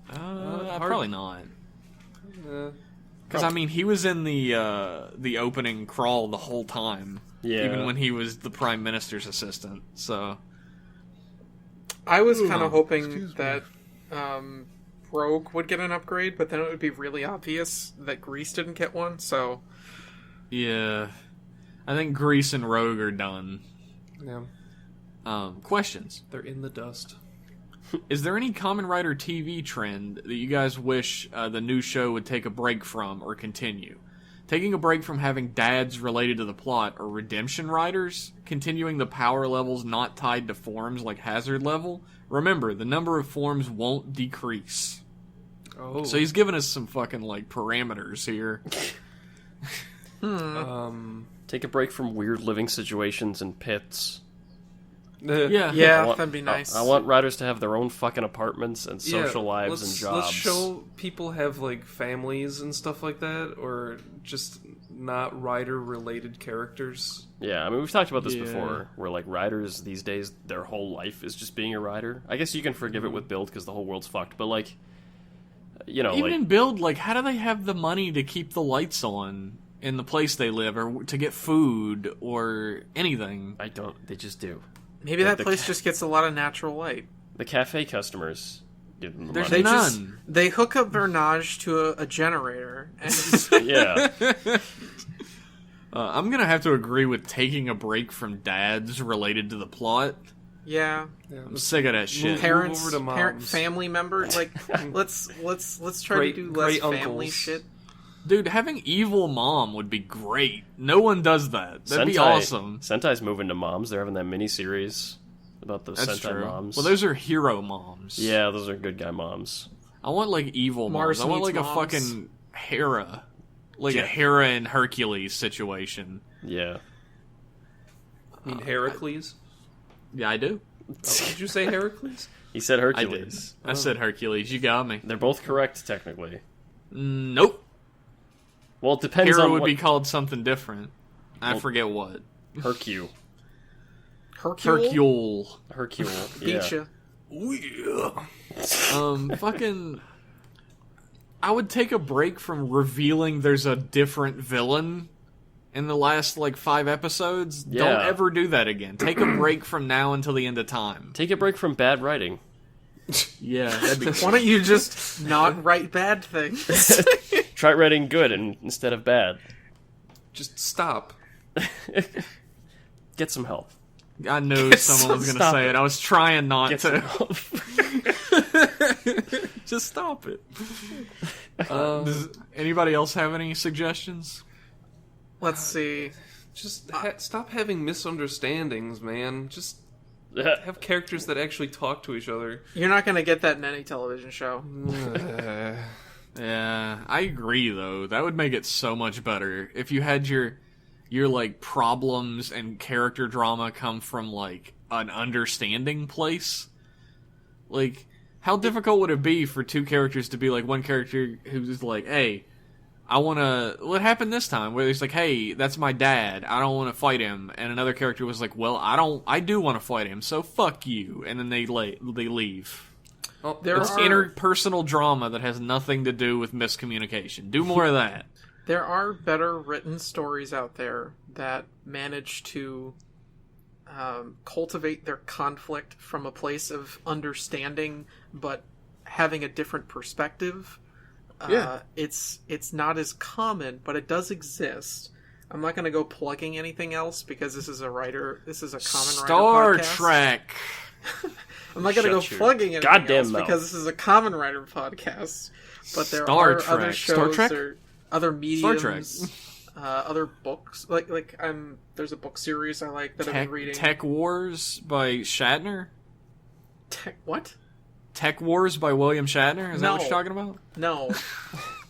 Probably not. Because, I mean, he was in the opening crawl the whole time. Yeah. Even when he was the Prime Minister's assistant, so... I was kind of hoping that Rogue would get an upgrade, but then it would be really obvious that Grease didn't get one, so... Yeah. I think Grease and Rogue are done. Yeah, Questions. they're in the dust. Is there any Kamen Rider TV trend that you guys wish the new show would take a break from or continue? Taking a break from having dads related to the plot or redemption riders? Continuing the power levels not tied to forms like Hazard Level? Remember, the number of forms won't decrease. Oh, So he's giving us some fucking, like, parameters here. Take a break from weird living situations and pits. Yeah. Yeah, I want- that'd be nice. I want riders to have their own fucking apartments and Yeah, social lives and jobs. Let's show people have like families and stuff like that, or just not rider-related characters. Yeah, I mean, we've talked about this Yeah. before, where, like, riders these days, their whole life is just being a rider. I guess you can forgive it with Build, because the whole world's fucked, but, like, You know, Even like in Build, like, how do they have the money to keep the lights on in the place they live, or to get food, or anything? they just do. Maybe Like that place just gets a lot of natural light. The cafe customers give them the There's money. none. They hook up Vernage to a generator, and Yeah. I'm gonna have to agree with taking a break from dads related to the plot. yeah, I'm sick of that shit. parents, over to moms. family members. Like, let's try Great- to do less great family uncles. shit. Dude, having evil mom would be great. No one does that. That'd be awesome. Sentai's moving to moms. They're having that mini-series about the That's Sentai true. moms. Well, those are hero moms. Yeah, those are good guy moms. I want, like, evil Mars moms. I want, needs like, a moms. fucking Hera. Like, Yeah. a Hera and Hercules situation. Yeah. I mean, Heracles? Yeah, I do. Oh, did you say Heracles? He said I did. Hercules. I said Hercules. You got me. They're both correct, technically. Nope. Well, it depends Hera on would what... be called something different. I Well- forget what. Hercule. Hercule, Hercule. beat Yeah. ya. Fucking... I would take a break from revealing there's a different villain in the last, like, 5 episodes. Yeah. Don't ever do that again. Take a break from now until the end of time. Take a break from bad writing. Yeah, that'd be Why don't you just not write bad things? Try writing good instead of bad. Just stop. Get some help. I knew someone was going to Stop say it. it. I was trying not Get some to. help. Just stop it. Does anybody else have any suggestions? Let's see. Just stop having misunderstandings, man. Just have characters that actually talk to each other. You're not going to get that in any television show. Yeah, I agree though. That would make it so much better if you had your like problems and character drama come from like an understanding place. Like, how difficult would it be for two characters to be like one character who's like, "Hey, I want to." What happened this time? Where he's like, "Hey, that's my dad. I don't want to fight him," and another character was like, "Well, I do want to fight him. So fuck you," and then they leave. Oh, There It's are interpersonal drama that has nothing to do with miscommunication. Do more of that. there are better written stories out there that manage to cultivate their conflict from a place of understanding, but having a different perspective. Yeah. It's not as common, but it does exist. I'm not going to go plugging anything else because this is a Kamen Star Rider podcast. Trek. I'm not going to go Shut your plugging anything goddamn else mouth. because this is a Kamen Rider podcast. But there Star are Trek. other Star shows Trek? or other Star Trek. mediums, other books. Like there's a book series I like that I've been reading. Tech Wars by Shatner. What? Tech Wars by William Shatner. Is that what No. you're talking about? No,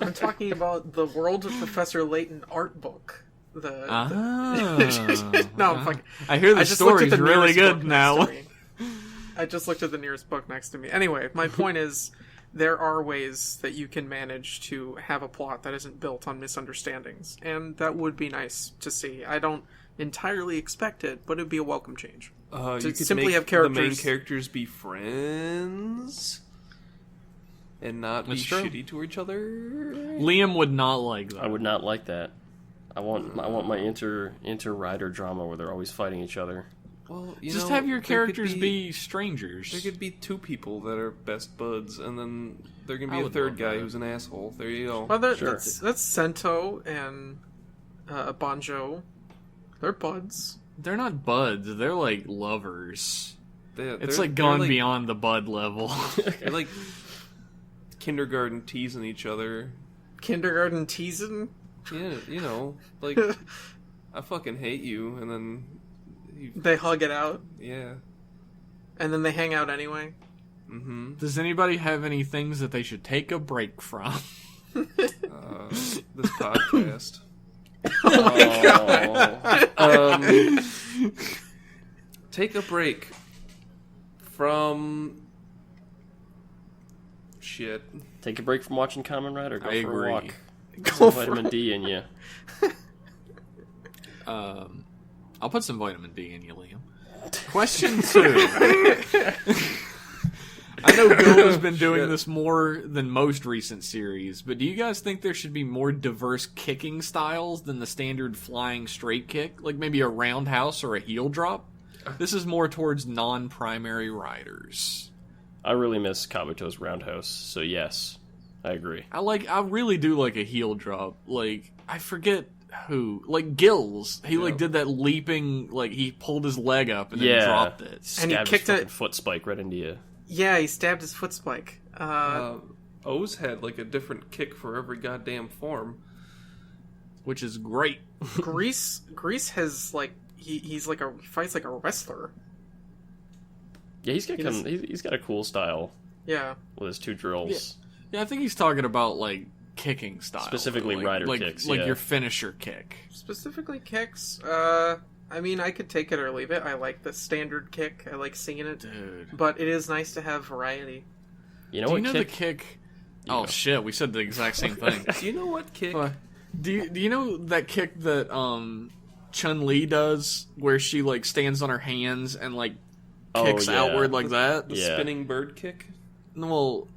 I'm talking about the World of Professor Layton art book. No, I'm fucking. I hear the I just looked at story's the really nearest good book now. next to me. I just looked at the nearest book next to me. Anyway, my point is, there are ways that you can manage to have a plot that isn't built on misunderstandings, and that would be nice to see. I don't entirely expect it, but it would be a welcome change. you could simply make have the main characters- characters be friends and not be That's true. shitty to each other. Liam would not like that. I would not like that. I want my inter rider drama where they're always fighting each other. Well, Just have your there could characters be strangers. There could be two people that are best buds, and then there can I be a would third love guy that. who's an asshole. There you go. Well, Sure. that's Sento and Banjo. They're buds. They're not buds. They're like lovers. It's They're like gone like, beyond the bud level. They're like kindergarten teasing each other. Kindergarten teasing. Yeah, like I fucking hate you, and then They hug it out, yeah. and then they hang out anyway. Mm-hmm. Does anybody have any things that they should take a break from? This podcast. Oh my god! Take a break from shit. Take a break from watching Kamen Rider. Go I for agree. a walk. Get Go some for vitamin D in you. I'll put some vitamin D in you, Liam. Question 2. I know Bill has been doing this more than most recent series, but do you guys think there should be more diverse kicking styles than the standard flying straight kick? Like maybe a roundhouse or a heel drop? This is more towards non-primary riders. I really miss Kabuto's roundhouse, so yes, I agree. I really do like a heel drop. Like, I forget who. Like, Gills. He, did that leaping, he pulled his leg up and then dropped it. And he kicked his foot spike right into you. Yeah, he stabbed his foot spike. O's had, a different kick for every goddamn form. Which is great. Grease has, he fights like a wrestler. Yeah, he's got a cool style. Yeah. With his two drills. Yeah, I think he's talking about, kicking style. Specifically rider kicks, your finisher kick. Specifically kicks, I mean, I could take it or leave it. I like the standard kick. I like seeing it. Dude. But it is nice to have variety. You know the kick... Oh, shit, we said the exact same thing. Do you know what kick? Do you know that kick that Chun-Li does, where she, stands on her hands and, kicks outward like that? The spinning bird kick? Well,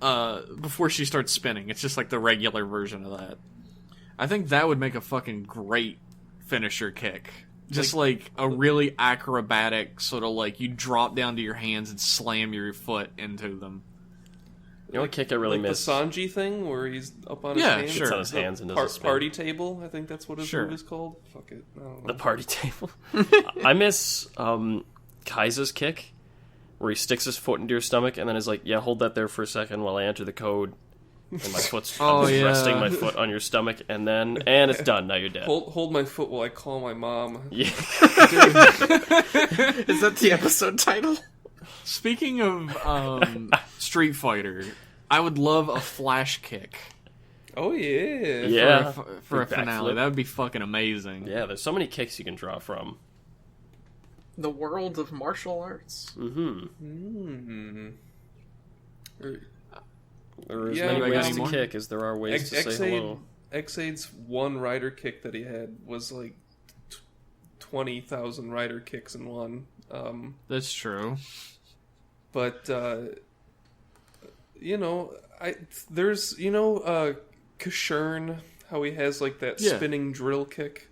before she starts spinning. It's just, the regular version of that. I think that would make a fucking great finisher kick. Just, a really acrobatic sort of, you drop down to your hands and slam your foot into them. You know what kick I really miss? The Sanji thing, where he's up on his hands? Sure. On his hands and does a spin. Party table, I think that's what his move is called. Fuck it. I don't know. The party table. I miss Kaisa's kick, where he sticks his foot into your stomach and then is like, yeah, hold that there for a second while I enter the code. And my foot's resting my foot on your stomach, and it's done. Now you're dead. Hold my foot while I call my mom. Yeah. Is that the episode title? Speaking of Street Fighter, I would love a flash kick. Oh, yeah. Yeah. For a finale. That would be fucking amazing. Yeah, there's so many kicks you can draw from. The world of martial arts. Mm-hmm. There are as Yeah, many like ways to anymore? kick as there are ways to say hello. X-Aid's one rider kick that he had was 20,000 rider kicks in one. That's true. But, there's, Kashern, how he has, that spinning drill kick.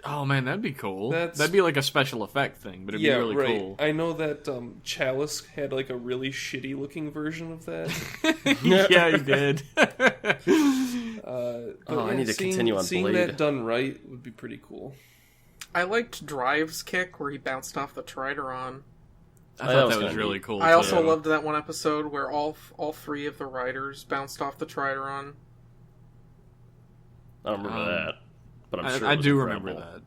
Oh, man, that'd be cool. That'd be a special effect thing, but it'd be really cool. I know that Chalice had, a really shitty-looking version of that. Yeah, he did. I need to continue on seeing Blade. That done right would be pretty cool. I liked Drive's kick, where he bounced off the Trideron. I thought that was really cool. I also loved that one episode where all three of the riders bounced off the Trideron. I don't remember that, but I'm sure I it was do incredible. remember that.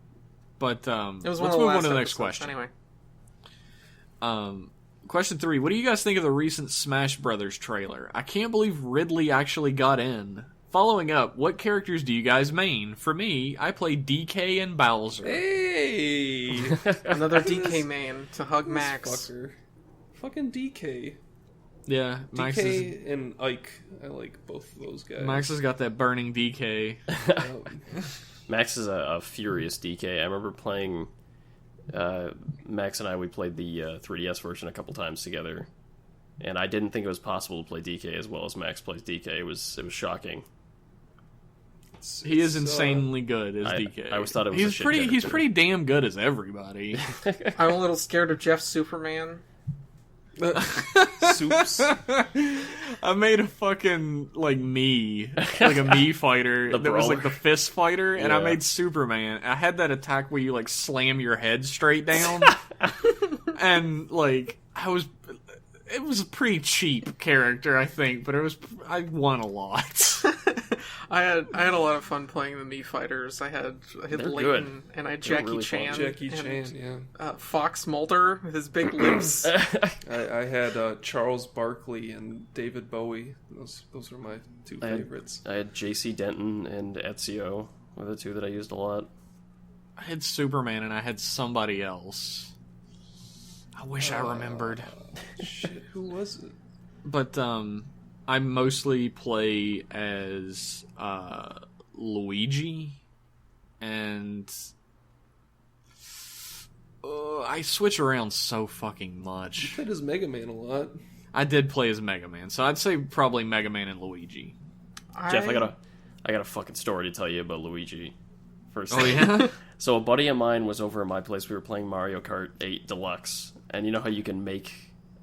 But it was let's one of the move last on to the next episodes. question. Anyway, Question 3. What do you guys think of the recent Smash Brothers trailer? I can't believe Ridley actually got in. Following up, what characters do you guys main? For me, I play DK and Bowser. Hey! another DK main to hug Max. Fucker. Fucking DK. Yeah, DK and Ike. I like both of those guys. Max has got that burning DK. Max is a furious DK. I remember playing... Max and we played the 3DS version a couple times together. And I didn't think it was possible to play DK as well as Max plays DK. It was shocking. He is insanely good as DK. I always thought it was he's pretty damn good as everybody. I'm a little scared of Jeff Superman. Soups. I made a fucking a me fighter that was the fist fighter, and I made Superman. I had that attack where you slam your head straight down, and it was a pretty cheap character, I think, but I won a lot. I had a lot of fun playing the Mii fighters. I had Layton good. and I had Jackie really Chan. Jackie Chan, yeah. Fox Mulder with his big lips. I had Charles Barkley and David Bowie. Those are my two favorites. I had JC Denton and Ezio were the two that I used a lot. I had Superman and I had somebody else. I wish I remembered. Shit, who was it? But I mostly play as Luigi, and I switch around so fucking You much. played as Mega Man a lot. I did play as Mega Man, so I'd say probably Mega Man and Luigi. Jeff, I got a fucking story to tell you about Luigi. First Oh thing. yeah. So a buddy of mine was over at my place. We were playing Mario Kart 8 Deluxe, and you know how you can make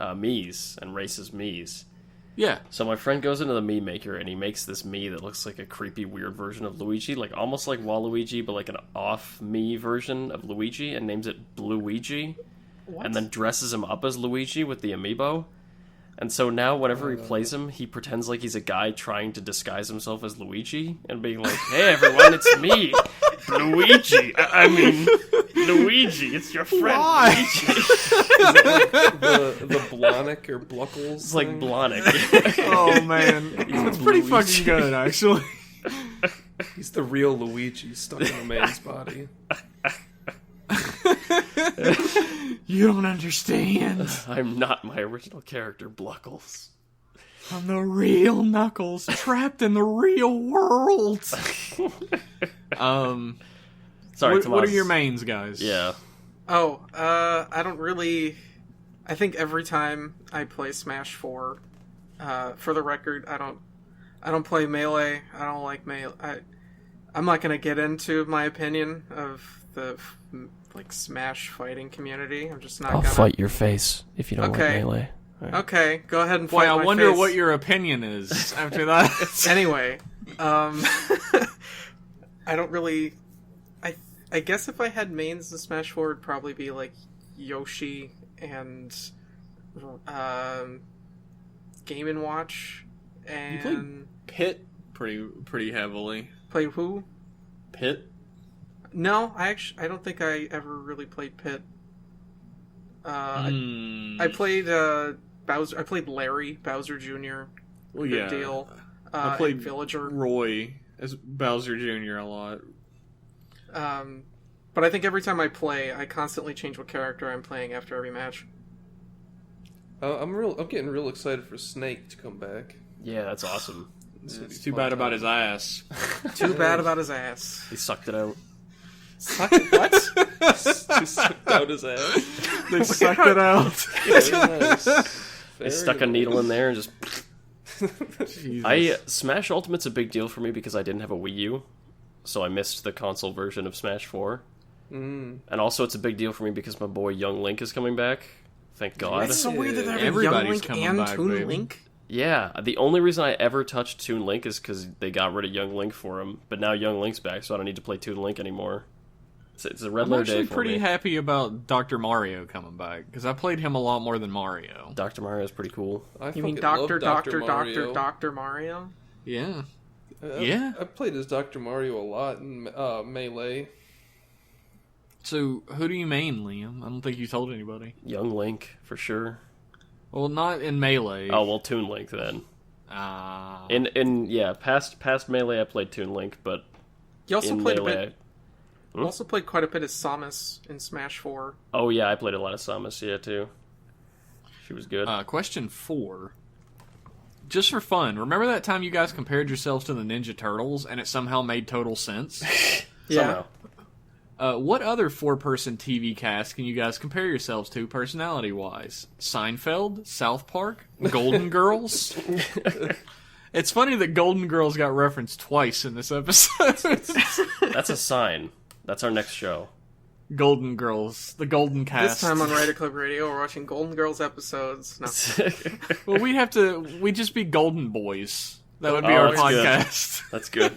Miis and race as Miis. Yeah. So my friend goes into the Mii maker and he makes this Mii that looks like a creepy, weird version of Luigi, like almost like Waluigi, but like an off Mii version of Luigi, and names it Bluigi, and then dresses him up as Luigi with the amiibo. And so now, whenever he plays him, he pretends like he's a guy trying to disguise himself as Luigi and being like, "Hey, everyone, it's me, Luigi. I mean, Luigi. It's your friend, Why? Luigi." the Blonic or Bluckles. It's like thing? Blonic. Oh man, it's pretty fucking good actually. He's the real Luigi stuck in a man's body. You don't understand. I'm not my original character, Bluckles. I'm the real Knuckles, trapped in the real world. Sorry, what Tomas. are your mains, guys? Yeah. Oh, I don't really. I think every time I play Smash 4, for the record, I don't play Melee. I don't like Melee. I'm not gonna get into my opinion of the Smash fighting community. I'm just not I'll gonna. fight your face if you don't Okay. like Melee. Right. Okay, go ahead and Boy, fight I my wonder face. what your opinion is after that. Anyway, I don't really. I guess if I had mains in Smash 4, it'd probably be like Yoshi and Game & Watch and Pit pretty heavily. play who? Pit? No, I don't think I ever really played Pit. I played Bowser. I played Larry Bowser Jr. Well, Good yeah. deal. I played and Villager. Roy as Bowser Jr. a lot. But I think every time I play, I constantly change what character I'm playing after every match. I'm getting real excited for Snake to come back. Yeah, that's awesome. It's too bad about his ass. Too bad about his ass. He sucked it out. What? Just sucked out his ass. They sucked it out. Very nice. They stuck a needle in there and just... Jesus. Smash Ultimate's a big deal for me because I didn't have a Wii U, so I missed the console version of Smash 4. And also it's a big deal for me because my boy Young Link is coming back. Thank God. It's so weird that they're having Young Everybody's Link coming and back, Toon baby. Link. Yeah, the only reason I ever touched Toon Link is because they got rid of Young Link for him, but now Young Link's back, so I don't need to play Toon Link anymore. It's a red I'm letter day actually for pretty me. happy about Dr. Mario coming back, because I played him a lot more than Mario. Dr. Mario is pretty cool. I You mean fucking love Dr. Mario. Mario? Yeah. I played as Dr. Mario a lot in Melee. So, who do you main, Liam? I don't think you told anybody. Young Link, for sure. Well, not in Melee. Oh, well, Toon Link, then. Past Melee I played Toon Link, but You also in played Melee... a bit. You also played quite a bit as Samus in Smash 4. Oh, yeah, I played a lot of Samus, too. She was good. Question 4. Just for fun, remember that time you guys compared yourselves to the Ninja Turtles, and it somehow made total sense? Somehow. What other 4-person TV cast can you guys compare yourselves to personality-wise? Seinfeld? South Park? Golden Girls? It's funny that Golden Girls got referenced twice in this episode. That's a sign. That's our next show. Golden Girls. The Golden Cast. This time on Rider Club Radio, we're watching Golden Girls episodes. No. Well, we'd just be Golden Boys. That would be our that's good. podcast. That's good.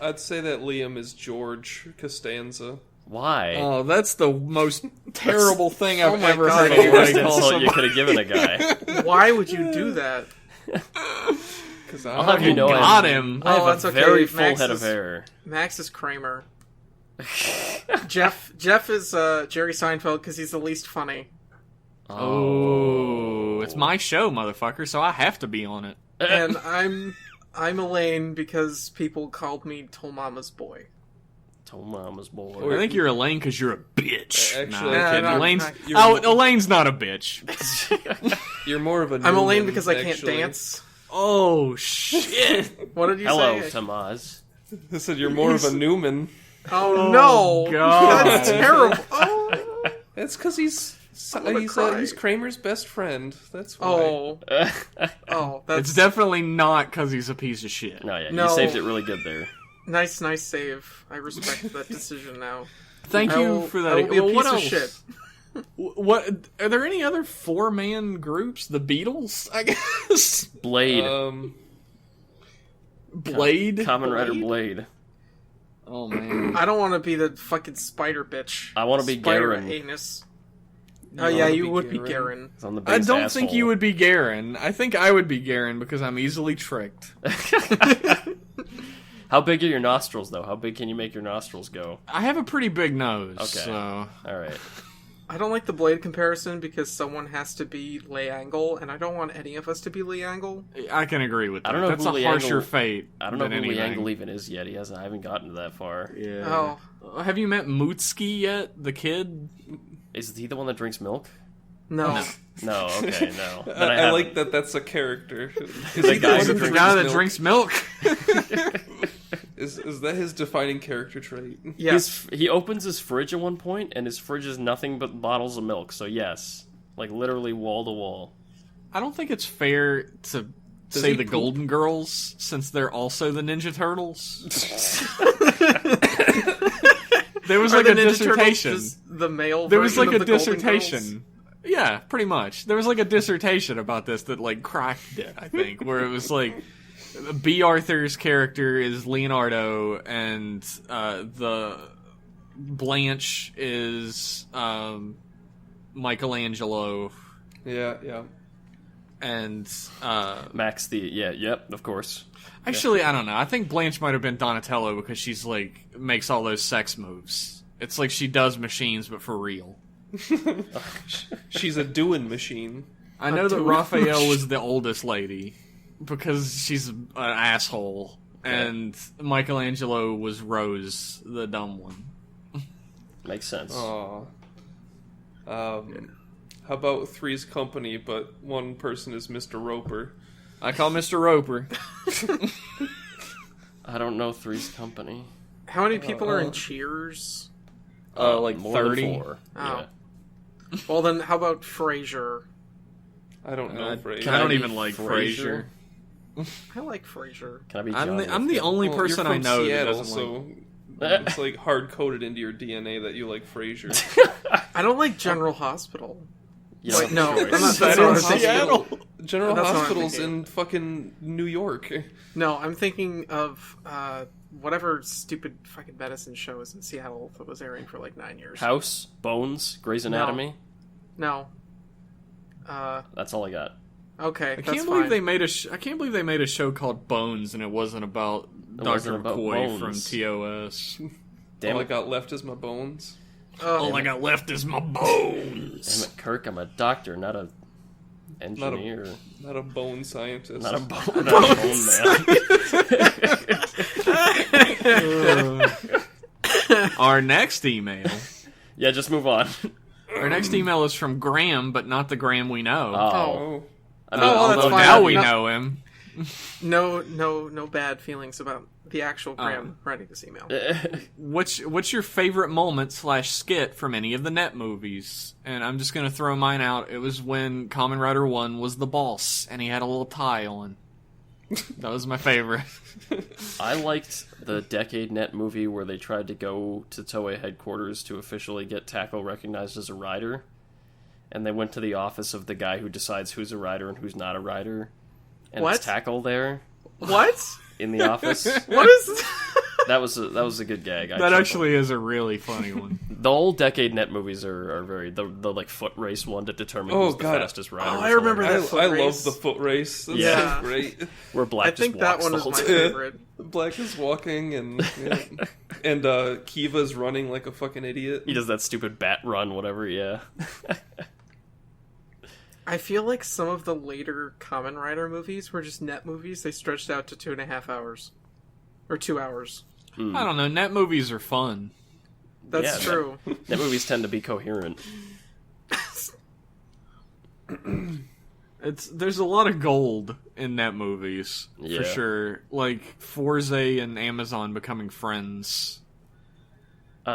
I'd say that Liam is George Costanza. Why? Oh, that's the most terrible thing I've my ever God. heard anybody Worst call insult you somebody. could have given a guy. Why would you do that? Because I'll have you know Got him. I have that's a okay. very full Max head is- of hair. Max is Kramer. Jeff is Jerry Seinfeld because he's the least funny. Oh, it's my show, motherfucker, so I have to be on it. And I'm Elaine because people called me Mama's boy. Told Mama's boy. I think you're Elaine because you're a bitch. Actually- nah, I'm kidding. No, Elaine's, you're- Elane's not a bitch. You're more of a I'm Newman, Elaine because I can't actually. dance. Oh, shit. What did you Hello, say? Tomas. I said you're more of a Newman. Oh no! God. That's terrible. Oh. It's because he's He's Kramer's best friend. That's why. Oh, that's It's definitely not because he's a piece of shit. No, yeah, No. you saved it really good there. nice save. I respect that decision now. Thank I you will- for I that. will be a Well, what piece of else? shit. What are there any other 4-man groups? The Beatles, I guess. Blade. Blade, Kamen Rider Blade. Oh man, I don't want to be the fucking spider bitch. I wanna be Spider Garen. anus. Oh wanna yeah, be you would be Garen? Garen. It's on the I base don't asshole. think you would be Garen. I think I would be Garen because I'm easily tricked. How big are your nostrils, though? How big can you make your nostrils go? I have a pretty big nose, Okay. so All right. I don't like the Blade comparison because someone has to be Lay Angle, and I don't want any of us to be Lay Angle. I can agree with that. I don't know That's who a harsher Liangle- fate. I don't know than who anything. Liangle even is yet. I haven't gotten to that far. Yeah. Oh Have you met Mutski yet? The kid? Is he the one that drinks milk? no, No, okay, no. Then I I haven't. like that. That's a character. Is The he guy one who who The guy that milk? drinks milk. Is that his defining character trait? yes, He opens his fridge at one point, and his fridge is nothing but bottles of milk. So yes, like literally wall to wall. I don't think it's fair to say he the poop? Golden Girls since they're also the Ninja Turtles. There was Are like the a Ninja Turtles dissertation. just the male. There was version like a of the Golden dissertation. Yeah, pretty much. There was like a dissertation about this that like cracked it, I think, where it was like B. Arthur's character is Leonardo and the Blanche is Michelangelo Yeah. and Max the yep, of course. actually I don't know. I think Blanche might have been Donatello because she's like makes all those sex moves. It's like she does machines but for real. She's a doing machine. I know that doing Raphael was the oldest lady because she's an asshole, and Michelangelo was Rose, the dumb one. Makes sense. Aw. How about Three's Company, but one person is Mr. Roper? I call Mr. Roper. I don't know Three's Company. How many people are in Cheers? Like More than 30. 4. Oh. Yeah. Well, then how about Frasier? I don't know, Frasier. I don't be even like Frasier. I like Frasier. Can I be I'm John the Witherspoon? only Well, person you're I from know Seattle, that doesn't like. so it's like hard coded into your DNA that you like Frasier. I don't like General Hospital. You don't Wait, have a no, choice. I'm not- that's That not in what I'm thinking. Seattle. General That's what I'm Hospital's thinking. in fucking New York. No, I'm thinking of whatever stupid fucking medicine show is in Seattle that was airing for like 9 years. House, Bones, Grey's Anatomy. No. That's all I got. Okay, I that's can't fine. believe they made I can't believe they made a show called Bones and it wasn't about Dr. wasn't about McCoy from Bones. TOS. Damn All I it, got left is my bones. All I got left is my bones. damn it, Kirk! I'm a doctor, not a engineer, Not a bone scientist. not a bone, not a bone man. Our next email. Yeah, just move on. Our next email is from Graham, but not the Graham we know. Oh, Oh. I mean, Oh, well, that's Although fine. now we No- know him. No bad feelings about the actual Graham writing this email. What's your favorite moment / skit from any of the Net movies? And I'm just gonna throw mine out. It was when Kamen Rider 1 was the boss and he had a little tie on. That was my favorite. I liked the Decade Net movie where they tried to go to Toei headquarters to officially get Tackle recognized as a rider, and they went to the office of the guy who decides who's a rider and who's not a rider, and What? it's Tackle there What? in the office. What is? That was a good gag. I That chuckled. actually is a really funny one. The old Decade Net movies are very the like foot race one to determine Oh, who's the God. fastest rider. Oh, was I remember hilarious. that foot I race. love the foot race. That's Yeah. so great. Where Black I just think that walks one the is whole my time. favorite. Black is walking and Kiva's running like a fucking idiot. He does that stupid bat run, whatever. Yeah. I feel like some of the later Kamen Rider movies were just Net movies. They stretched out to 2.5 hours. Or 2 hours. I don't know. Net movies are fun. That's Yeah, true. Net movies tend to be coherent. There's a lot of gold in Net movies Yeah. for sure. Like Forza and Amazon becoming friends.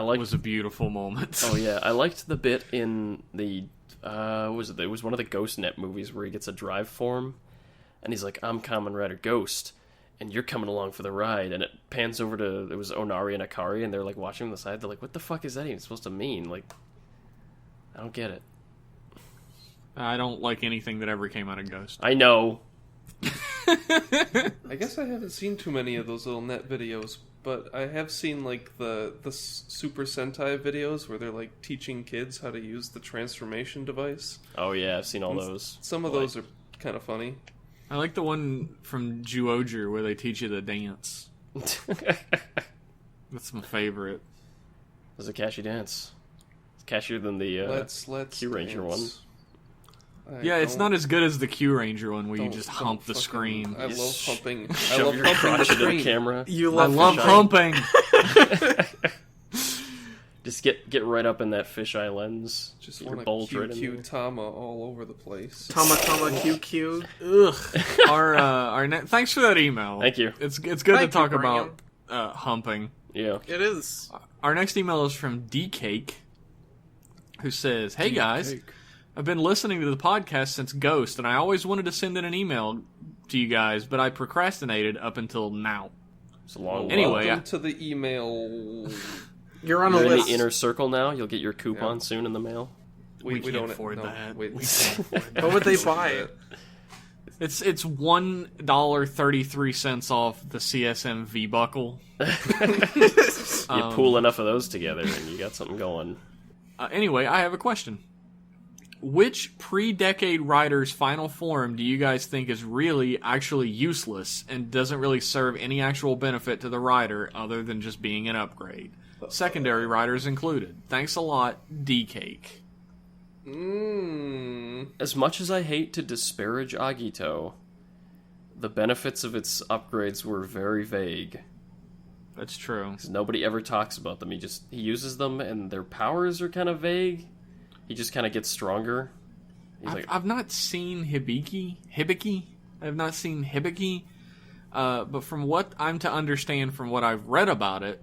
was a beautiful moment. Oh yeah, I liked the bit in the it was one of the GhostNet movies where he gets a drive form, and he's like, "I'm Kamen Rider Ghost, and you're coming along for the ride." And it pans over to it was Onari and Akari, and they're like watching on the side. They're like, "What the fuck is that even supposed to mean?" Like, I don't get it. I don't like anything that ever came out of Ghost. I know. I guess I haven't seen too many of those little net videos, but I have seen like the Super Sentai videos where they're like teaching kids how to use the transformation device. Oh yeah, I've seen all those. Some of those are kind of funny. I like the one from Juoger where they teach you to dance. That's my favorite. There's a Kashi dance. It's catchier than the Let's Q Ranger dance. Yeah, it's not as good as the Q Ranger one where you Don't- just don't hump the fucking- screen. I love humping. I shove love your humping the crotch into the screen. camera. You I love love fisheye. humping. Just get right up in that fisheye lens. Just Get your want bulge to right in QQ there. Tama all over the place. Tama QQ. Ugh. Thanks for that email. Thank you. It's good to Thank you, talk Graham. about humping. Yeah. It is. Our next email is from D-Cake, who says, "Hey guys, I've been listening to the podcast since Ghost, and I always wanted to send in an email to you guys, but I procrastinated up until now." It's a long Anyway, Welcome to the email. You're on a You're in list. the inner circle now. You'll get your coupon Yeah. soon in the mail. We can't don't afford no, that. Wait, We can't afford that. What would they buy? It's $1.33 off the CSM V buckle. You pool enough of those together, and you got something going. Anyway, I have a question. Which pre-decade writer's final form do you guys think is really actually useless and doesn't really serve any actual benefit to the writer other than just being an upgrade? Secondary writers included. Thanks a lot, D-Cake. As much as I hate to disparage Agito, the benefits of its upgrades were very vague. That's true. 'Cause nobody ever talks about them. He uses them, and their powers are kind of vague. He just kind of gets stronger. He's I've not seen Hibiki. I have not seen Hibiki. But from what I'm to understand from what I've read about it,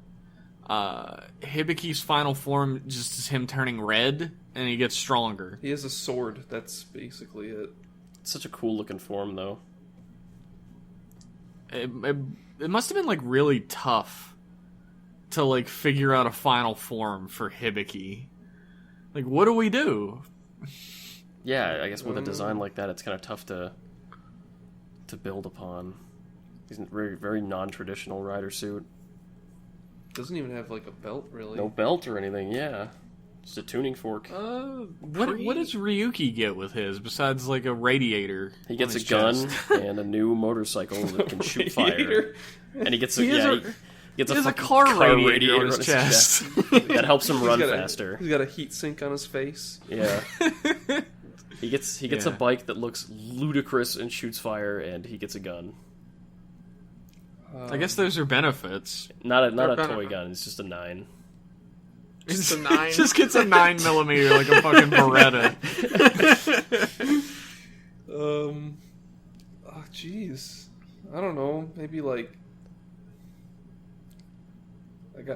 Hibiki's final form just is him turning red, and he gets stronger. He has a sword. That's basically it. such a cool looking form, though. It must have been, like, really tough to, like, figure out a final form for Hibiki. Like, what do we do? Yeah, I guess with a design like that, it's kind of tough to build upon. He's a very, very non-traditional rider suit. Doesn't even have like a belt, really. No belt or anything, yeah. Just a tuning fork. What does Ryuki get with his, besides, like, a radiator? He gets on a his gun chest? and a new motorcycle that can shoot fire. Radiator. And he gets a, He has he gets he has a fucking car radiator on his chest. That helps him run He's got faster. He's got a heat sink on his face. Yeah. He gets Yeah. a bike that looks ludicrous and shoots fire, and he gets a gun. I guess those are benefits. Not a They're toy benefit. gun. It's just a 9. Just a 9. Just gets a 9mm like a fucking Beretta. Oh, jeez. I don't know. Maybe like.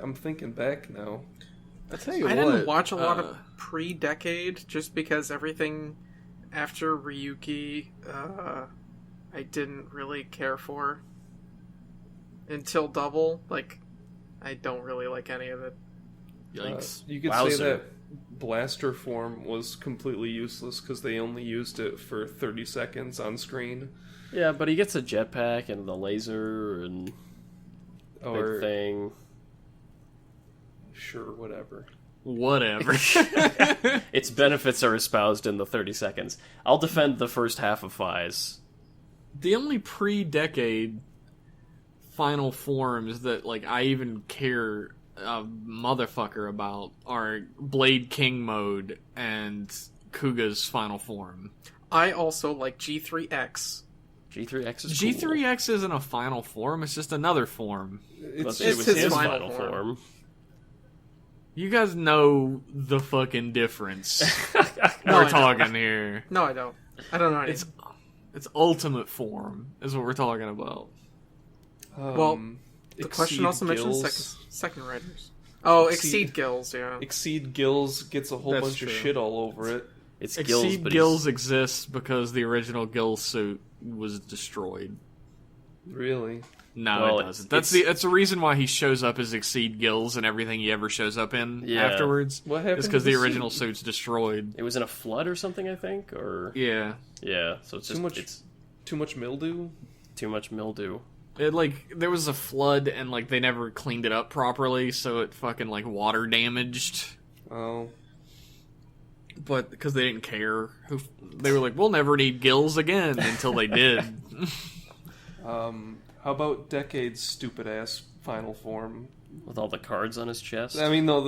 I'm thinking back now. I tell you I what. didn't watch a lot of pre-decade just because everything after Ryuki I didn't really care for until Double. Like, I don't really like any of it. Yikes. You could Wowzer. say that blaster form was completely useless because they only used it for 30 seconds on screen. Yeah, but he gets a jetpack and the laser and Or big thing. sure, whatever. Whatever. Its benefits are espoused in the 30 seconds. I'll defend the first half of Fies. The only pre-decade final forms that, like, I even care a motherfucker about are Blade King mode and Kuga's final form. I also like G3X. G3X is G3X isn't a final form, it's just another form. Cool. It's It was his his final final form. form. You guys know the fucking difference. No, We're I talking here. No, I don't. I don't know anything. It's ultimate form is what we're talking about. Well, the question Exceed also mentions Gills. second writers. Oh, Exceed Gills, yeah. Exceed Gills gets a whole That's bunch of true. shit all over it. It's Exceed but Gills exists because the original Gill suit was destroyed. Really? No, Well, it doesn't. That's the reason why he shows up as Exceed Gills and everything he ever shows up in Yeah. afterwards. What happened Is to because the the original suit? suit's destroyed. It was in a flood or something, I think, or Yeah. yeah. So it's just it's Too much mildew? too much mildew. There was a flood and they never cleaned it up properly, so it fucking water damaged. Oh. But because they didn't care, they were like, "We'll never need gills again," until they did. How about Decade's stupid ass final form? With all the cards on his chest. I mean, no,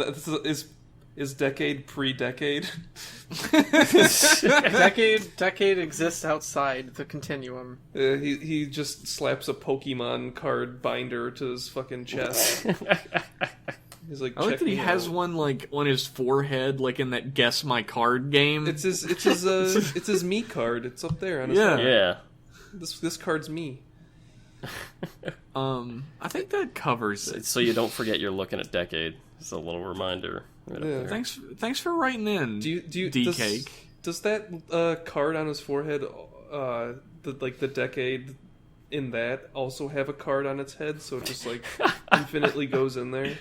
is Decade pre-Decade? Decade exists outside the continuum. He just slaps a Pokemon card binder to his fucking chest. He's like, I like check that he me has out. one on his forehead, in that Guess My Card game. It's his me card. It's up there on his Yeah. head. Yeah. This card's me. I think that covers it. So you don't forget you're looking at Decade. It's a little reminder. Right up Yeah. there. Thanks for writing in. Do you D-Cake. Does that card on his forehead, the Decade in that also have a card on its head? So it just infinitely goes in there.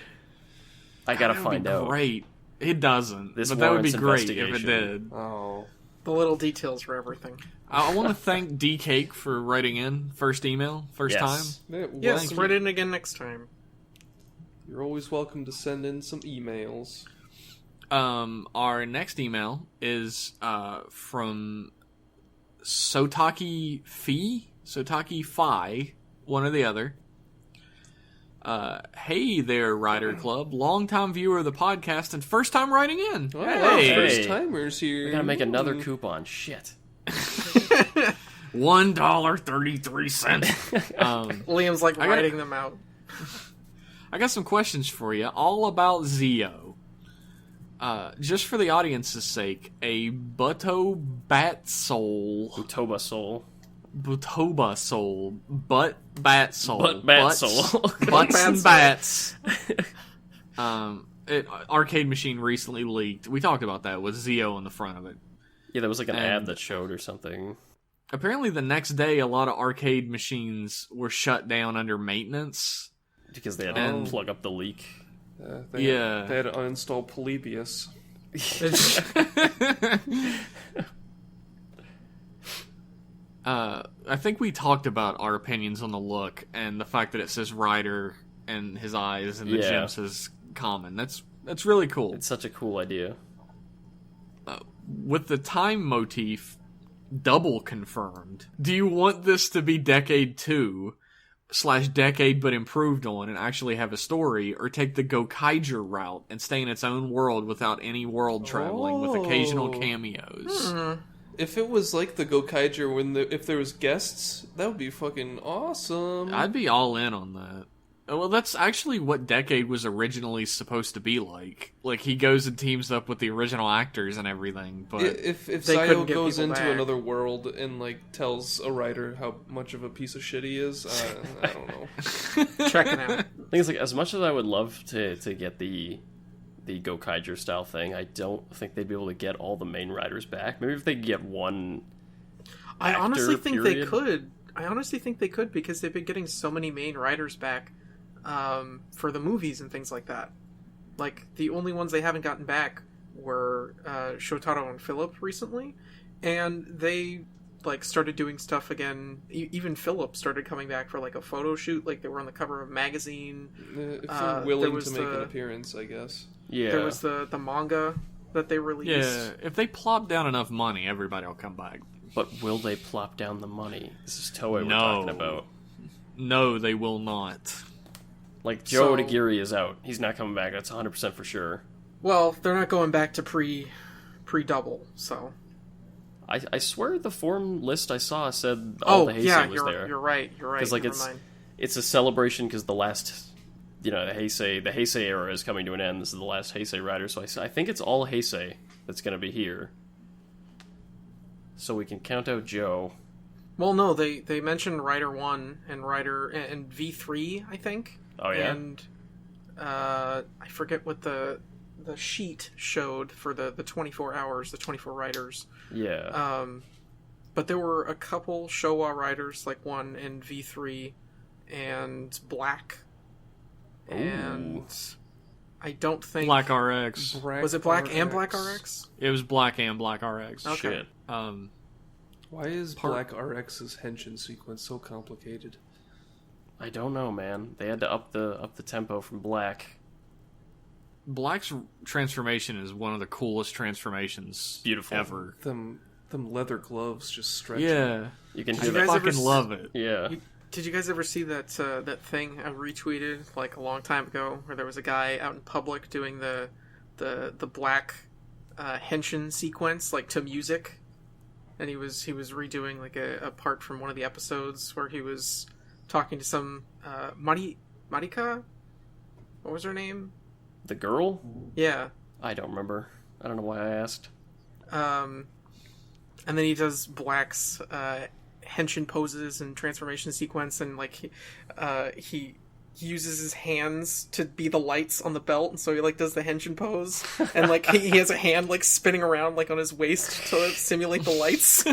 I gotta That would find be out. Great. It doesn't. This but that would be warrants great if it investigation. did. Oh. The little details for everything. I want to thank D-Cake for writing in. First email. First time. Yes. Yeah, Yes, thank write you. in again next time. You're always welcome to send in some emails. Our next email is from Sotaki Fi, one or the other. Hey there, Rider Club. Longtime viewer of the podcast and first time writing in. Oh, Hey! Hey. first timers here. We gotta make another coupon. Shit. $1.33. Liam's I got- writing them out. I got some questions for you, all about Zio. Just for the audience's sake, a Buto Bat Soul. Utoba Soul. Butoba Soul. Butt Bat Soul. Butt Bat Butts- Soul. Butts and Bat Soul. bats. Arcade Machine recently leaked. We talked about that with Zio on the front of it. Yeah, there was an And- ad that showed or something. Apparently the next day a lot of arcade machines were shut down under maintenance. Because they had Oh. to plug up the leak. They had to uninstall Polybius. I think we talked about our opinions on the look and the fact that it says Rider and his eyes and the Yeah. gem says Kamen. That's really cool. It's such a cool idea. With the time motif double confirmed, do you want this to be Decade 2 / Decade but improved on and actually have a story, or take the Gokaiger route and stay in its own world without any world traveling with occasional Oh. cameos? If it was like the Gokaiger if there was guests, that would be fucking awesome. I'd be all in on that. Well, that's actually what Decade was originally supposed to be like. Like, he goes and teams up with the original actors and everything, but... If They Zio couldn't get goes people into back. another world and tells a writer how much of a piece of shit he is, I don't know. Checking out. I think it's as much as I would love to get the Gokaiger style thing, I don't think they'd be able to get all the main riders back. Maybe if they get one. I actor, honestly think period. they could. I honestly think they could because they've been getting so many main writers back for the movies and things like that. Like, the only ones they haven't gotten back were Shotaro and Philip recently, and they started doing stuff again. Even Philip started coming back for a photo shoot. Like, they were on the cover of a magazine. If they're there willing was to make an the- appearance, I guess. Yeah. There was the manga that they released. Yeah, if they plop down enough money, everybody will come back. But will they plop down the money? This is Toei we're No. talking about. No, they will not. Like, Joe So- Onigiri is out. He's not coming back. That's 100% for sure. Well, they're not going back to pre-double, so... I swear the forum list I saw said all the Heisei yeah, was you're, there. you're right. You're right. 'Cause, Never it's mind. it's a celebration because the last, the Heisei era is coming to an end. This is the last Heisei rider, so I think it's all Heisei that's going to be here. So we can count out Joe. Well, no, they mentioned Rider 1 and Rider and V3, I think. Oh, yeah? And I forget what the sheet showed for the 24 hours, the 24 writers. Yeah. But there were a couple Showa writers, like one in V3 and Black. And I don't think... Black RX. Was it Black and Black RX? It was Black and Black RX. Okay. Shit. Why is Black RX's henshin sequence so complicated? I don't know, man. They had to up the tempo from Black. Black's transformation is one of the coolest transformations Beautiful. ever. Them leather gloves just stretching. Yeah. You can Did hear you I guys that. ever fucking love it. Yeah. Did you guys ever see that thing I retweeted like a long time ago, where there was a guy out in public doing the Black henshin sequence like to music, and he was redoing like a part from one of the episodes where he was talking to some Marika? What was her name? The girl? Yeah. I don't remember. I don't know why I asked. And then he does Black's henshin poses and transformation sequence, and like he uses his hands to be the lights on the belt, and so he like does the henshin pose, and like he has a hand like spinning around like on his waist to simulate the lights.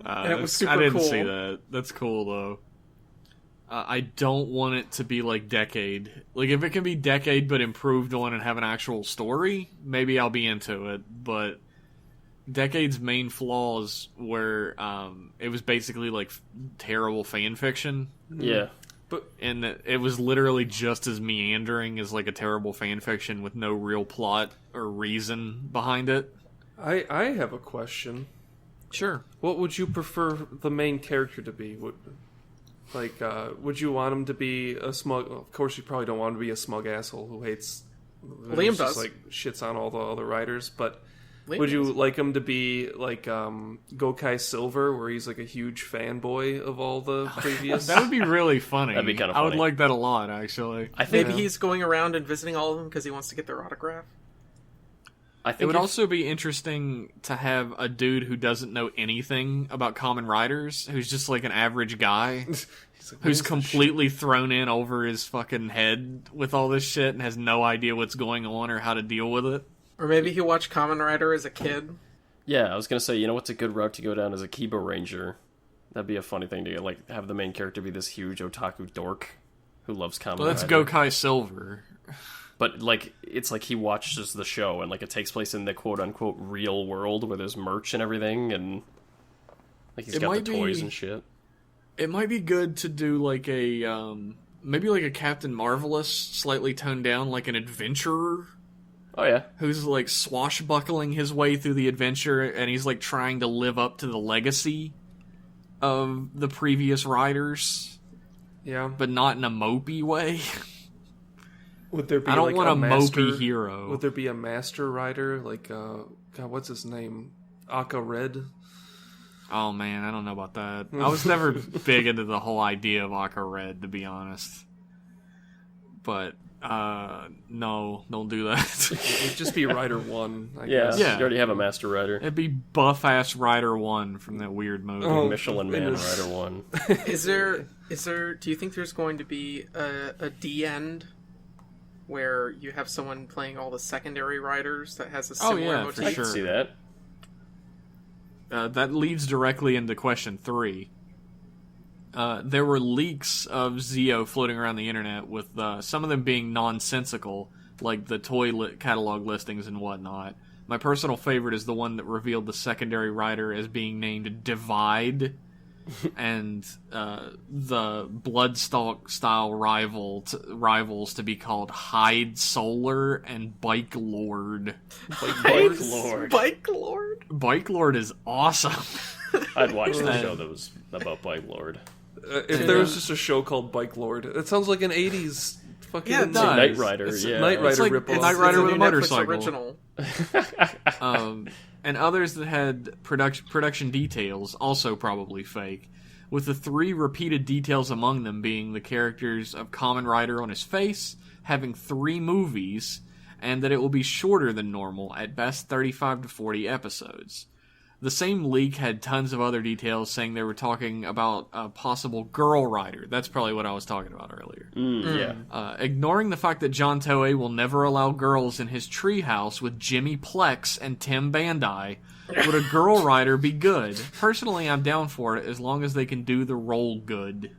And it was super I didn't cool. see that. That's cool though. I don't want it to be like Decade. Like if it can be Decade but improved on and have an actual story, maybe I'll be into it. But Decade's main flaws were it was basically like terrible fan fiction, Yeah. and it was literally just as meandering as like a terrible fan fiction with no real plot or reason behind it. I have a question. Sure. What would you prefer the main character to be? Would you want him to be a smug... Of course, you probably don't want him to be a smug asshole who hates... Liam does. Like, shits on all the other writers, but... Liam would you does. like him to be like Gokai Silver, where he's like a huge fanboy of all the previous... That would be really funny. That'd be kinda I would funny. like that a lot, actually. I think Maybe he's going around and visiting all of them because he wants to get their autograph. I It think would if- also be interesting to have a dude who doesn't know anything about Kamen Riders, who's just like an average guy, He's like, who's "What is this completely thrown in over his fucking head with all this shit and has no idea what's going on or how to deal with it. Or maybe he watched Kamen Rider as a kid. Yeah, I was gonna say, you know what's a good route to go down as a Kiba Ranger? That'd be a funny thing to like have the main character be this huge otaku dork who loves Kamen Well, that's Rider. Gokai Silver. But like it's like he watches the show and like it takes place in the quote unquote real world where there's merch and everything, and like he's It got the might toys be- and shit. It might be good to do like a, maybe like a Captain Marvelous, slightly toned down, like an adventurer Oh yeah. who's like swashbuckling his way through the adventure, and he's like trying to live up to the legacy of the previous riders, Yeah. but not in a mopey way. Would there be I don't like want a master, mopey hero. Would there be a master rider like God, what's his name? Aka Red? Oh man, I don't know about that. I was never big into the whole idea of Aka Red, to be honest. But no, don't do that. It'd just be Rider 1, I Yeah. guess. Yeah. You already have a Master Rider. It'd be buff ass Rider 1 from that weird movie. Oh, Michelin Man goodness. Rider 1. Is there? Do you think there's going to be a D end where you have someone playing all the secondary riders that has a similar yeah, for motif? I can sure. see that. That leads directly into question 3. There were leaks of Zeo floating around the internet with some of them being nonsensical, like the toy catalog listings and whatnot. My personal favorite is the one that revealed the secondary rider as being named Divide, and the Bloodstalk style rivals to be called Hyde Solar and Bike Lord. Bike Lord. Bike Lord. Bike Lord is awesome. I'd watch the show that was about Bike Lord. If there was just a show called Bike Lord, it sounds like an 80s fucking... Yeah, it It's a does. Knight Rider, It's a yeah. Knight Rider It's like ripoff. Knight Rider with a new Netflix motorcycle. Original. And others that had production details, also probably fake, with the 3 repeated details among them being the characters of Kamen Rider on his face, having 3 movies, and that it will be shorter than normal, at best 35 to 40 episodes. The same leak had tons of other details saying they were talking about a possible girl rider. That's probably what I was talking about earlier. Yeah. Ignoring the fact that John Toei will never allow girls in his treehouse with Jimmy Plex and Tim Bandai, would a girl rider be good? Personally, I'm down for it as long as they can do the role good.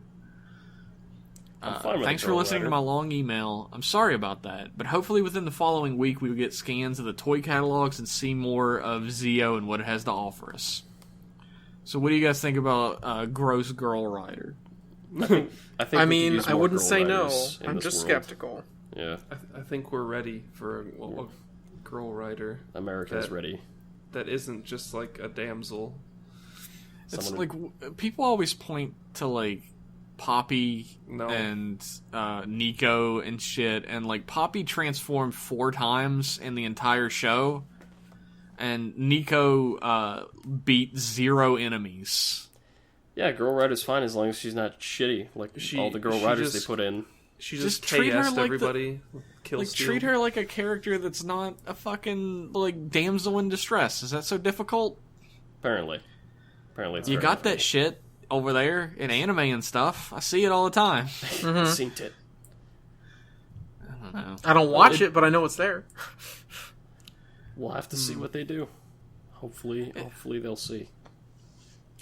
I'm fine with Thanks a for girl listening to rider. my long email. I'm sorry about that, but hopefully within the following week we will get scans of the toy catalogs and see more of Zio and what it has to offer us. So what do you guys think about Gross Girl Rider? I think I we could mean, use I more wouldn't girl say no. riders in I'm this just world. skeptical. Yeah, I think we're ready for a girl rider America's That- ready. that isn't just like a damsel. It's Someone- like people always point to like Poppy No. and Nico and shit, and like Poppy transformed 4 times in the entire show, and Nico beat 0 enemies. Yeah, girl rider's fine as long as she's not shitty like all the girl she riders just- they put in. She Just just treat her KS'd like the- everybody. Kill Like steal. treat her like a character that's not a fucking like damsel in distress. Is that so difficult? Apparently it's You very got that shit over there in anime and stuff. I see it all the time. difficult. Seen it. I don't know. I don't watch it, but I know it's there. We'll have to see what they do. Hopefully they'll see.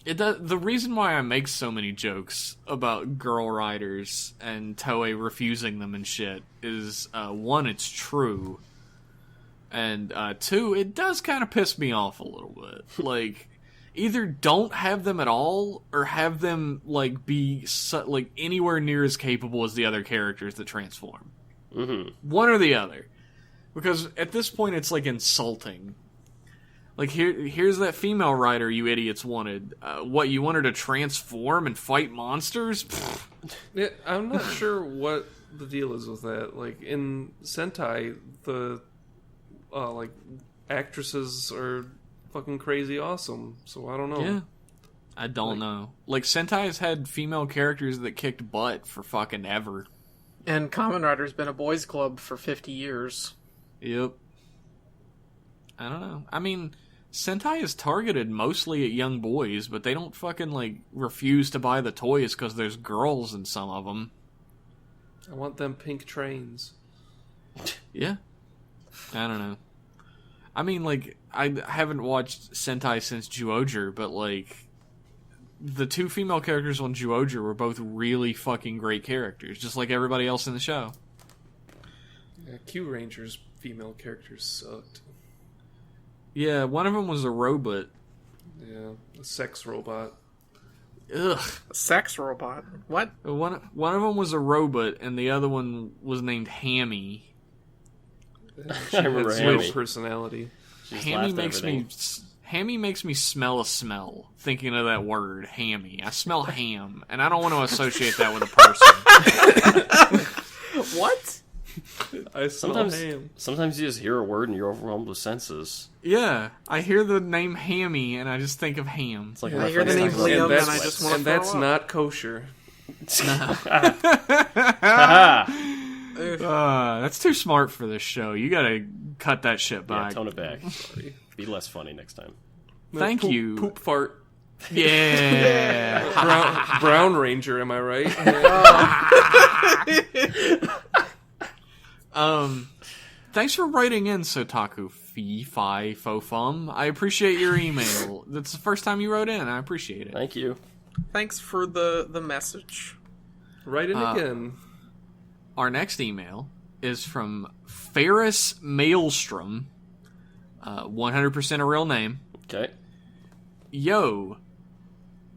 It does, the reason why I make so many jokes about girl riders and Toei refusing them and shit is, 1, it's true, and 2, it does kind of piss me off a little bit. Like, either don't have them at all, or have them like be like anywhere near as capable as the other characters that transform. Mm-hmm. One or the other, because at this point it's like insulting. Like, here's that female rider you idiots wanted. What, you want her to transform and fight monsters? Pfft. Yeah, I'm not sure what the deal is with that. Like in Sentai, the like actresses are fucking crazy awesome. So I don't know. Yeah. I don't know. Like, Sentai's had female characters that kicked butt for fucking ever. And Kamen Rider's been a boys' club for 50 years. Yep. I don't know. I mean, Sentai is targeted mostly at young boys, but they don't fucking, like, refuse to buy the toys because there's girls in some of them. I want them pink trains. Yeah. I don't know. I mean, like, I haven't watched Sentai since Zyuohger, but, like, the 2 female characters on Zyuohger were both really fucking great characters, just like everybody else in the show. Yeah, Q Ranger's female characters sucked. Yeah, one of them was a robot. Yeah, a sex robot. Ugh. A sex robot. What? One of them was a robot, and the other one was named Hammy. She remember had Hammy. zero personality. She just Hammy laughed at makes everything. me Hammy makes me smell a smell thinking of that word, hammy. I smell ham, and I don't want to associate that with a person. What? I smell Sometimes, ham. sometimes you just hear a word and you're overwhelmed with senses. Yeah, I hear the name Hammy, and I just think of ham. It's like I hear the reference name to Liam, Liam and I just want And to that's throw up. not kosher. That's too smart for this show. You gotta cut that shit Yeah, back. tone it back. Be less funny next time. Thank Poop- you. Poop fart. Yeah. Brown Ranger, am I right? Thanks for writing in, Sotaku Fee Fi Fo Fum. I appreciate your email. That's the first time you wrote in. I appreciate it. Thank you. Thanks for the message. Right in again. Our next email is from Ferris Maelstrom. 100% a real name. Okay. Yo,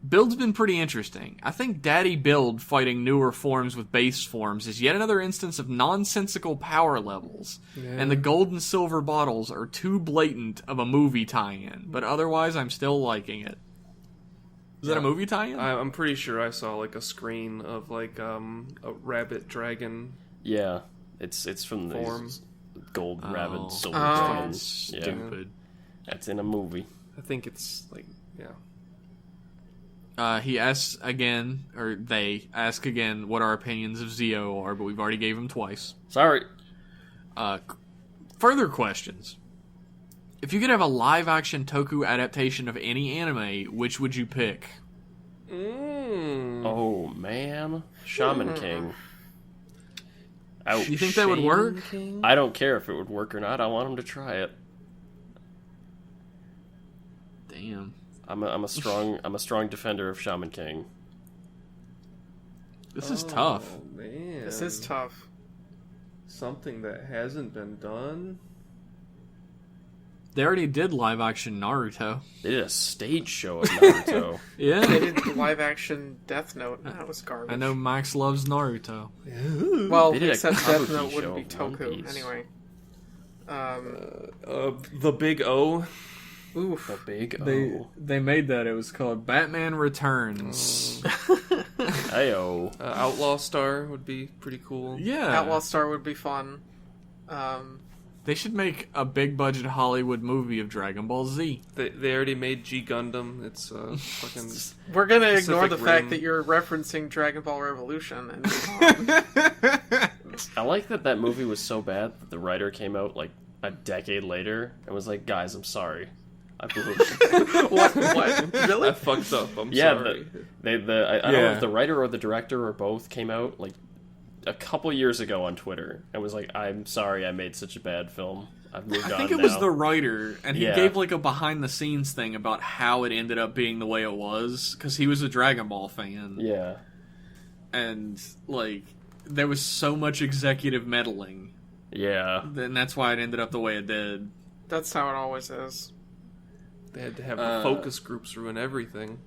Build's been pretty interesting. I think Daddy Build fighting newer forms with base forms is yet another instance of nonsensical power levels, and the gold and silver bottles are too blatant of a movie tie-in, but otherwise I'm still liking it. Is that a movie tie-in? I'm pretty sure I saw like a screen of like a rabbit dragon. Yeah, it's from the Form. gold rabbit silver Oh. dragon. Stupid. That's in a movie. I think it's like yeah. He asks again, or they ask again, what our opinions of Zio are, but we've already gave him twice. Sorry. Further questions. If you could have a live-action Toku adaptation of any anime, which would you pick? Oh, man. Shaman King. Ouch. You think that would work? I don't care if it would work or not. I want him to try it. Damn. I'm a strong defender of Shaman King. This is tough. Man. This is tough. Something that hasn't been done. They already did live-action Naruto. They did a stage show of Naruto. They Yeah. did the live-action Death Note, and that was garbage. I know Max loves Naruto. Well, They did a except Death Kabuki Note show wouldn't be of One Toku, Piece. anyway. The Big O. Oof. The big O. They made that. It was called Batman Returns. Ayo. Outlaw Star would be pretty cool. Yeah. Outlaw Star would be fun. They should make a big-budget Hollywood movie of Dragon Ball Z. They already made G Gundam. It's fucking. We're gonna ignore Pacific the fact Rim. that you're referencing Dragon Ball Revolution. And move on. I like that movie was so bad that the writer came out like a decade later and was like, "Guys, I'm sorry. I blew it." What? Really? I fucked up. I'm Yeah, sorry. I don't know if the writer or the director or both came out like a couple years ago on Twitter and was like, "I'm sorry, I made such a bad film. I've moved on." I think it now." was the writer, and he Yeah. gave like a behind-the-scenes thing about how it ended up being the way it was, because he was a Dragon Ball fan. Yeah. And, like, there was so much executive meddling, Yeah. and that's why it ended up the way it did. That's how it always is. They had to have the focus groups ruin everything.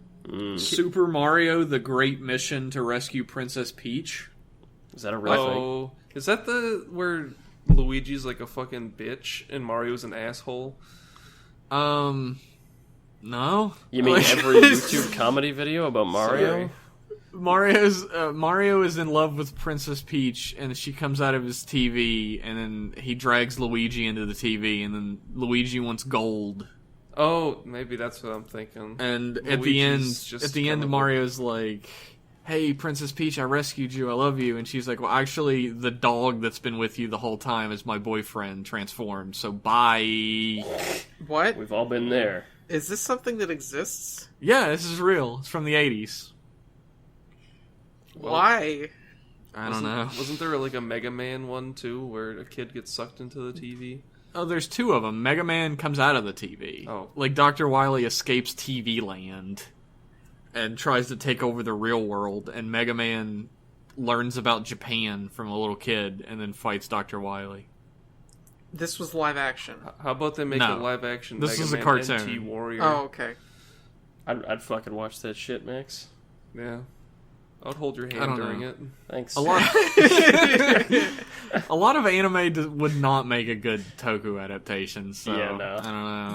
Super Mario: The Great Mission to Rescue Princess Peach. Is that a real thing? Oh, is that the where Luigi's like a fucking bitch and Mario's an asshole? No. You mean Like- every YouTube comedy video about Mario? Sorry. Mario is in love with Princess Peach, and she comes out of his TV, and then he drags Luigi into the TV, and then Luigi wants gold. Oh, maybe that's what I'm thinking. And Luigi's just at the end, kinda- Mario's like, "Hey, Princess Peach, I rescued you. I love you." And she's like, "Well, actually, the dog that's been with you the whole time is my boyfriend transformed. So bye." What? We've all been there. Is this something that exists? Yeah, this is real. It's from the 80s. Why? I don't know. Wasn't there like a Mega Man one too, where a kid gets sucked into the TV? Oh, there's two of them. Mega Man comes out of the TV. Oh. Like, Dr. Wily escapes TV land and tries to take over the real world, and Mega Man learns about Japan from a little kid and then fights Dr. Wily. This was live action. How about they make No. a live action This Mega is a Man cartoon. NT Warrior? Oh, okay. I'd fucking watch that shit, Max. Yeah. I'd hold your I hand don't during know. it. Thanks. A lot a lot of anime would not make a good Toku adaptation, so Yeah, no. I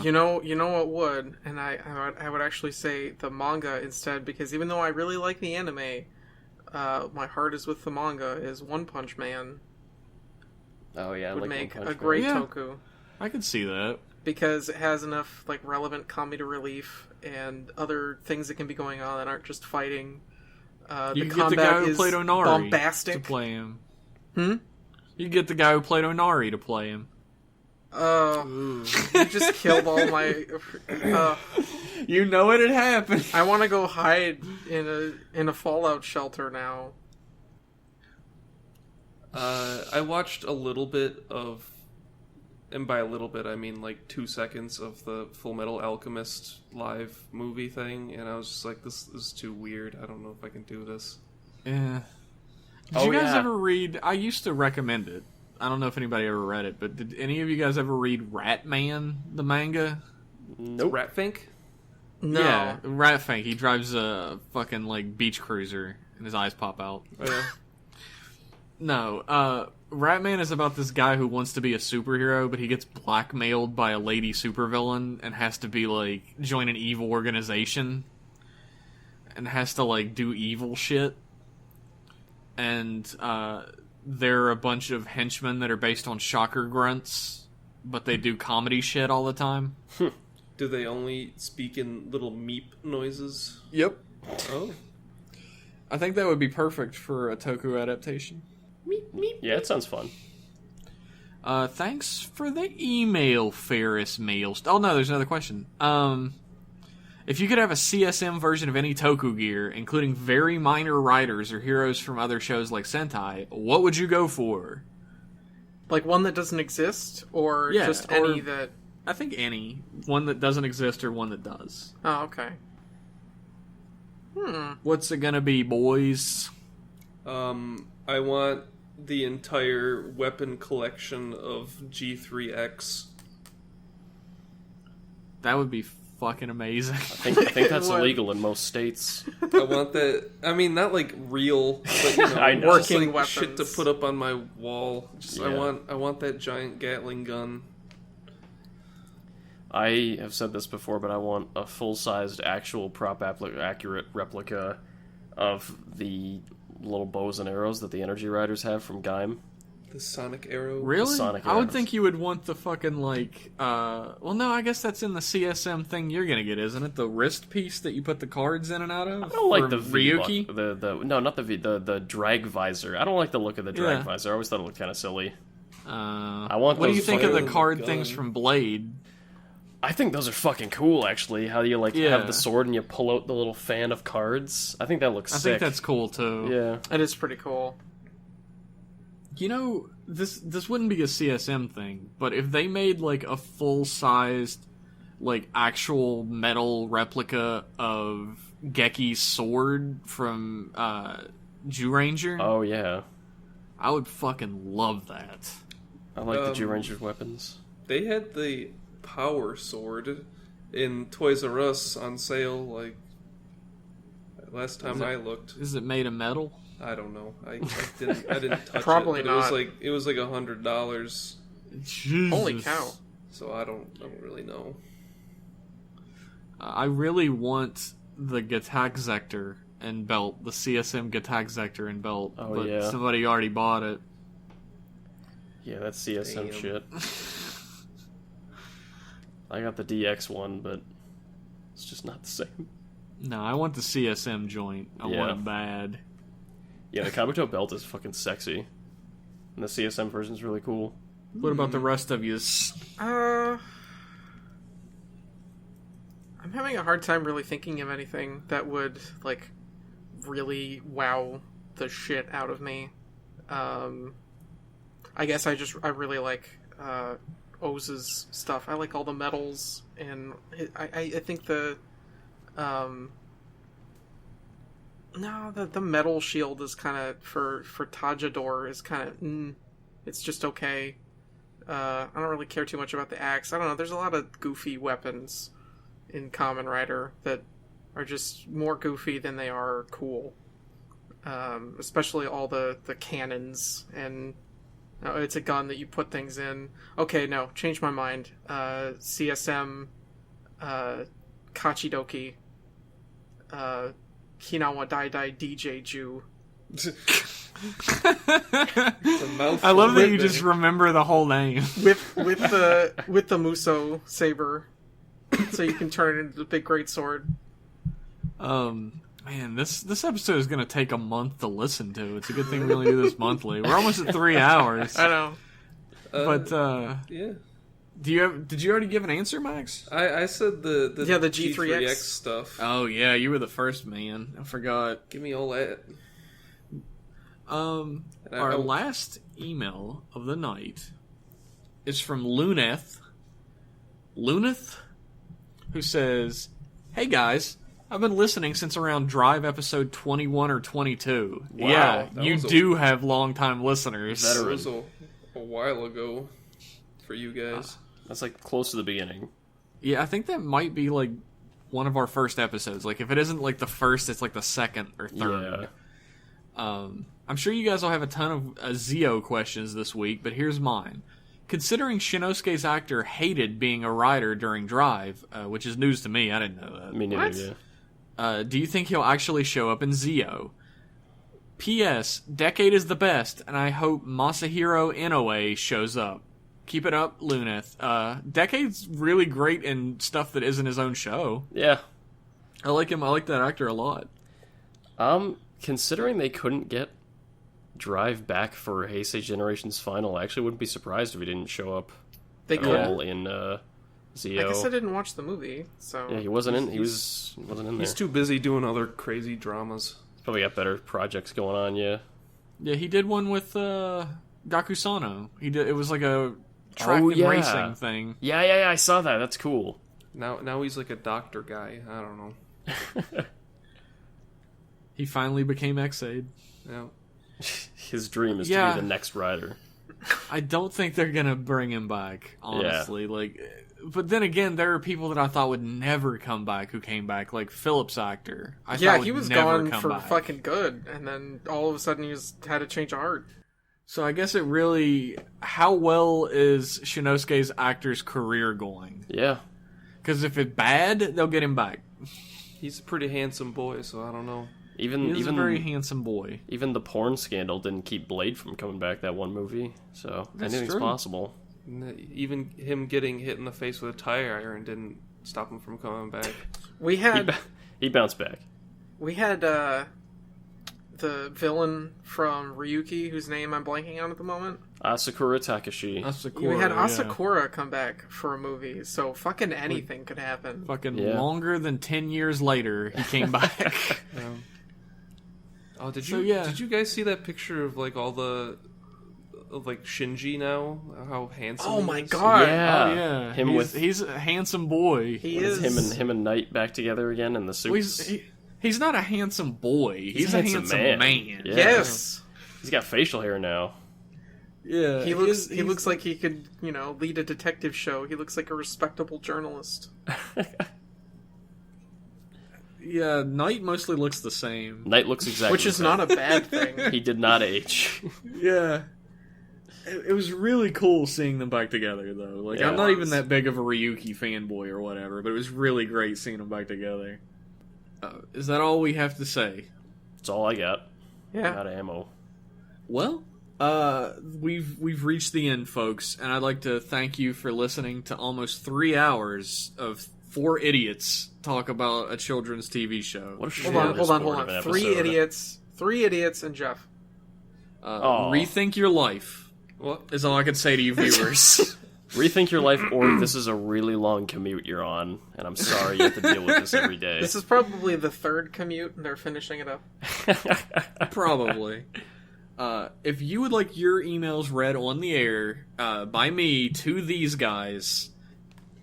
don't know. You know what would, and I would actually say the manga instead, because even though I really like the anime, my heart is with the manga. Is One Punch Man Oh yeah, I would like make One a Punch Man. great Yeah. Toku I could see that. because it has enough like relevant comedy relief and other things that can be going on that aren't just fighting. You The could get the combat guy who is played Onari bombastic. to play him. Hmm? You could get the guy who played Onari to play him. You just killed all my. You know it had happened. I want to go hide in a fallout shelter now. I watched a little bit of, and by a little bit I mean like 2 seconds of the Full Metal Alchemist live movie thing, and I was just like, this is too weird. I don't know if I can do this. Yeah. Did Oh, you guys yeah. ever read? I used to recommend it. I don't know if anybody ever read it, but did any of you guys ever read Rat Man, the manga? Nope. Ratfink? No. Yeah, Ratfink. He drives a fucking like beach cruiser, and his eyes pop out. Oh, yeah. No, Ratman is about this guy who wants to be a superhero, but he gets blackmailed by a lady supervillain and has to be like join an evil organization and has to like do evil shit. And there are a bunch of henchmen that are based on shocker grunts, but they do comedy shit all the time. Do they only speak in little meep noises? Yep. Oh. I think that would be perfect for a Toku adaptation. Yeah, it sounds fun. Thanks for the email, Ferris Meals. Oh no, there's another question. If you could have a CSM version of any Toku gear, including very minor riders or heroes from other shows like Sentai, what would you go for? Like one that doesn't exist, or just any that... I think any. One that doesn't exist or one that does. Oh, okay. What's it gonna be, boys? I want the entire weapon collection of G3X. That would be fucking amazing. I think that's illegal in most states. I want that. I mean, not like real, but I know. just Working like weapons. shit to put up on my wall. Just Yeah. I want that giant Gatling gun. I have said this before, but I want a full-sized, actual accurate replica of the little bows and arrows that the Energy Riders have from Gaim. The Sonic Arrow. Really? Sonic I would arrows. think you would want the fucking, like, well, no, I guess that's in the CSM thing you're gonna get, isn't it? The wrist piece that you put the cards in and out of? I don't like For the Ryuki? No, not the V. The drag visor. I don't like the look of the drag Yeah. visor. I always thought it looked kind of silly. I want What do you those think of the fucking card gun. things from Blade? I think those are fucking cool, actually. How you Yeah. have the sword and you pull out the little fan of cards. I think that looks I sick. think that's cool, too. Yeah. It is pretty cool. You know, this wouldn't be a CSM thing, but if they made, like, a full-sized, like, actual metal replica of Geki's sword from, Ranger, Oh yeah. I would fucking love that. I like the G-Ranger's weapons. They had the Power Sword in Toys R Us on sale. Like last time I looked. Is it made of metal? I don't know. I didn't touch Probably it. But not. It was like $100. Jesus. Holy cow. So I don't really know. I really want the Gatak Zector and belt, the CSM Gatak Zector and belt, Oh, but yeah. somebody already bought it. Yeah, that's CSM Damn. shit. I got the DX one, but it's just not the same. No, I want the CSM joint. I Yeah. want it bad. Yeah, the Kabuto belt is fucking sexy. And the CSM version is really cool. What about the rest of you? I'm having a hard time really thinking of anything that would, like, really wow the shit out of me. I guess I really like Oz's stuff. I like all the medals, and I think the the metal shield is kind of for Tajador is kind of it's just okay. I don't really care too much about the axe. I don't know. There's a lot of goofy weapons in Kamen Rider that are just more goofy than they are cool. Especially all the cannons and it's a gun that you put things in. Okay, no, change my mind. CSM, Kachidoki, Hinawa Dai Dai DJ Ju. I love that you just remember the whole name. with the Muso saber, so you can turn it into the big great sword. Man, this episode is gonna take a month to listen to. It's a good thing we only do this monthly. We're almost at 3 hours. I know. But Yeah. did you already give an answer, Max? I said the G3X stuff. Oh yeah, you were the first, man. I forgot. Give me all that. Our last email of the night is from Luneth, who says, "Hey guys, I've been listening since around Drive episode 21 or 22. Wow, Yeah, that you was do have longtime listeners. That was a while ago for you guys. That's like close to the beginning. Yeah, I think that might be like one of our first episodes. Like if it isn't like the first, it's like the second or third. Yeah. I'm sure you guys will have a ton of Zio questions this week, but here's mine. Considering Shinosuke's actor hated being a rider during Drive, which is news to me, I didn't know that. Me neither, What? yeah. Do you think he'll actually show up in Zio? P.S. Decade is the best, and I hope Masahiro Inoue shows up. Keep it up, Luneth. Decade's really great in stuff that isn't his own show. Yeah. I like him. I like that actor a lot. Considering they couldn't get drive back for Heisei Generation's final. I actually wouldn't be surprised if he didn't show up They at could. all in Zio. I guess I didn't watch the movie, so Yeah, he wasn't in. He wasn't in there. He's too busy doing other crazy dramas. He's probably got better projects going on. Yeah. Yeah, he did one with Gakusano. He did. It was like a track and racing thing. Yeah. I saw that. That's cool. Now he's like a doctor guy. I don't know. He finally became X-Aid. Yeah. His dream is to Yeah. be the next rider. I don't think they're gonna bring him back, honestly. But then again, there are people that I thought would never come back who came back, like Philip's actor. I yeah, thought he would was never gone come for back. fucking good, and then all of a sudden had to change of heart. So I guess it really, how well is Shinosuke's actor's career going? Yeah. Because if it's bad, they'll get him back. He's a pretty handsome boy, so I don't know. Even He's a very handsome boy. even the porn scandal didn't keep Blade from coming back that one movie. So That's anything's true. possible. Even him getting hit in the face with a tire iron didn't stop him from coming back. We had He bounced back. The villain from Ryuki, whose name I'm blanking on at the moment. Asakura Takashi. Asakura, We had yeah. Asakura come back for a movie, so fucking anything could happen. Fucking Yeah. longer than 10 years later, he came back. Oh, did So, you yeah. did you guys see that picture of like all the of like Shinji now? How handsome! Oh he my is? god! Yeah. Oh, yeah. he's a handsome boy. He Is is. him and Knight back together again in the Well, suits? he's not a handsome boy. He's a handsome man. Yeah. Yes. He's got facial hair now. Yeah. He looks like he could, lead a detective show. He looks like a respectable journalist. Yeah, Knight mostly looks the same. Knight looks exactly Which the is same. not a bad thing. He did not age. Yeah. It was really cool seeing them back together, though. Like, Yeah. I'm not even that big of a Ryuki fanboy or whatever, but it was really great seeing them back together. Is that all we have to say? That's all I got. Yeah. Out of ammo. Well, we've reached the end, folks, and I'd like to thank you for listening to almost 3 hours of four idiots talk about a children's TV show. What a Hold on. smorgasbord of an Three episode. idiots, and Jeff. Rethink your life What? is all I can say to you viewers. Rethink your life, or this is a really long commute you're on, and I'm sorry you have to deal with this every day. This is probably the third commute, and they're finishing it up. Probably. If you would like your emails read on the air by me to these guys,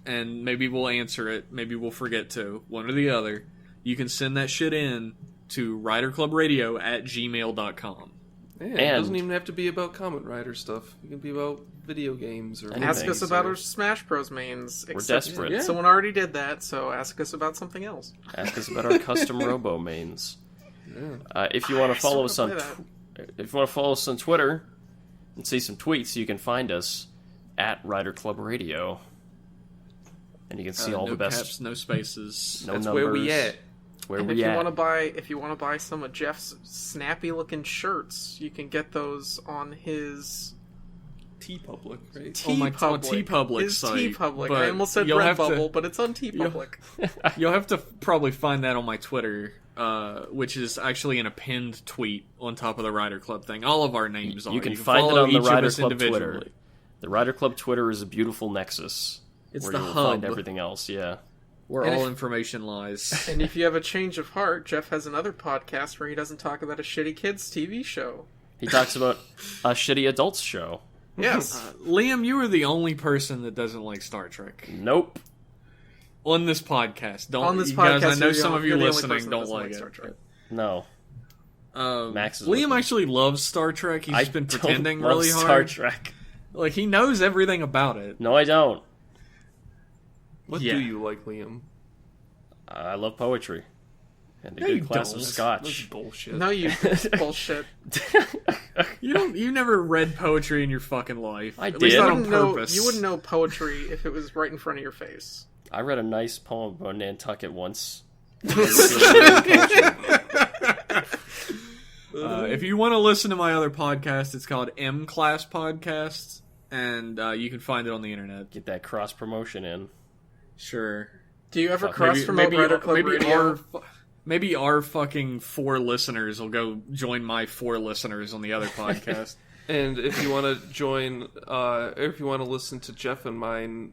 and maybe we'll answer it, maybe we'll forget to, one or the other, you can send that shit in to riderclubradio@gmail.com. Yeah, it And- doesn't even have to be about Kamen Rider stuff. It can be about video games or Anything. Ask us movies about or- our Smash Bros. Mains. We're except desperate. Yeah. Someone already did that, so ask us about something else. Ask us about our custom robo mains. Yeah. If you want to follow us still on, wanna play if you want to follow us on Twitter and see some tweets, you can find us at Rider Club Radio, and you can see all no the best. caps, no spaces. No That's numbers. where we at. Where And we if you at? want to buy some of Jeff's snappy looking shirts, you can get those on his T-Public, right? TeePublic His site, TeePublic. but I almost said you'll have to- Redbubble, but it's on TeePublic. You'll have to probably find that on my Twitter, which is actually an append tweet on top of the Rider Club thing. All of our names are. You can find it follow on the each of Rider us Club individually. Twitter. The Rider Club Twitter is a beautiful nexus. It's where the you will hub find everything else. Yeah. where And all if- information lies. And if you have a change of heart, Jeff has another podcast where he doesn't talk about a shitty kids TV show. He talks about a shitty adults show. Yes. Liam, you are the only person that doesn't like Star Trek Nope. on this podcast. Don't On this you guys? podcast, I know you're some of you the only listening person that don't doesn't like Star it. Trek. No. Max is with Liam me. actually loves Star Trek. He's just been don't pretending love really Star hard. Trek. Like he knows everything about it. No, I don't. What Yeah. do you like, Liam? I love poetry and a No, you good glass don't. of That's scotch. bullshit. No, you bullshit. You never read poetry in your fucking life. I At least did. not You on wouldn't know, purpose. you wouldn't know poetry if it was right in front of your face. I read a nice poem about Nantucket once. If you want to listen to my other podcast, it's called M Class Podcast, and you can find it on the internet. Get that cross promotion in. Sure. Do you ever Fuck, cross promote Rider Club Radio? Maybe our fucking 4 listeners will go join my 4 listeners on the other podcast. And if you want to join, if you want to listen to Jeff and mine,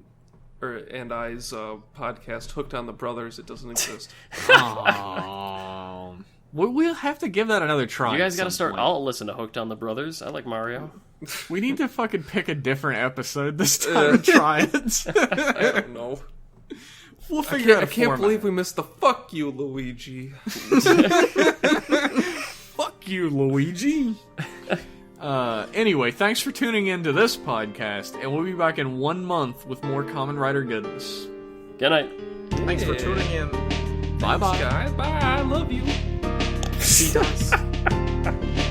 and I's podcast, Hooked on the Brothers, it doesn't exist. Oh, we'll have to give that another try. You guys got to start. Point. I'll listen to Hooked on the Brothers. I like Mario. We need to fucking pick a different episode this time and try it. I don't know. We'll figure out. I can't believe we missed the "fuck you, Luigi." Fuck you, Luigi. Anyway, thanks for tuning in to this podcast, and we'll be back in 1 month with more Kamen Rider goodness. Good night. Thanks for tuning in. Bye bye, guys. Bye. I love you. See you.